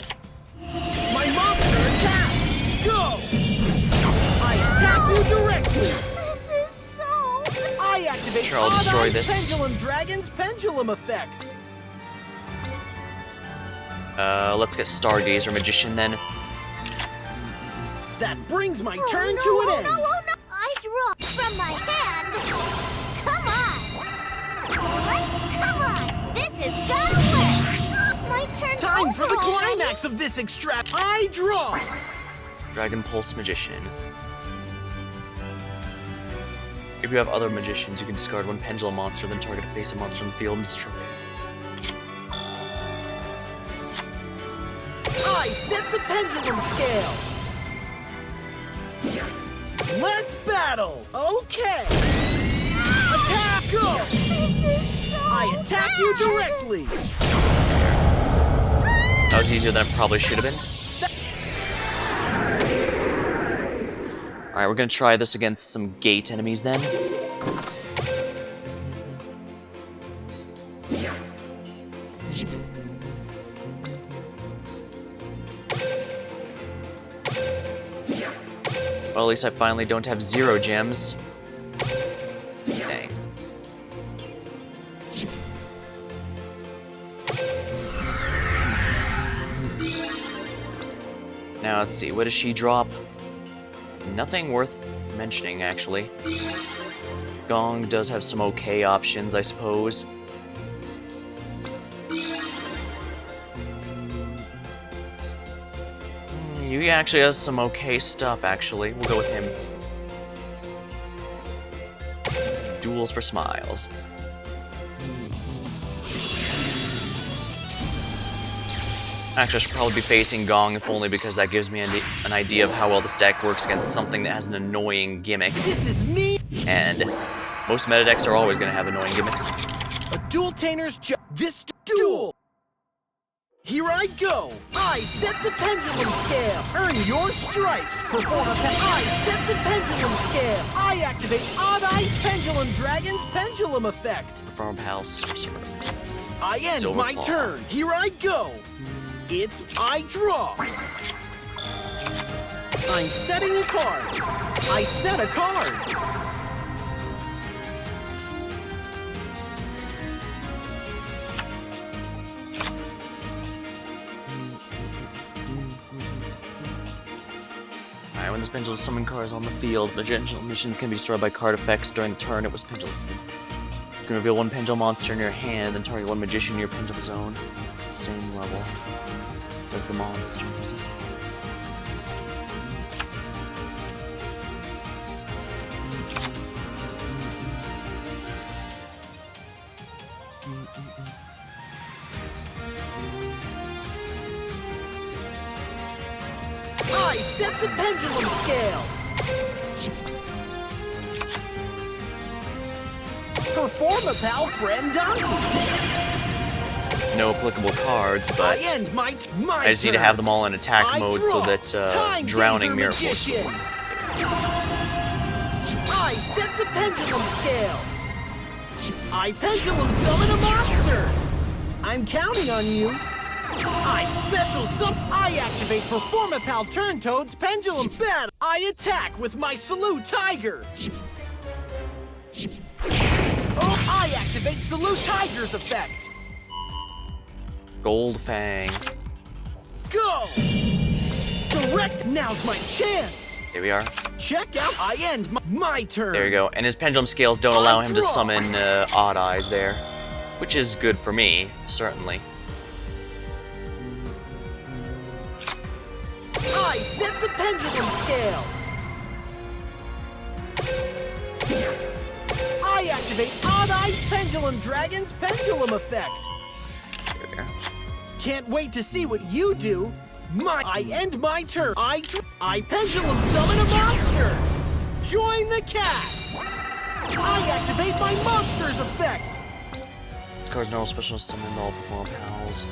My monster attacks. Go. I attack you directly. This is so... I activate Sure, I'll destroy Odd-Eyes this. Pendulum Dragon's pendulum effect. Let's get Stargazer Magician then. That brings my Oh, turn no, to an oh, end. no, oh, no. I draw from my hand. Come on. Come on. This is gonna work. My turn. Time for the climax of this extract. I draw. Dragon Pulse Magician. If you have other magicians, you can discard one pendulum monster, then target a face-up monster on the field and destroy it. I set the pendulum scale. Let's battle. Okay. Attack. Go. This is so I attack you bad. directly. That was easier than it probably should have been. Alright, we're gonna try this against some gate enemies then. Well, at least I finally don't have 0 gems. Dang. Now let's see, what does she drop? Nothing worth mentioning, actually. Gong does have some okay options, I suppose. Yuya actually has some okay stuff, actually. We'll go with him. Duels for smiles. Actually, I should probably be facing Gong, if only because that gives me an idea of how well this deck works against something that has an annoying gimmick. This is me. And most meta decks are always going to have annoying gimmicks. A dual tainer's this duel. Here I go. I set the pendulum scale. Earn your stripes. Perform a I set the pendulum scale. I activate Odd-Eyes Pendulum Dragon's pendulum effect. Perform Pal Sorcerer. I end Silver my Claw. turn. Here I go. It's I draw. I'm setting a card. I set a card. Alright, when this pendulum summon card is on the field, magician missions can be destroyed by card effects during the turn it was pendulum summoned. You can reveal one pendulum monster in your hand, then target one magician in your pendulum zone. Same level as the monsters. I set the pendulum scale. Perform a pal friend donkey. no applicable cards, but I end my I just need to have them all in attack I mode so draw. that Time drowning Gazer Mirror Force. Magician. I set the pendulum scale. I pendulum summon a monster. I'm counting on you. I special summon. I activate Performapal Turntoad's pendulum battle. I attack with my Salute Tiger. Oh, I activate Salute Tiger's effect. Gold Fang. Go! Direct, now's my chance! There we are. Check out, I end my turn. There you go. And his pendulum scales don't allow him to summon Odd Eyes there, which is good for me, certainly. I set the pendulum scale. I activate Odd Eyes Pendulum Dragon's pendulum effect. There we go. Can't wait to see what you do. I end my turn. I pendulum summon a monster. Join the cast. I activate my monster's effect. This card's normal special summon all perform pals.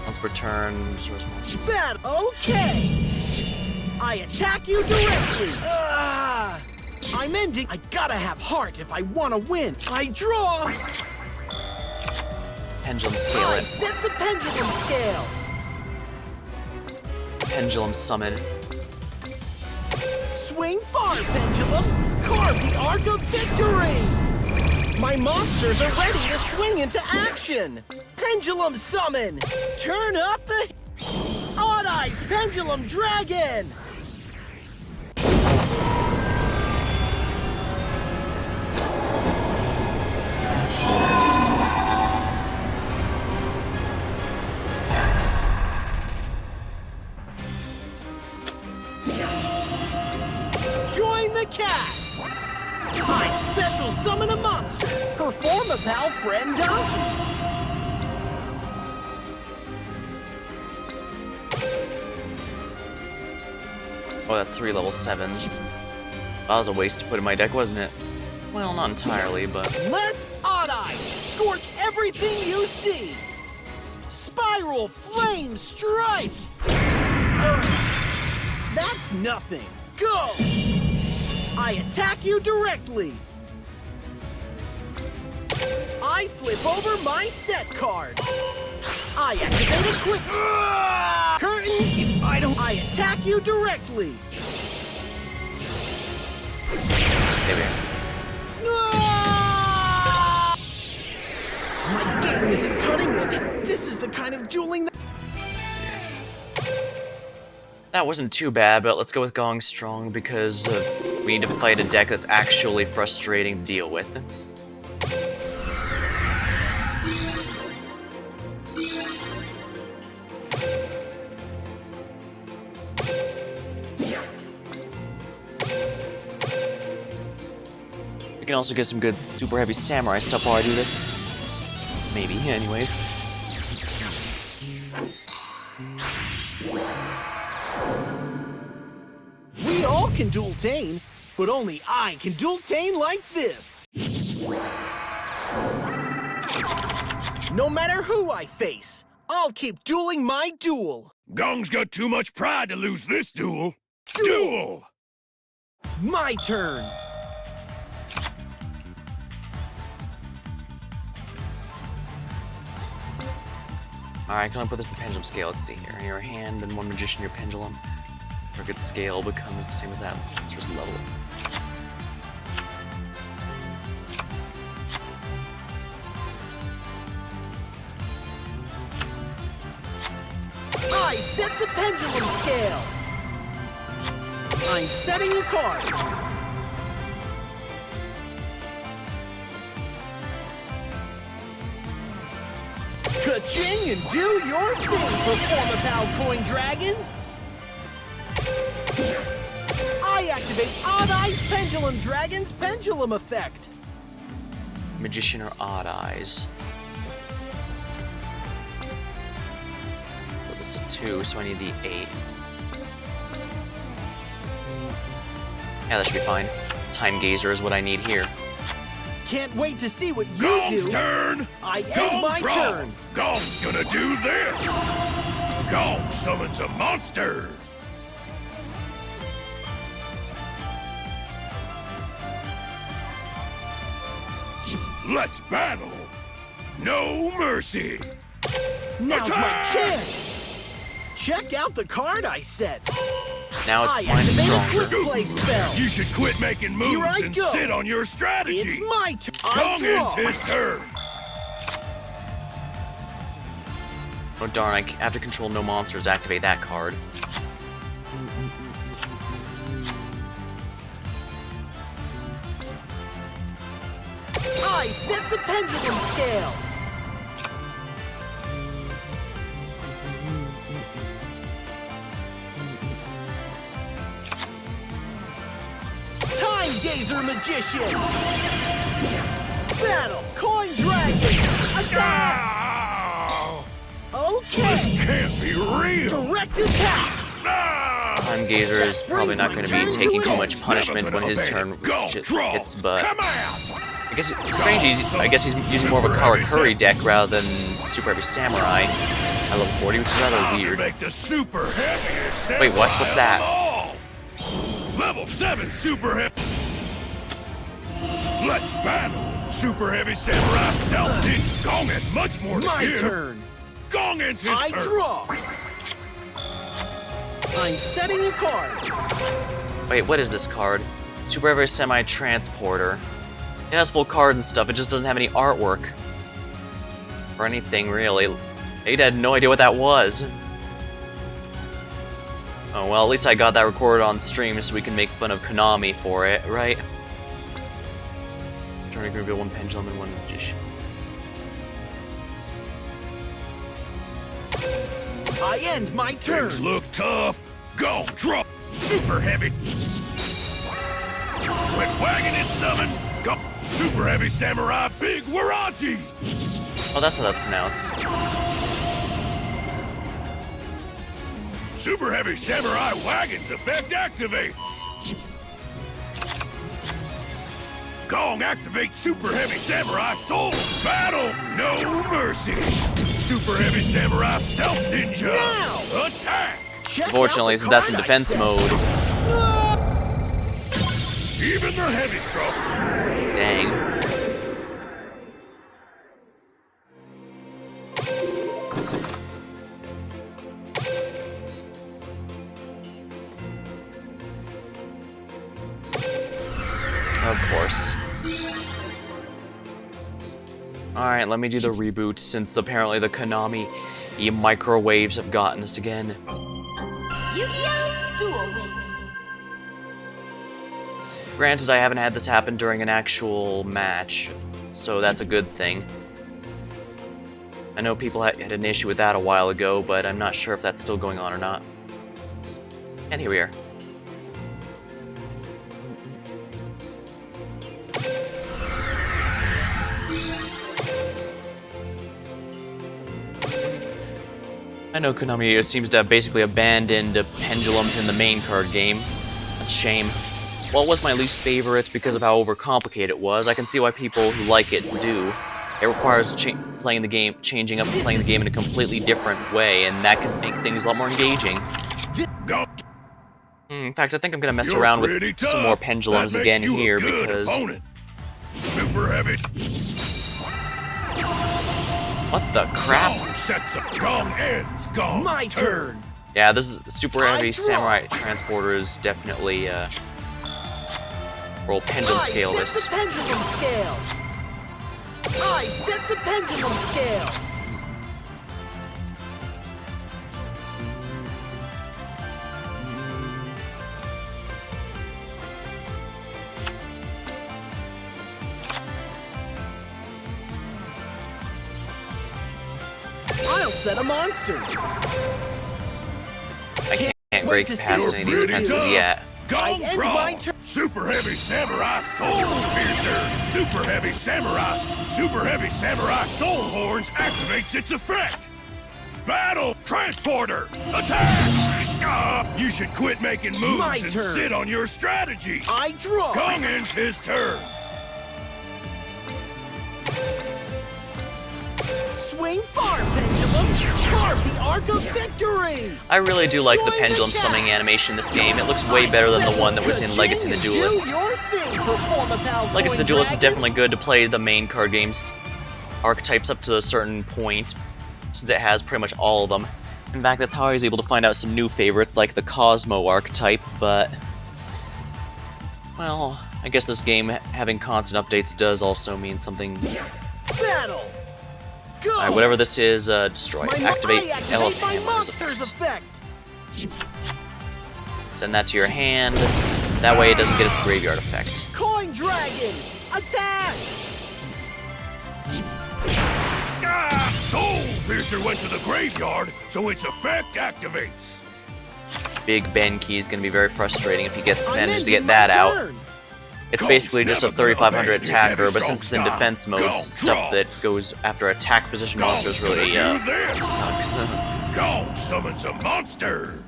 Once per turn, restores monster. Bad. Okay. I attack you directly. I'm ending. I gotta have heart if I want to win. I draw. Pendulum scale I it. set the pendulum scale. Pendulum summon. Swing far, pendulum. Carve the arc of victory. My monsters are ready to swing into action. Pendulum summon. Turn up the Odd Eyes Pendulum Dragon. Join the cast! I special summon a monster! Perform a pal friend donkey! Oh, that's 3 level 7s. That was a waste to put in my deck, wasn't it? Well, not entirely, but... Let's Odd Eye! Scorch everything you see! Spiral Flame Strike! That's nothing! Go! I attack you directly! I flip over my set card! I activate a quick curtain if I don't. I attack you directly! There we go. My game isn't cutting it! This is the kind of dueling that. That wasn't too bad, but let's go with Gong Strong because we need to fight a deck that's actually frustrating to deal with. We can also get some good super heavy samurai stuff while I do this. Maybe, anyways. We all can dual tane, but only I can dual tane like this. No matter who I face, I'll keep dueling my duel. Gong's got too much pride to lose this duel. Duel! My turn. Alright, can I put this in the pendulum scale? Let's see here. In your hand and one magician, your pendulum. Target scale becomes the same as that. Let's just level it. I set the pendulum scale. I'm setting a card. Ka-ching and do your thing, Perform a Pal Coin Dragon. I activate Odd Eyes Pendulum Dragon's pendulum effect. Magician or Odd Eyes. Well, this is a 2, so I need the 8. Yeah, that should be fine. Time Gazer is what I need here. Can't wait to see what you Gong's do. turn! I end Gong my draw. turn. Gong's gonna do this! Gong summons a monster! Let's battle! No mercy! Now's my Attack! chance. Check out the card I set. Now it's I mine activate a stronger. quick play spell. You should quit making Here I moves and go. sit on your strategy! It's my turn. I Gong draw. ends his turn! Oh darn, I have to control no monsters to activate that card. I set the pendulum scale. Time Gazer Magician. Battle Coin Dragon. Attack. Ow! Okay. Can't be real! Direct attack. Ah! Time Gazer is probably not going to be taking too much punishment when his turn hits, but Come out! I guess it's strange. I guess he's using more of a Karakuri deck rather than Super Heavy Samurai at level 40, which is rather weird. Make the super heaviest Wait, what? samurai What's that? of all. Level 7 super heavy. Let's battle. Super heavy samurai stealth. Gong has much more to My give. turn. Gong ends his I turn. draw. I'm setting a card. Wait, what is this card? Super Heavy Semi-Transporter. It has full cards and stuff, it just doesn't have any artwork. Or anything, really. I had no idea what that was. Oh, well, at least I got that recorded on stream so we can make fun of Konami for it, right? Trying to reveal one pendulum and one magician. I end my turn. Things look tough. Gong drop. Super heavy. When wagon is summoned, go. Super heavy samurai big Waraji. Oh, that's how that's pronounced. Super heavy samurai wagon's effect activates. Gong activates super heavy samurai soul. Battle, no mercy. Super heavy samurai stealth ninja. Now! Attack. Check Unfortunately, out since the that's in card I defense set. mode. Even the heavy stroke. Dang. Of course. Alright, let me do the reboot since apparently the Konami microwaves have gotten us again. Yu-Gi-Oh! Duel Links. Granted, I haven't had this happen during an actual match, so that's a good thing. I know people had an issue with that a while ago, but I'm not sure if that's still going on or not. And here we are. I know Konami seems to have basically abandoned pendulums in the main card game. That's a shame. Well, it was my least favorite because of how overcomplicated it was. I can see why people who like it do. It requires changing up playing the game in a completely different way, and that can make things a lot more engaging. Go. In fact, I think I'm gonna mess You're around pretty with tough. some more pendulums That again makes you a here good because opponent. Super heavy. what the crap? Gong sets up. Gong ends. Gong's My turn. Yeah, this is Super Heavy I draw. Samurai Transporter is definitely roll pendulum scale I this. set the pendulum scale. I set the pendulum scale. I'll set a monster. I can't Wait break to see past your any of these pretty defenses tough. yet. Gong I end draw. my turn. Super heavy samurai soul piercer. Super heavy samurai. Super heavy samurai soul horns activates its effect. Battle transporter. Attack. You should quit making moves My and turn. sit on your strategy. I draw. Gong ends his turn. Swing far, pendulum! Carve the arc of victory! I really do like the Join pendulum the summoning chat. animation in this game. It looks way better than the one that was in Legacy the Duelist. Do your thing, Performa Pal Legacy the Coin Duelist is Dragon. definitely good to play the main card games archetypes up to a certain point, since it has pretty much all of them. In fact, that's how I was able to find out some new favorites, like the Cosmo archetype, but... well, I guess this game having constant updates does also mean something. Battle! Go! Alright, whatever this is, destroy it. I Activate Elephant my Hammer's monster's effect. effect! Send that to your hand. That way it doesn't get its graveyard effect. Coin Dragon! Attack! Ah! Soul Piercer went to the graveyard, so its effect activates. Big Ben key is going to be very frustrating if you manage to ending get that my out. turn. It's Ghost basically just a never gonna 3500 abandon his attacker, heavy but since it's in strong defense style. mode, Go, stuff that goes after attack position monsters really gonna do this. sucks. Go summons a monster.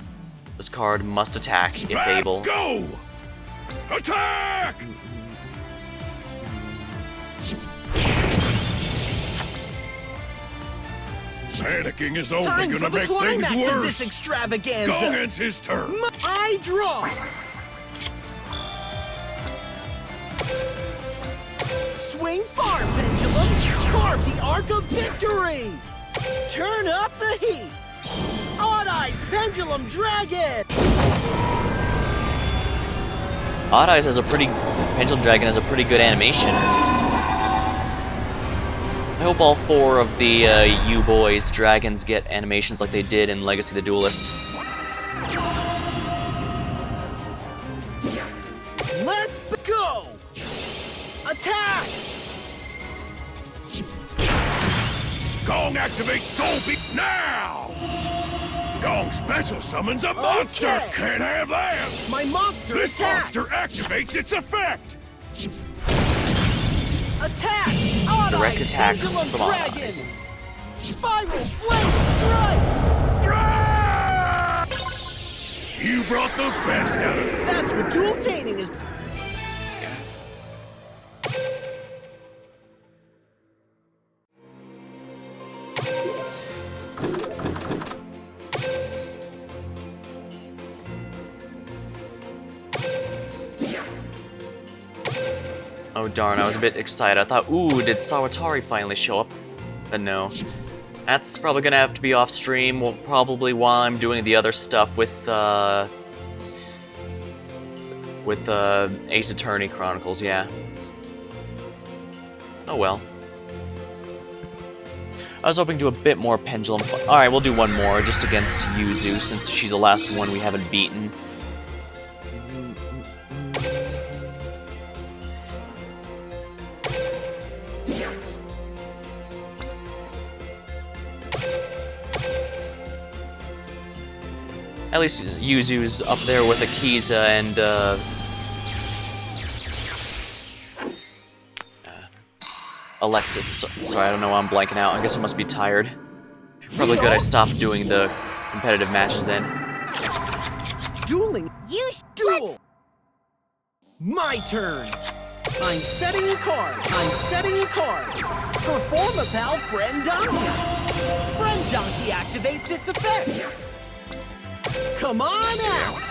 This card must attack if Back, able. Go! Attack! Panicking is only Time for gonna the make things climax of this worse. extravaganza! Gongan's his turn. I draw! Swing far, pendulum! Carve the arc of victory! Turn up the heat! Odd Eyes Pendulum Dragon! Odd Eyes has a pretty... Pendulum Dragon has a pretty good animation. I hope all 4 of the U-Boys dragons get animations like they did in Legacy the Duelist. Let's go! Attack! Gong activates Soul Beat now! Gong special summons a monster! Okay. Can't have that! My monster This attacks! monster activates its effect! Attack! Odd Direct Eyes attack Pendulum from Odd Dragon! Eyes. Spiral Flame Strike! You brought the best out of it! That's what dual taining is. Oh darn, I was a bit excited. I thought, ooh, did Sawatari finally show up? But no. That's probably gonna have to be off stream, probably while I'm doing the other stuff with Ace Attorney Chronicles, yeah. Oh well. I was hoping to do a bit more Pendulum. Alright, we'll do one more, just against Yuzu, since she's the last one we haven't beaten. At least Yuzu's up there with Akiza and, Alexis. Sorry, I don't know why I'm blanking out. I guess I must be tired. Probably good I stopped doing the competitive matches then. Dueling. You Duel. My turn. I'm setting a card. I'm setting a card. Perform a pal Friend Donkey. Friend Donkey activates its effect. Come on out.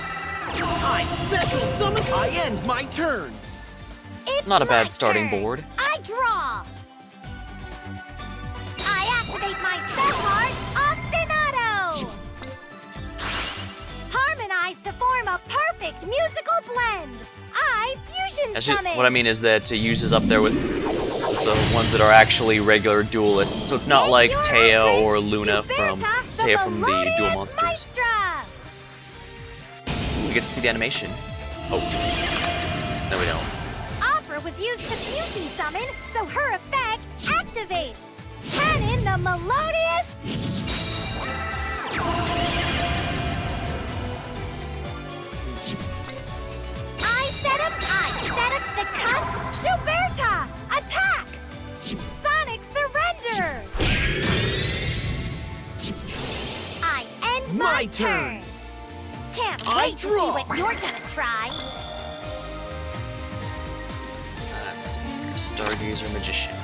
I special summon. I end my turn. It's Not a my bad starting turn. board. I draw. I activate my spell card, Ostinato. Harmonize to form a perfect musical blend. I fusion summon. What I mean is that it uses up there with the ones that are actually regular duelists, so it's not like Teo or Luna from the Duel Monsters. Maestra. We get to see the animation. Oh. No, we don't. Opera was used to fusion summon, so her effect activates. Cannon the melodious. I set up the cuts. Schuberta, attack. Sonic surrender. I end My my turn. turn. Can't I wait to see draw. what you're gonna try. Let's see here. Stargazer Magician.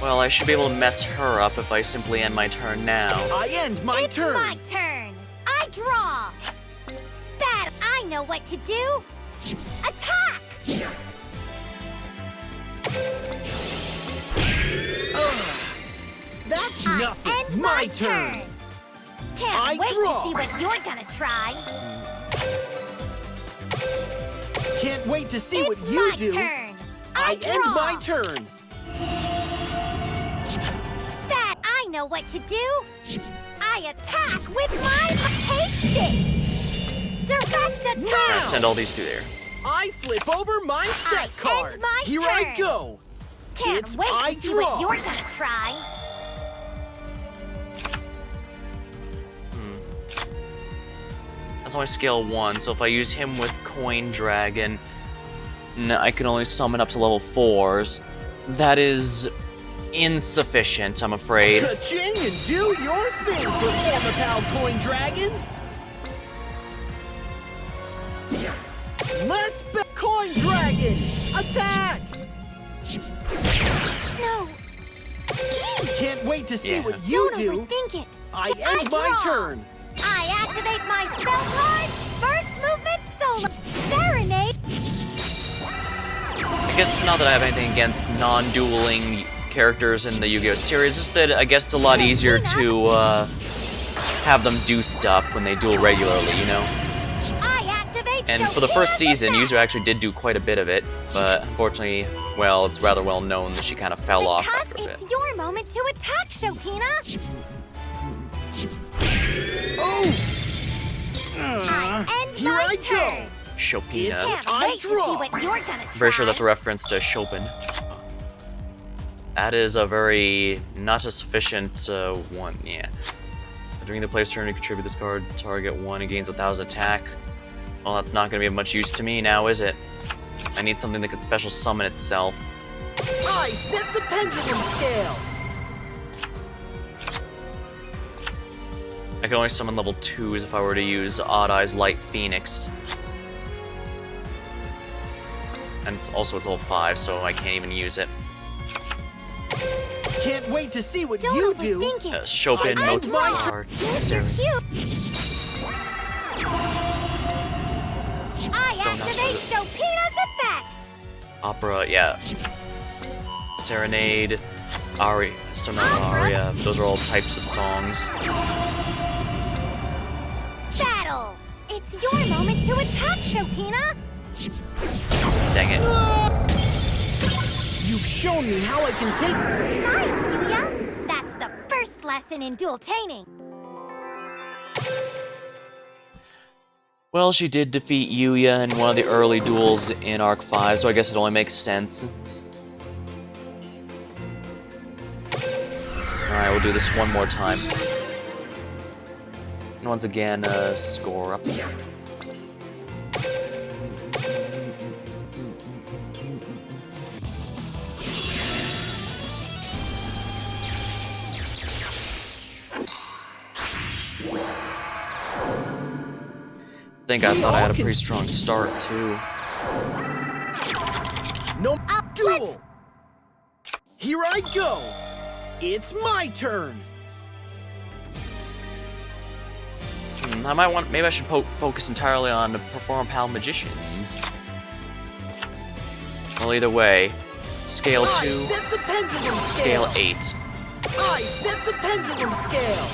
Well, I should be able to mess her up if I simply end my turn now. I end my It's turn. my turn. I draw. That I know what to do. Attack. That's I nothing. end My my turn. Can't I wait draw. to see what you're gonna try. Can't wait to see It's what you my do. turn. I draw. end my turn. That I know what to do. I attack with my take this. Direct attack. Send all these through there. I flip over my set end card. my Here I turn. go. Can't It's wait I to see draw. what you're gonna try. That's only scale 1, so if I use him with Coin Dragon, I can only summon up to level 4s. That is insufficient, I'm afraid. Ka-ching and do your thing, Performer Pal Coin Dragon. Let's be Coin Dragon. Attack. No. Can't wait to see Yeah. what you Don't do. overthink it. I end my draw. turn. I activate my spell card. First movement solo. Serenade. I guess not that I have anything against non-dueling characters in the Yu-Gi-Oh! Series, just that I guess it's a lot easier to have them do stuff when they duel regularly, you know? I activate And for the first Sophia's season, attack. Yuzu actually did do quite a bit of it, but unfortunately, well, it's rather well known that she kind of fell off Cut, after a bit. it's your moment to attack, Shopina. I end Here my I turn. go. Chopina. Can't I wait to see draw. what you're gonna try. Very sure that's a reference to Chopin. That is a very not a sufficient one, yeah. During the player's turn, you contribute this card, target 1, and gains 1,000 attack. Well, that's not going to be of much use to me now, is it? I need something that can special summon itself. I set the pendulum scale. I can only summon level 2s if I were to use Odd Eye's Light Phoenix. And it's level 5, so I can't even use it. Can't wait to see what Don't you do. overthink it. Chopin, I end my Mozart, Mr. Serenade. Cute. I So not activate true. Chopina's effect. Opera, yeah. Serenade, Aria, Sonata Aria, those are all types of songs. Battle. It's your moment to attack, Chopina. Dang it. You've shown me how I can take. Smile, Yuya. That's the first lesson in dual-taning. Well, she did defeat Yuya in one of the early duels in Arc 5, so I guess it only makes sense. Alright, we'll do this one more time. And once again, score up. I thought I had a pretty strong start, too. No duel. let's- Here I go. It's my turn. Maybe I should focus entirely on Perform Pal Magicians. Well, either way, scale I 2, set the pendulum scale 8. I set the pendulum scale.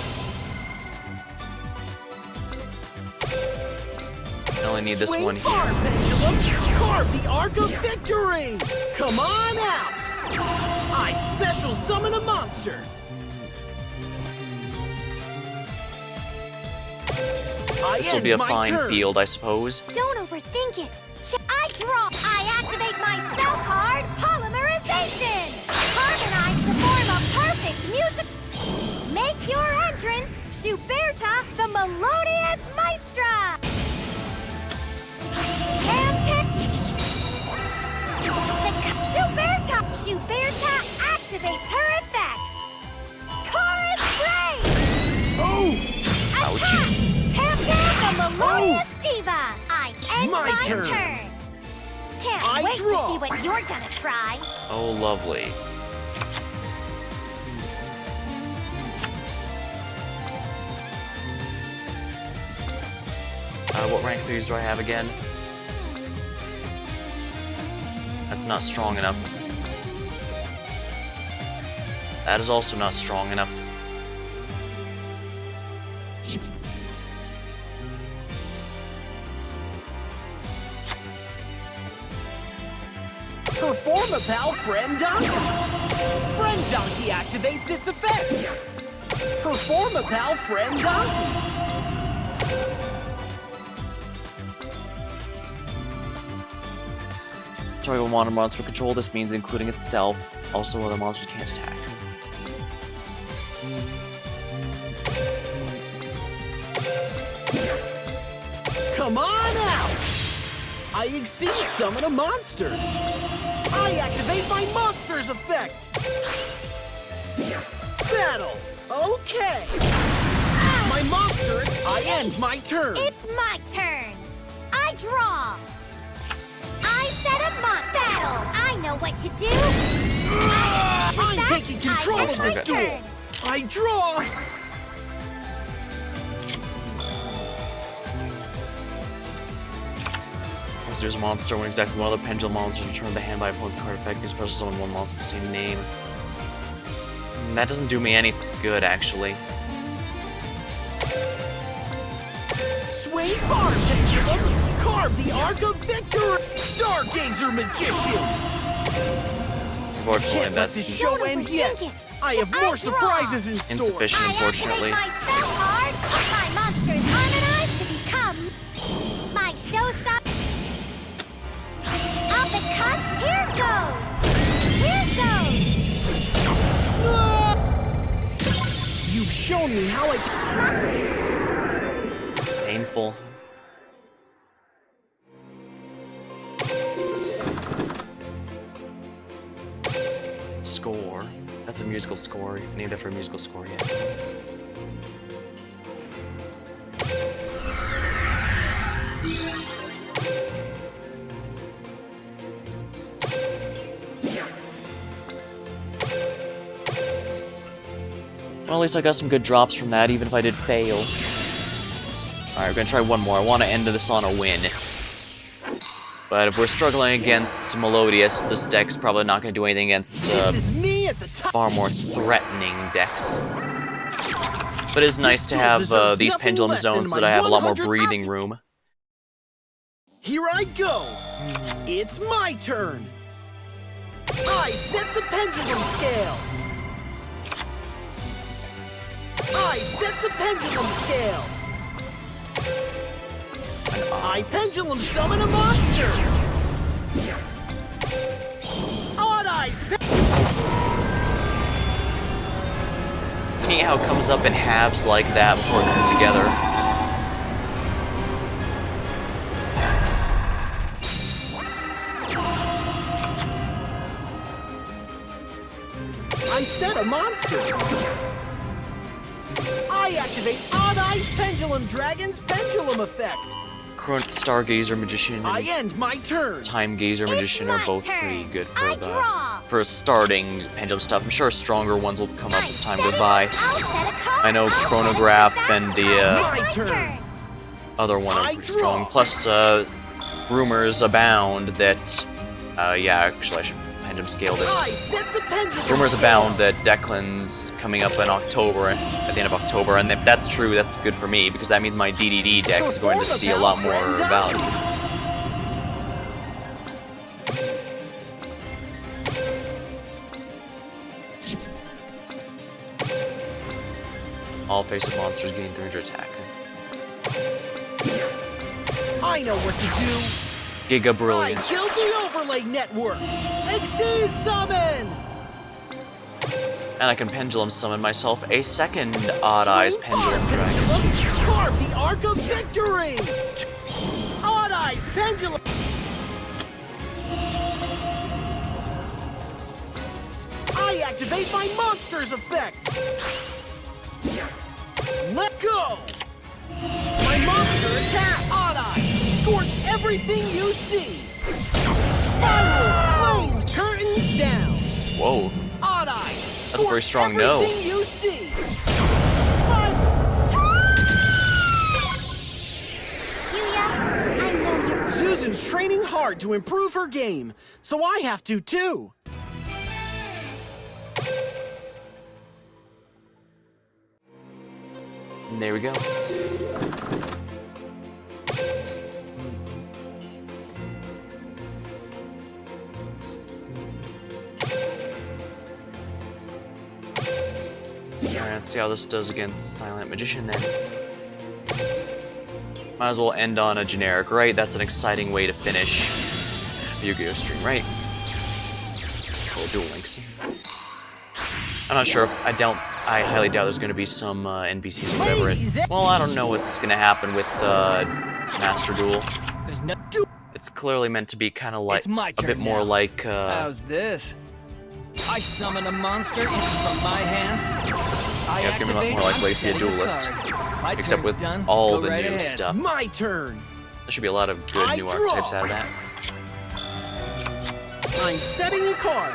I only need this Swing one far, here. pendulum. Carve the arc of victory. Come on out. I special summon a monster. This will be a fine field, I suppose. Don't overthink it. I draw. I activate my spell card, Polymerization. Harmonize to form a perfect music. Make your entrance, Schuberta, the melodious maestra. Schuberta activates her effect. Chorus break. Ouch. Tap the melodious diva. I end My my turn. turn. Can't I wait draw. to see what you're gonna try. Oh, lovely. What rank 3s do I have again? That's not strong enough. That is also not strong enough. Perform a pal friend donkey. Friend donkey activates its effect. Perform a pal friend donkey. Target one water monster control. This means including itself. Also, other monsters can't attack. Come on out! I exceed summon a monster. I activate my monster's effect. Battle. Okay. My monster. I end my turn. It's my turn. I draw. I set a battle. I know what to do. I'm taking control of this duel. I draw. There's a monster when exactly one other pendulum monsters return to the hand by opponent's card effect. You special summon one monster with the same name. That doesn't do me any good, actually. Swing farm, pendulum. Carve the Arc of Victor. Stargazer Magician. Unfortunately, Can't let this that's show end yet. I have more surprises in store. insufficient, unfortunately. I activate my spell card. My monsters harmonize to become my showstopper. Up it comes. Here goes. You've shown me how I can painful. Score. That's a musical score, named after a musical score, yeah. Well, at least I got some good drops from that, even if I did fail. Alright, we're gonna try one more. I want to end this on a win. But if we're struggling against Melodious, this deck's probably not going to do anything against far more threatening decks. But it's nice to have these pendulum zones so that I have a lot more breathing room. Here I go! It's my turn! I set the pendulum scale! I set the pendulum scale! I pendulum summon a monster! Odd Eyes! Neat how it comes up in halves like that before it comes together. I set a monster! I activate Odd Eyes Pendulum Dragon's Pendulum Effect! Stargazer Magician I and end my turn! Time Gazer Magician are both pretty good I for starting pendulum stuff. I'm sure stronger ones will come up as time goes by. I know Chronograph and the My turn! other one are pretty strong. Plus, rumors abound that, yeah, actually I should pendulum scale this. I set the pendulum Rumors scale. abound that Declan's coming up in October, at the end of October, and if that's true, that's good for me, because that means my DDD deck is going to see a lot more value. All face-up monsters gain 300 attack. I know what to do! Giga I Brilliant. killed the Overlay Network! Exceed Summon! And I can pendulum summon myself a second Odd Eyes Pendulum Dragon. Carve the Arc of Victory! Odd Eyes Pendulum! I activate my monster's effect! Let go! My monster attack! Odd Eyes! Scorch everything you see! Spiral! Flame curtains down! Whoa. Odd Eyes! That's a very strong no. Everything you see! Spiral! hard to improve her game, so I have to too. And there we go. Alright, let's see how this does against Silent Magician then. Might as well end on a generic, right? That's an exciting way to finish a Yu-Gi-Oh! Stream, right? Oh, Duel Links. I'm not sure. I highly doubt there's going to be some NPCs or whatever. Well, I don't know what's going to happen with Master Duel. There's no. It's clearly meant to be kind of like It's my a turn bit more now. like. How's this? I summon a monster in from my hand. Yeah, it's gonna be a lot more like Lacey a Duelist, except with done. all Go the right new ahead. stuff. My turn. There should be a lot of good I new draw. archetypes out of that. I'm setting a card.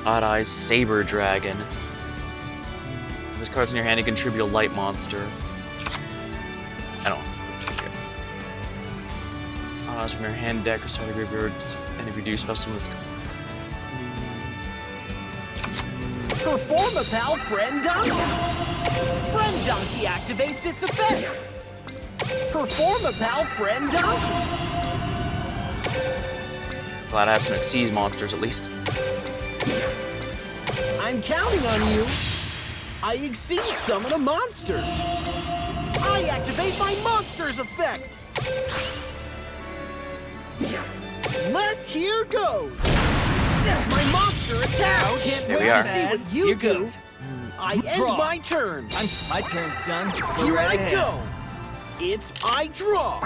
Odd Eyes Saber Dragon. If this card's in your hand, you contribute a light monster. I don't know. Let's see here. Odd Eyes from your hand deck or start the graveyard, and if you do, special summon this card. Perform a pal Friend Donkey. Friend Donkey activates its effect. Perform a pal Friend Donkey. Glad I have some Xyz monsters at least. I'm counting on you. I exceed summon a monster. I activate my monster's effect. Here goes. My monster attacks. Can't There wait we to are. see what you Here do. goes. I end Draw. my turn. My turn's done. Go Here right I ahead. go. It's I draw.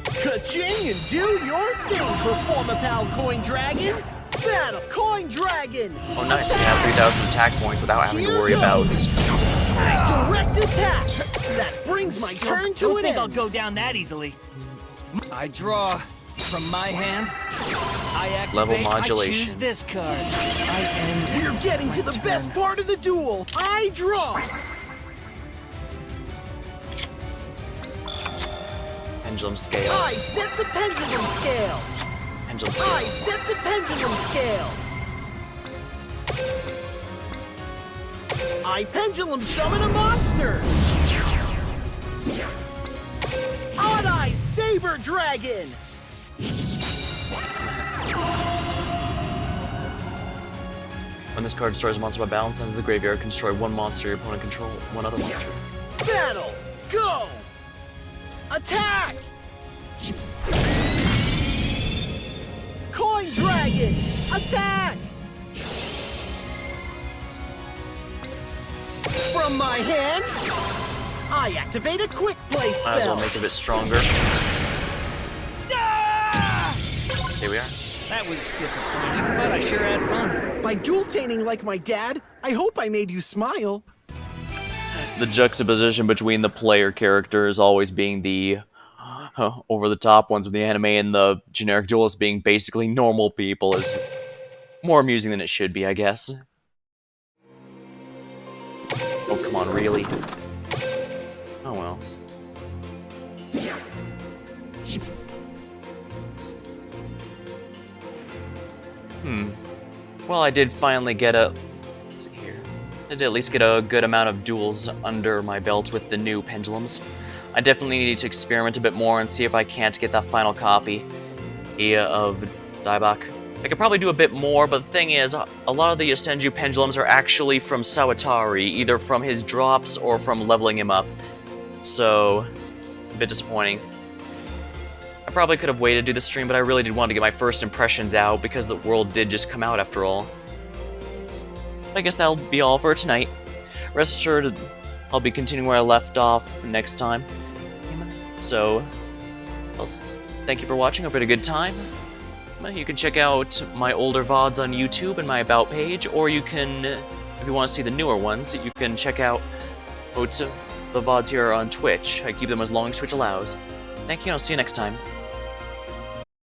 Ka-ching and do your thing, Perform a pal Coin Dragon. Battle Coin Dragon. Oh, nice. I can have 3,000 attack points without having to worry about. Nice. Direct attack. That brings my turn to Don't an think I'll end. go down that easily. I draw from my hand. I activate. Level I modulation. choose this card. I end. We're getting to the best part of the duel. I draw. Pendulum Scale. I set the pendulum scale. Pendulum I Scale. set the pendulum scale. I pendulum summon a monster. Odd Eye Saber Dragon. When this card destroys a monster by battle, sends to the graveyard, can destroy one monster your opponent control, one other monster. Battle. Go. Attack. Coin Dragon. Attack. From my hand, I activate a quick play spell. Might as well make it a bit stronger. Here we are. That was disappointing, but I sure had fun. By dual-taning like my dad, I hope I made you smile. The juxtaposition between the player characters always being the over-the-top ones of the anime and the generic duelists being basically normal people is more amusing than it should be, I guess. Oh, come on, really? Oh, well. Well, I did finally get a... Let's see here. I did at least get a good amount of duels under my belt with the new pendulums. I definitely need to experiment a bit more and see if I can't get that final copy of Daibak. I could probably do a bit more, but the thing is, a lot of the Yosenju pendulums are actually from Sawatari, either from his drops or from leveling him up. So, a bit disappointing. I probably could have waited to do the stream, but I really did want to get my first impressions out because the world did just come out after all. I guess that'll be all for tonight. Rest assured, I'll be continuing where I left off next time. So, thank you for watching. Hope you had a good time. You can check out my older VODs on YouTube and my About page, or you can, if you want to see the newer ones, you can check out the VODs here on Twitch. I keep them as long as Twitch allows. Thank you, and I'll see you next time.